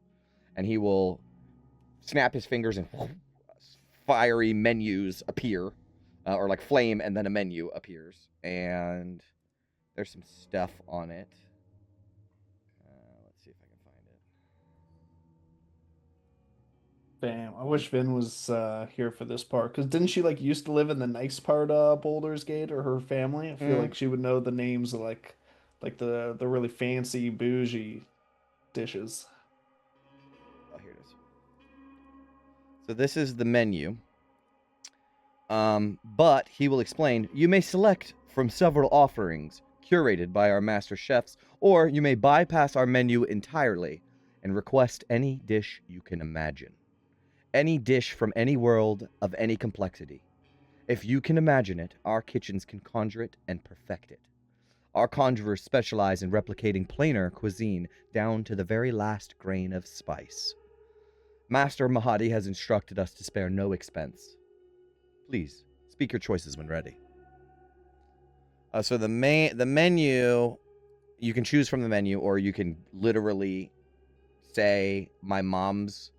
And he will snap his fingers and fiery menus appear, or like flame, and then a menu appears. And there's some stuff on it. Let's see if I can find it. Damn, I wish Vin was here for this part, because didn't she like used to live in the nice part of Boulder's Gate, or her family? I feel like she would know the names of like the really fancy bougie dishes. Oh, here it is. So this is the menu. But he will explain, you may select from several offerings curated by our master chefs, or you may bypass our menu entirely and request any dish you can imagine. Any dish from any world of any complexity. If you can imagine it, our kitchens can conjure it and perfect it. Our conjurers specialize in replicating plainer cuisine down to the very last grain of spice. Master Mahadi has instructed us to spare no expense. Please, speak your choices when ready. So the menu, you can choose from the menu, or you can literally say my mom's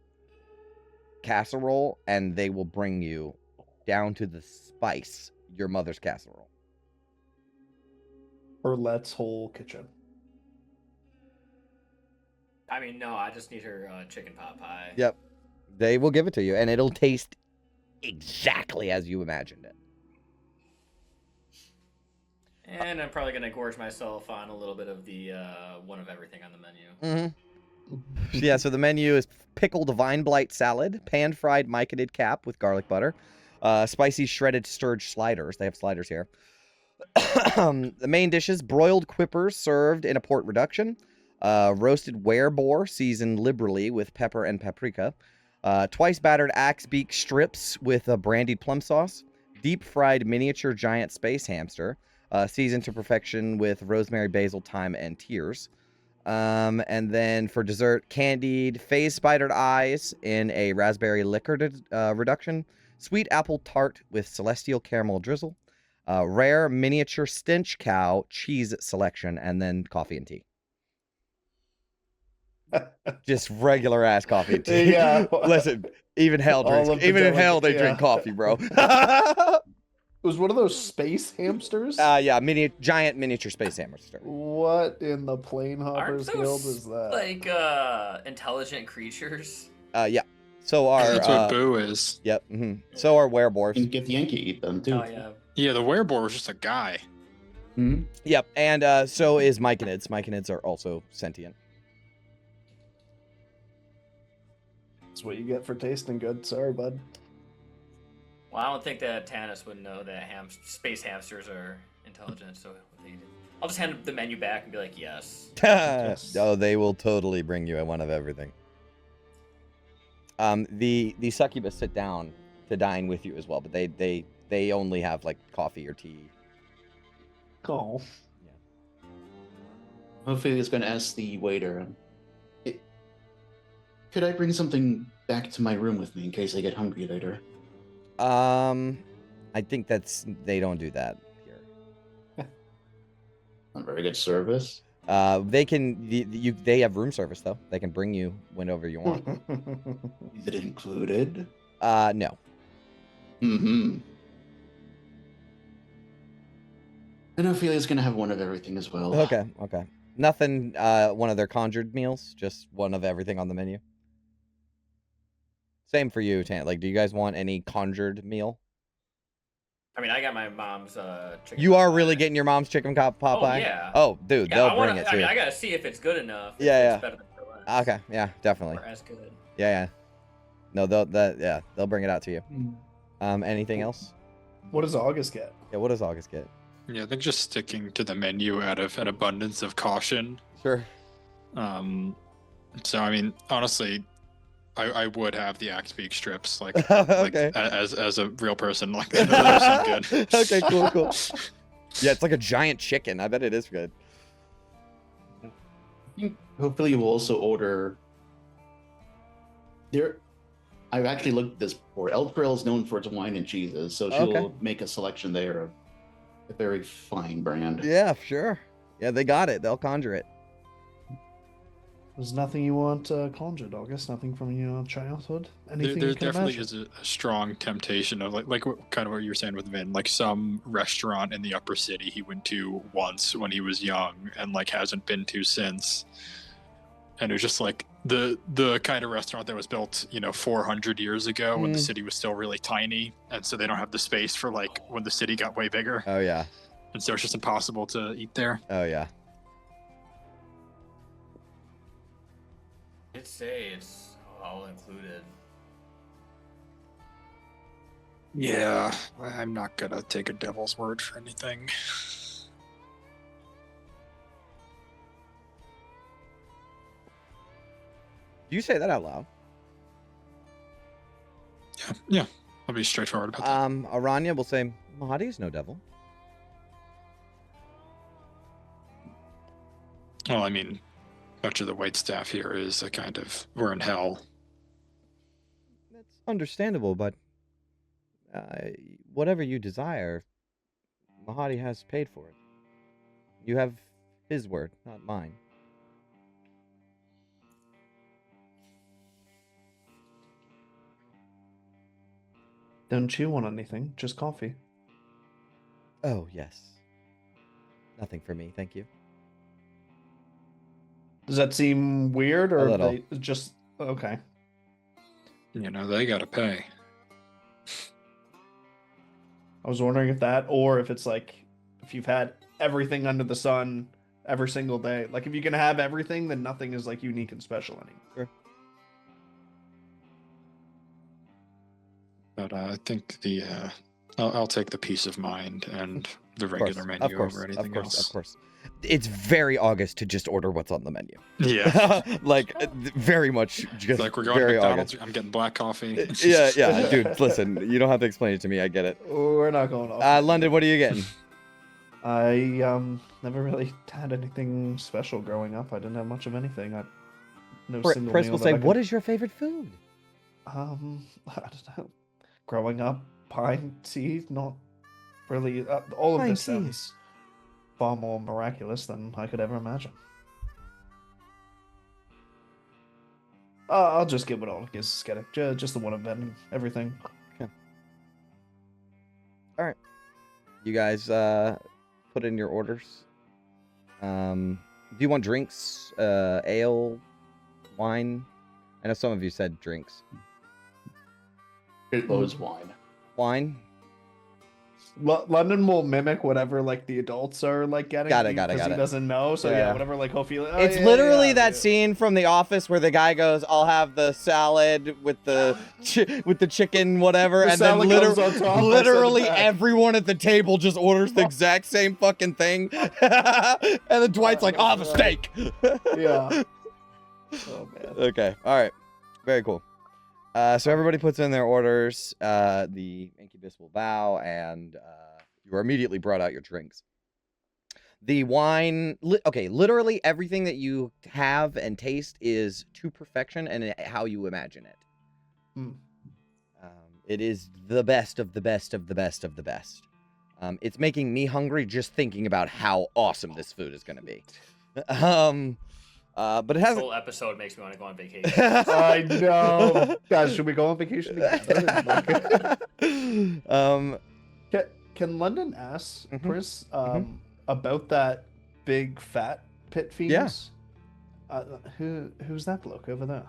casserole, and they will bring you down to the spice your mother's casserole. Or Let's whole kitchen. I mean, no, I just need her chicken pot pie. Yep. They will give it to you, and it'll taste exactly as you imagined it. And I'm probably going to gorge myself on a little bit of the one of everything on the menu. Mm-hmm. Yeah, so the menu is pickled vine blight salad, pan-fried myconid cap with garlic butter, spicy shredded sturge sliders. They have sliders here. The main dishes, broiled quippers served in a port reduction, roasted wereboar seasoned liberally with pepper and paprika, twice battered axe beak strips with a brandied plum sauce, deep fried miniature giant space hamster, seasoned to perfection with rosemary, basil, thyme, and tears. And then for dessert, candied phase spidered eyes in a raspberry liquor reduction, sweet apple tart with celestial caramel drizzle, rare miniature stench cow cheese selection, and then coffee and tea. Just regular ass coffee and tea. Yeah. Listen, even hell drinks. Even in hell, they drink coffee, bro. It was one of those space hamsters? Yeah, giant miniature space hamster. What in the Plane Hoppers Aren't Guild those, is that? like, intelligent creatures? Yeah. So are That's what Boo is. Yep. So are werewolves. You can get the Yankee eat them too. Oh, yeah. Yeah, the werewolf was just a guy. Hmm? Yep. And so is myconids. Myconids are also sentient. That's what you get for tasting good. Sorry, bud. Well, I don't think that Tanis would know that space hamsters are intelligent, so I'll just hand the menu back and be like, yes. Yes. Oh, they will totally bring you one of everything. The succubus sit down to dine with you as well, but they only have like coffee or tea. Oh. Ophelia's going to ask the waiter, could I bring something back to my room with me in case I get hungry later? I think they don't do that here. Not very good service. They have room service though. They can bring you whenever you want. Is it included? No. Mm-hmm. And Ophelia's gonna have one of everything as well. Okay. Nothing, one of their conjured meals, just one of everything on the menu. Same for you, Tan. Like, do you guys want any conjured meal? I mean, I got my mom's chicken You pot are pie. really getting your mom's chicken pot pie? Oh, yeah. Oh, dude, Yeah, they'll I wanna, bring it I too. mean, I gotta see if it's good enough. If Yeah, it's better than for less. Okay, yeah, definitely. Or as good. Yeah. No, they'll bring it out to you. Anything else? What does August get? Yeah, what does August get? Yeah, they're just sticking to the menu out of an abundance of caution. Sure. So I mean, honestly, I would have the axe beak strips like, Okay. like as a real person. Like those are good. Okay, cool. Yeah, it's like a giant chicken. I bet it is good. Hopefully, you will also order. I've actually looked at this before. Elturel is known for its wine and cheeses, so she'll Okay. make a selection there of a very fine brand. Yeah, sure. Yeah, they got it. They'll conjure it. There's nothing you want conjured, August? Nothing from your childhood? Anything There you can definitely imagine? is a strong temptation of like kind of what you were saying with Vin, like some restaurant in the upper city he went to once when he was young and like hasn't been to since. And it was just like the kind of restaurant that was built, 400 years ago when the city was still really tiny, and so they don't have the space for like when the city got way bigger. Oh yeah. And so it's just impossible to eat there. Oh yeah. I'd say it's all included. Yeah, I'm not gonna take a devil's word for anything. Do you say that out loud? Yeah, I'll be straightforward about that. Aranya will say, Mahadi is no devil. Well, I mean, much of the white staff here is a kind of, we're in hell. That's understandable, but whatever you desire, Mahadi has paid for it. You have his word, not mine. Don't you want anything? Just coffee. Oh, yes. Nothing for me, thank you. Does that seem weird, A or little. they just okay? They gotta pay. I was wondering if that, or if it's like if you've had everything under the sun every single day. Like if you can have everything, then nothing is like unique and special anymore. Sure. But I think I'll take the peace of mind and the regular menu over anything else. Of course. It's very August to just order what's on the menu. Yeah. Like, very much just Like we're going to very McDonald's, August. I'm getting black coffee. Yeah, dude, listen, you don't have to explain it to me, I get it. We're not going off. London, what are you getting? I never really had anything special growing up. I didn't have much of anything. No single Chris meal will that say, I could- what is your favorite food? I don't know. Growing up, pine tea, not really. All of Pine this tea. sounds far more miraculous than I could ever imagine. I'll just get what all is getting. Just the one event and everything. You guys put in your orders. Do you want drinks? Ale? Wine? I know some of you said drinks. It was wine. Wine? London will mimic whatever like the adults are like getting. Got it. Because he doesn't know. So Yeah. yeah, whatever like hopefully. It's literally that scene from The Office where the guy goes, "I'll have the salad with the chicken, whatever," The and then salad comes on top, literally I said that. everyone at the table just orders the exact same fucking thing, and then Dwight's like, "I'll have a steak." Yeah. Oh man. Okay. All right. Very cool. So everybody puts in their orders. The incubus will bow, and you are immediately brought out your drinks. The wine, literally everything that you have and taste is to perfection and how you imagine it. Hmm. It is the best of the best of the best of the best. It's making me hungry just thinking about how awesome this food is going to be. But it This hasn't. whole episode makes me want to go on vacation. I know. Guys, should we go on vacation together? Can London ask Mhm. Chris about that big fat pit fiends? Yeah. Who's that bloke over there?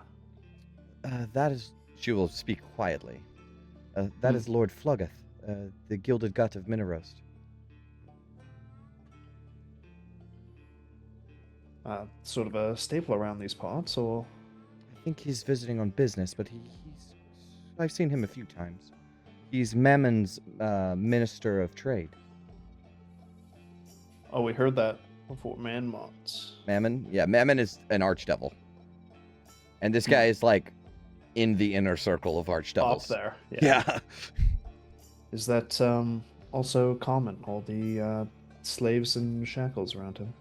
That is. She will speak quietly. That is Lord Fluggoth, the gilded gut of Minerost. Sort of a staple around these parts, or I think he's visiting on business, but he's. I've seen him a few times. He's Mammon's Minister of Trade. oh, we heard that before. Manmots. Mammon? Yeah, Mammon is an archdevil. And this guy is like in the inner circle of archdevils. Up there. Yeah. Is that also common? All the slaves and shackles around him.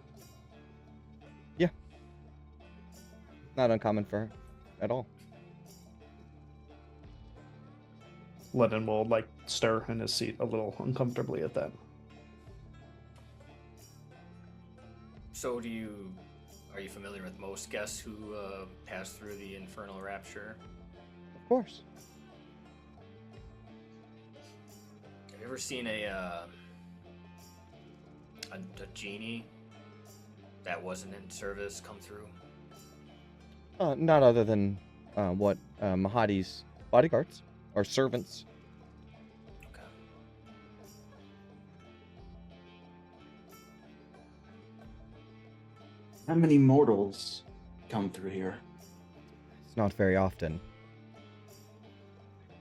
Not uncommon for her at all. Lennon will like stir in his seat a little uncomfortably at that. So are you familiar with most guests who pass through the Infernal Rapture? Of course. Have you ever seen a genie that wasn't in service come through? Not other than what Mahadi's bodyguards or servants. Okay. How many mortals come through here? It's not very often.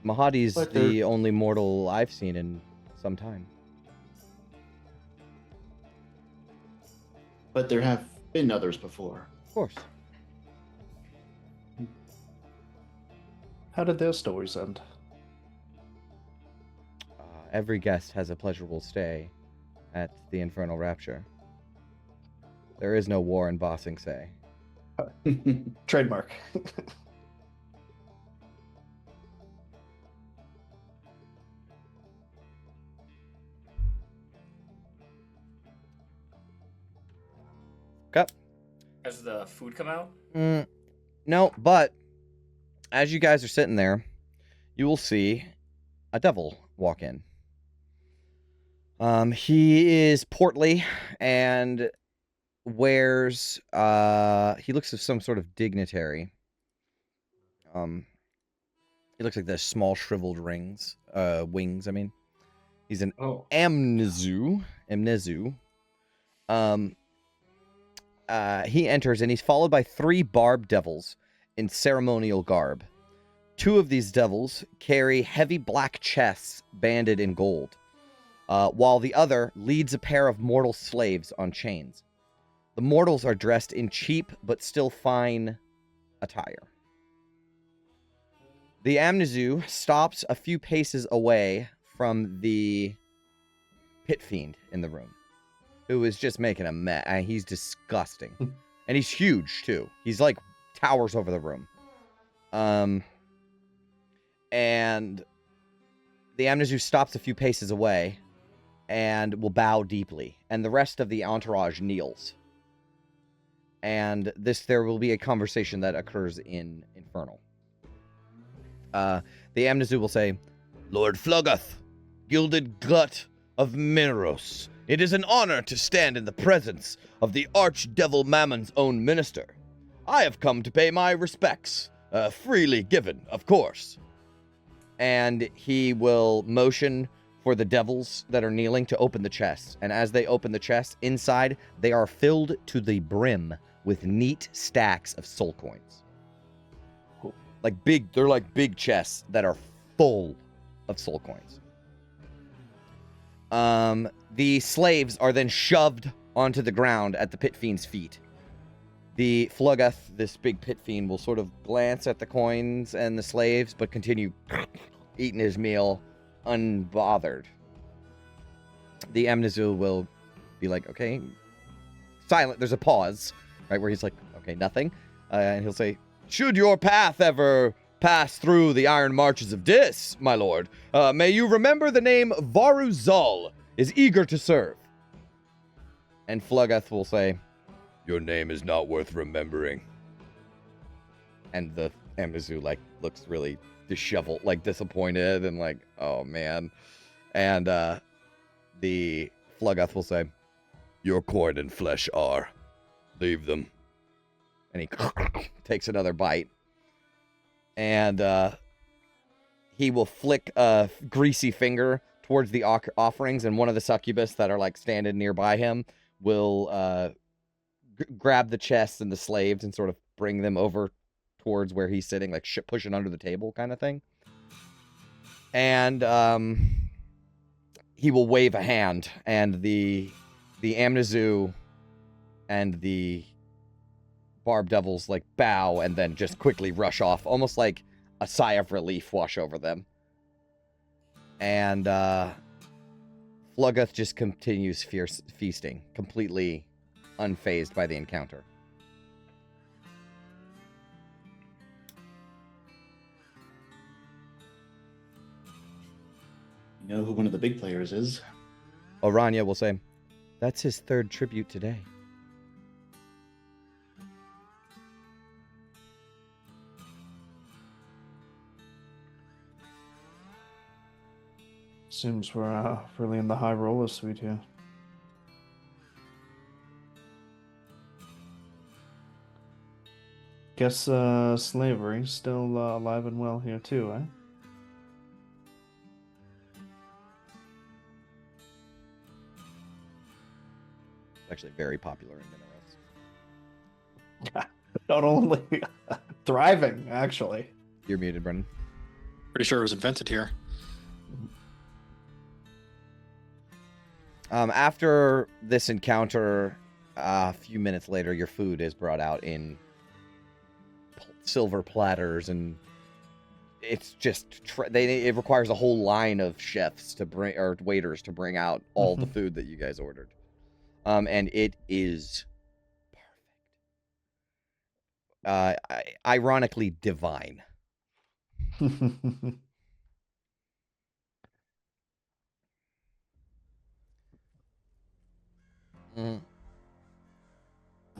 Mahadi's But the they're- only mortal I've seen in some time. But there have been others before. Of course. How did their stories end? Every guest has a pleasurable stay at the Infernal Rapture. There is no war in Bossing Say. Trademark. Okay. Has the food come out? No, but as you guys are sitting there, you will see a devil walk in. He is portly and wears he looks of some sort of dignitary. He looks like the small shriveled wings. I mean. He's an Amnezu. He enters and he's followed by 3 barbed devils in ceremonial garb. 2 of these devils carry heavy black chests banded in gold, while the other leads a pair of mortal slaves on chains. The mortals are dressed in cheap but still fine attire. The Amnezu stops a few paces away from the pit fiend in the room, who is just making a mess. He's disgusting. And he's huge, too. He's like towers over the room. And the Amnezu stops a few paces away and will bow deeply. And the rest of the entourage kneels. And there will be a conversation that occurs in Infernal. The Amnezu will say, "Lord Fluggoth, gilded gut of Mineros, it is an honor to stand in the presence of the Archdevil Mammon's own minister. I have come to pay my respects, freely given, of course." And he will motion for the devils that are kneeling to open the chests. And as they open the chests, inside, they are filled to the brim with neat stacks of soul coins. Cool. They're like big chests that are full of soul coins. The slaves are then shoved onto the ground at the pit fiend's feet. The Fluggoth, this big pit fiend, will sort of glance at the coins and the slaves, but continue eating his meal unbothered. The Amnezu will be like, okay, silent. There's a pause, right, where he's like, okay, nothing. And he'll say, "Should your path ever pass through the iron marches of Dis, my lord, may you remember the name Varuzal is eager to serve." And Fluggoth will say, "Your name is not worth remembering." And the Amnezu, looks really disheveled, disappointed, and oh, man. And the Fluggoth will say, "Your coin and flesh are. Leave them." And he takes another bite. And he will flick a greasy finger towards the offerings, and one of the succubus that are standing nearby him will grab the chests and the slaves and sort of bring them over towards where he's sitting, pushing under the table kind of thing. And he will wave a hand, and the Amnezu and the Barb Devils bow and then just quickly rush off, almost like a sigh of relief wash over them. And Fluggoth just continues feasting, completely unfazed by the encounter. You know who one of the big players is? Orania will say, that's his third tribute today. Seems we're really in the high roller suite here. Guess slavery still alive and well here too, eh? It's actually very popular in Mineros. Not only thriving, actually. You're muted, Brendan. Pretty sure it was invented here. After this encounter, a few minutes later, your food is brought out in silver platters, and it's just it requires a whole line of chefs to bring, or waiters to bring out all the food that you guys ordered. And it is perfect. Ironically divine. I'll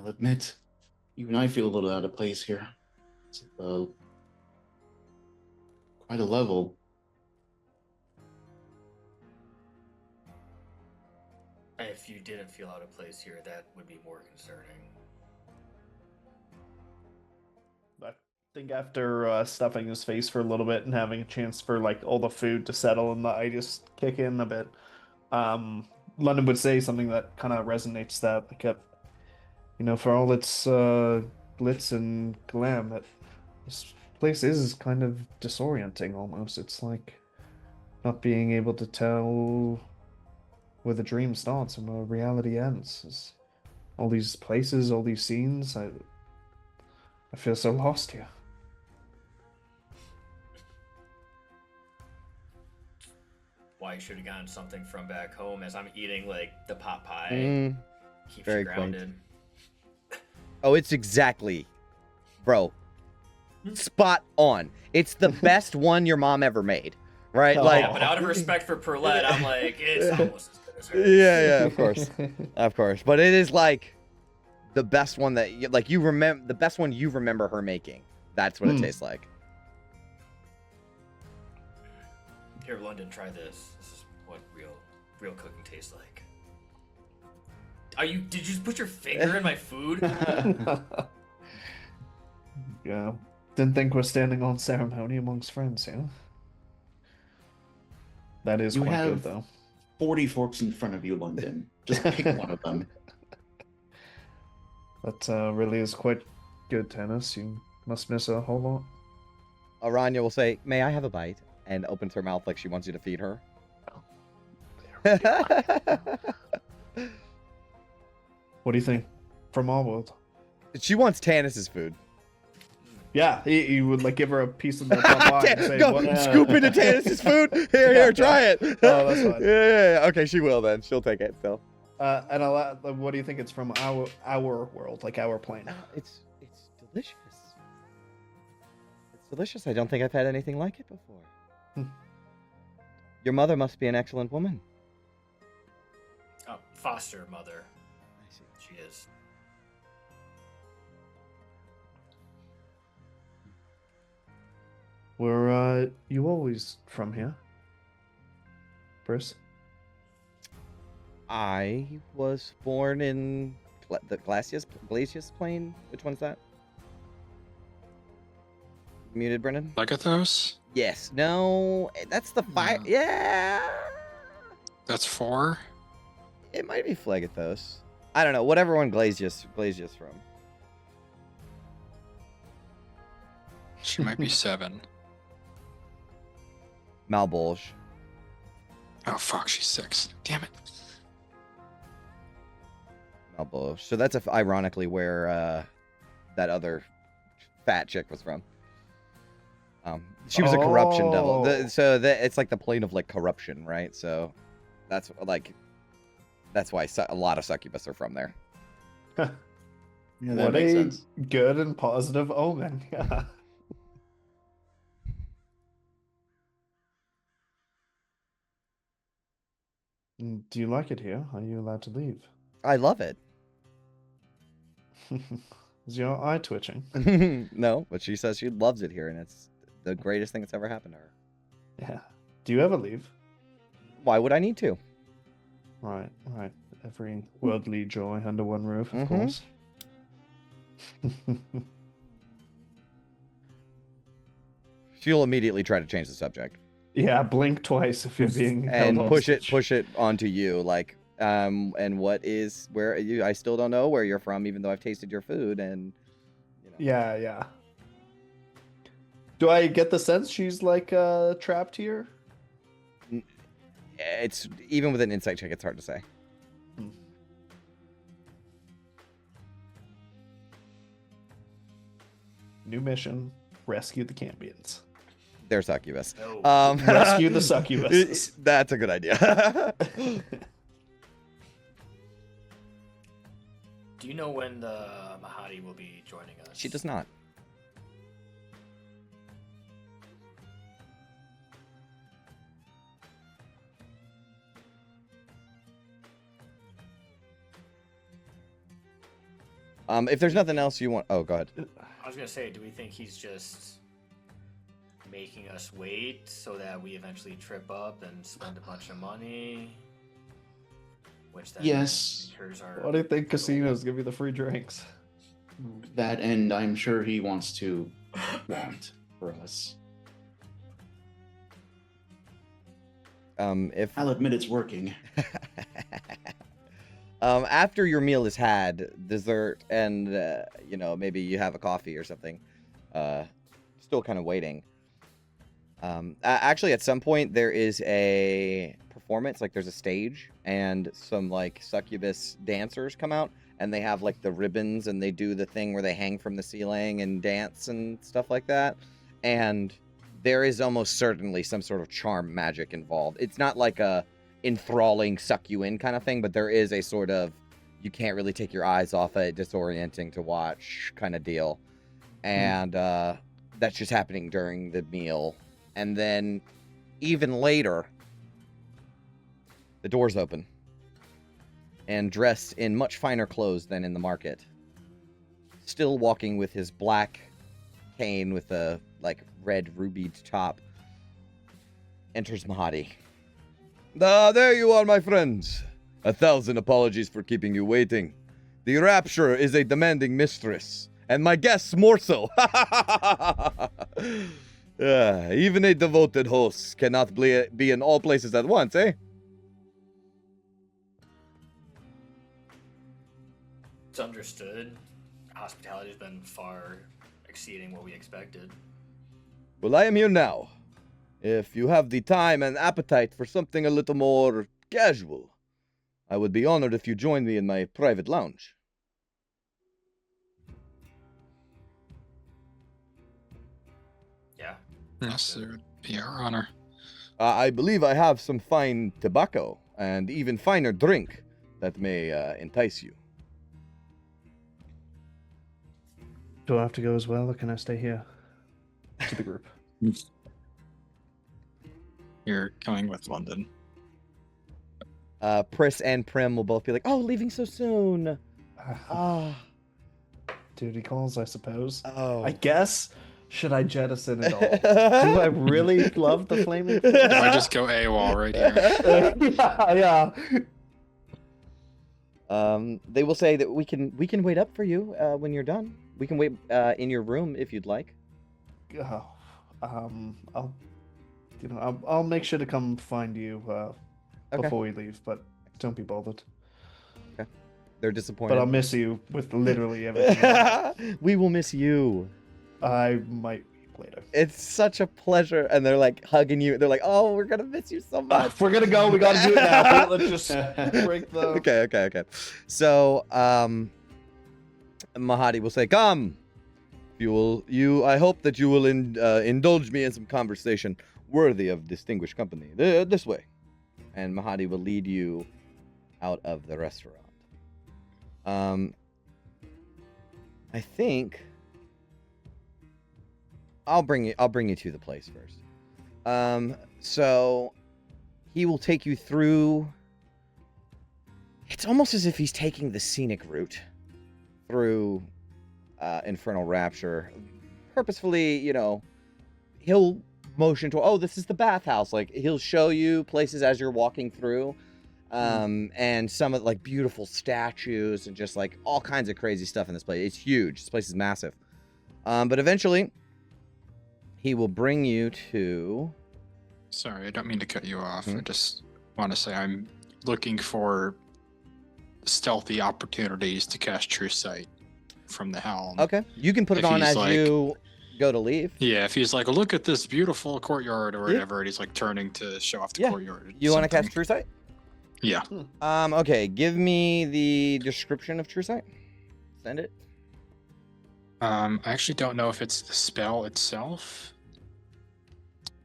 admit, even I feel a little out of place here. It's quite a level. If you didn't feel out of place here, that would be more concerning. I think after stuffing his face for a little bit and having a chance for like all the food to settle and the itis kick in a bit, London would say something that kind of resonates, that like you know, for all its glitz and glam, that this place is kind of disorienting almost. It's like not being able to tell where the dream starts and where reality ends. It's all these places, all these scenes. I feel so lost here. Why you should have gotten something from back home as I'm eating like the pot pie. Keeps very you grounded. Oh, it's exactly, bro, spot on. It's the best one your mom ever made, right? Oh. Like, Yeah, but out of respect for Perlette, I'm like, it's almost as good as her. yeah, of course, of course. But it is like the best one that you remember, the best one you remember her making. That's what it tastes like. Here, London, try this. This is what real cooking tastes like. Did you just put your finger in my food? Yeah. Didn't think we're standing on ceremony amongst friends, yeah? That is You quite have good, though. 40 forks in front of you, London. Just pick one of them. That really is quite good, Tennis. You must miss a whole lot. Aranya will say, "May I have a bite?" and opens her mouth like she wants you to feed her. What do you think? From our world. She wants Tannis's food. Yeah, he would like give her a piece of the pie and say, Go, "What?" scoop into Tannis's food. Here, try it. Oh, that's fine. Yeah. Okay, she will then. She'll take it still. And what do you think it's from our world, like our plane? It's delicious. It's delicious. I don't think I've had anything like it before. Your mother must be an excellent woman. Oh, foster mother. I see. She is. Were you always from here, Bruce? I was born in the Glacius Plain. Which one's that? Muted, Brendan? Legathos? Yes. No, that's the fire. Yeah. That's 4. It might be Phlegathos. I don't know. Whatever one Glacius from. She might be 7. Malbolge. Oh, fuck, she's 6. Damn it. Malbolge. So that's ironically where that other fat chick was from. She was a corruption devil. It's like the plane of like corruption, right? So that's why a lot of succubus are from there. Yeah, that What makes a sense. good and positive omen. Yeah. Do you like it here? Are you allowed to leave? I love it. Is your eye twitching? No, but she says she loves it here, and it's the greatest thing that's ever happened to her. Yeah. Do you ever leave? Why would I need to? Right. Every worldly joy under one roof, of Mhm. course. She'll immediately try to change the subject Yeah, blink twice if you're being and held push hostage. it onto you. Like, and what is where are you? I still don't know where you're from, even though I've tasted your food. And you know, Yeah. Do I get the sense she's like trapped here? it's even with an insight check, it's hard to say. New mission: rescue the Cambions. They're succubus. No. Rescue the succubuses. That's a good idea. Do you know when the Mahadi will be joining us? She does not. If there's nothing else you want, oh, go ahead. I was gonna say, do we think he's just making us wait so that we eventually trip up and spend a bunch of money? Which then Yes. incurs our... Why do you think casinos give you the free drinks? That, and I'm sure he wants to want for us. If I'll admit it's working. after your meal is had, dessert, and maybe you have a coffee or something, still kind of waiting. Actually, at some point there is a performance, like there's a stage, and some like succubus dancers come out, and they have like the ribbons, and they do the thing where they hang from the ceiling and dance and stuff like that. And there is almost certainly some sort of charm magic involved. It's not like a enthralling suck you in kind of thing, but there is a sort of you can't really take your eyes off it, disorienting to watch kind of deal. And that's just happening during the meal. And then even later, the doors open, and dressed in much finer clothes than in the market, still walking with his black cane with a like red rubied top, enters Mahadi. There you are, my friends. 1,000 apologies for keeping you waiting. The Rapture is a demanding mistress, and my guests more so. Even a devoted host cannot be in all places at once, eh? It's understood. Hospitality has been far exceeding what we expected. Well, I am here now. If you have the time and appetite for something a little more casual, I would be honored if you joined me in my private lounge. Yeah. Yes, it would be our honor. I believe I have some fine tobacco and even finer drink that may entice you. Do I have to go as well, or can I stay here? To the group. You're coming with London. Pris and Prim will both be like, "Oh, leaving so soon." Oh, Duty calls, I suppose. oh. I guess. Should I jettison it all? Do I really love the flaming? Do I just go AWOL right here? yeah. They will say that we can wait up for you when you're done. We can wait in your room if you'd like. Oh, I'll make sure to come find you Okay. before we leave, but don't be bothered. They're disappointed. But I'll miss you with literally everything. We will miss you. I might weep later. It's such a pleasure, and they're like hugging you. They're like, "Oh, we're gonna miss you so much." If we're gonna go, we gotta do it now. Let's just break the. Okay. So, Mahadi will say, "Come. I hope that you will indulge me in some conversation worthy of distinguished company. This way." And Mahadi will lead you out of the restaurant. I think I'll bring you to the place first. So he will take you through It's almost as if he's taking the scenic route through Infernal Rapture. Purposefully, he'll motion to, oh, this is the bathhouse. Like, he'll show you places as you're walking through. And some of like beautiful statues and just like all kinds of crazy stuff in this place. It's huge. This place is massive. But eventually he will bring you to... Sorry, I don't mean to cut you off. I just want to say I'm looking for stealthy opportunities to cast True Sight from the helm. Okay. You can put it If on he's as like- you go to leave. Yeah, if he's like, look at this beautiful courtyard or whatever, and he's like turning to show off the Yeah. courtyard. You want to something. cast True Sight? Yeah. Okay. Give me the description of True Sight. Send it. I actually don't know if it's the spell itself.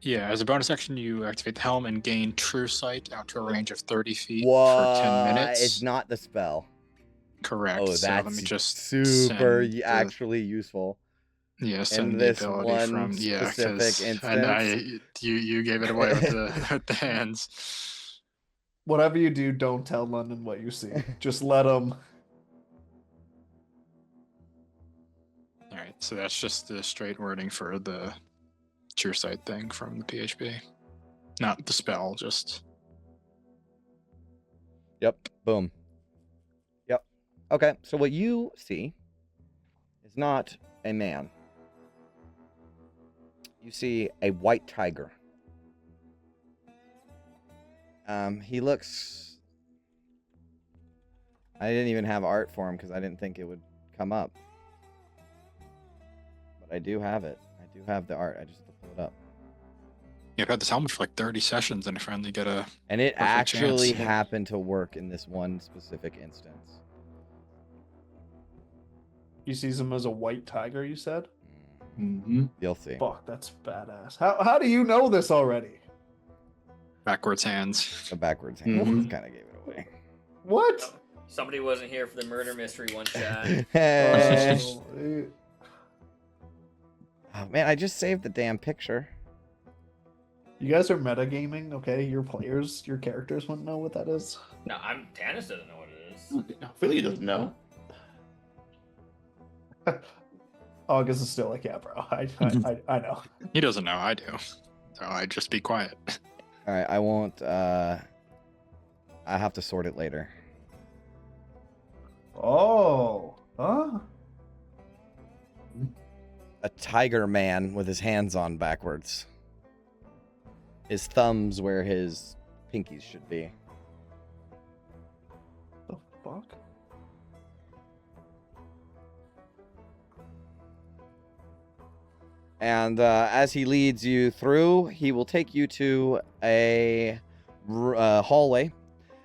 Yeah, as a bonus action, you activate the helm and gain True Sight out to a range of 30 feet for 10 minutes. It's not the spell. Correct. Oh, so that's let me just super send the- actually useful. Yeah, send the this ability one from specific 'cause you gave it away with the hands. Whatever you do, don't tell London what you see. Just let him. All right, so that's just the straight wording for the True Sight thing from the PHP, not the spell. Just Yep. Boom. Yep. Okay. So what you see is not a man. You see a white tiger. He looks... I didn't even have art for him because I didn't think it would come up. But I do have it. I do have the art. I just have to pull it up. I've had this helmet for like 30 sessions, and I finally get a. And it Perfect actually chance. happened to work in this one specific instance. He sees him as a white tiger, you said? Mm-hmm. You'll see. Fuck, that's badass. How do you know this already? Backwards hands. The backwards hand Mhm. kind of gave it away. What? Somebody wasn't here for the murder mystery one shot. Oh, Oh, man, I just saved the damn picture. you guys are metagaming, okay? Your players, your characters wouldn't know what that is. No, Tannis doesn't know what it is. Philly doesn't know. August is still like, yeah, bro. I know. He doesn't know. I do. So I just be quiet. All right, I won't. I have to sort it later. Oh, huh? A tiger man with his hands on backwards. His thumbs where his pinkies should be. The fuck? And as he leads you through, he will take you to a hallway.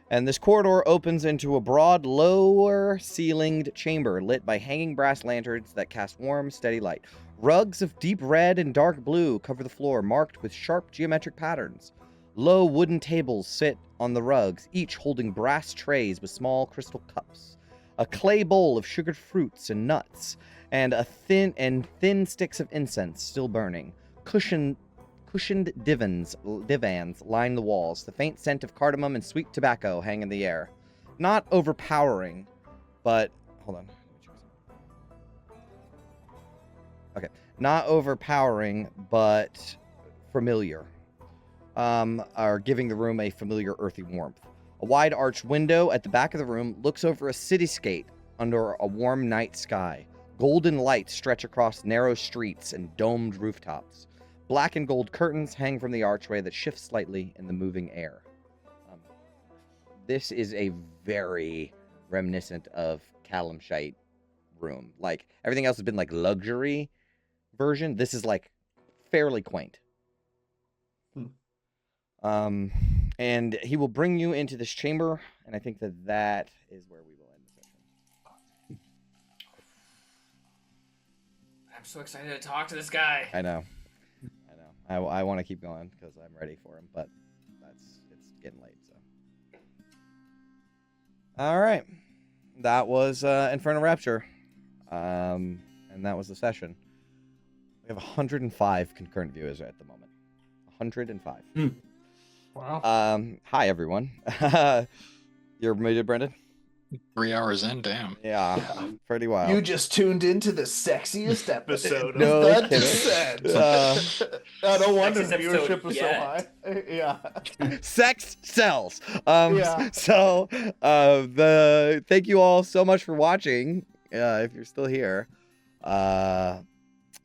And this corridor opens into a broad, lower ceilinged chamber lit by hanging brass lanterns that cast warm, steady light. Rugs of deep red and dark blue cover the floor, marked with sharp geometric patterns. Low wooden tables sit on the rugs, each holding brass trays with small crystal cups. A clay bowl of sugared fruits and nuts, and thin sticks of incense still burning. Cushioned divans line the walls. The faint scent of cardamom and sweet tobacco hang in the air. Not overpowering, but hold on. Okay, not overpowering, but familiar. Are giving the room a familiar earthy warmth. A wide arched window at the back of the room looks over a cityscape under a warm night sky. Golden lights stretch across narrow streets and domed rooftops. Black and gold curtains hang from the archway that shifts slightly in the moving air. This is a very reminiscent of Calamshite room. Like, everything else has been like luxury version. This is like fairly quaint. And he will bring you into this chamber, and I think that is where we will end the session. I'm so excited to talk to this guy. I know. I want to keep going because I'm ready for him, but it's getting late. So, all right, that was Infernal Rapture, and that was the session. We have 105 concurrent viewers at the moment. 105. Wow. Hi everyone. You're muted, Brendan. 3 hours in, damn. Yeah, pretty wild. You just tuned into the sexiest episode No of The kidding. Descent. No wonder Sexiest episode viewership was so yet. high. Yeah. Sex sells. Yeah. So thank you all so much for watching. If you're still here,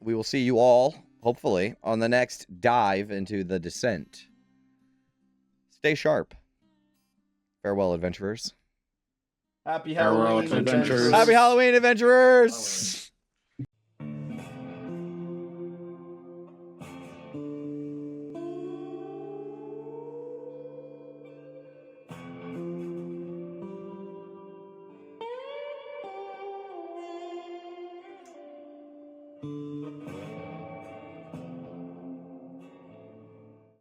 we will see you all hopefully on the next dive into The Descent. Stay sharp. Farewell, adventurers. Happy Farewell, Halloween, adventurers. Happy Halloween, adventurers.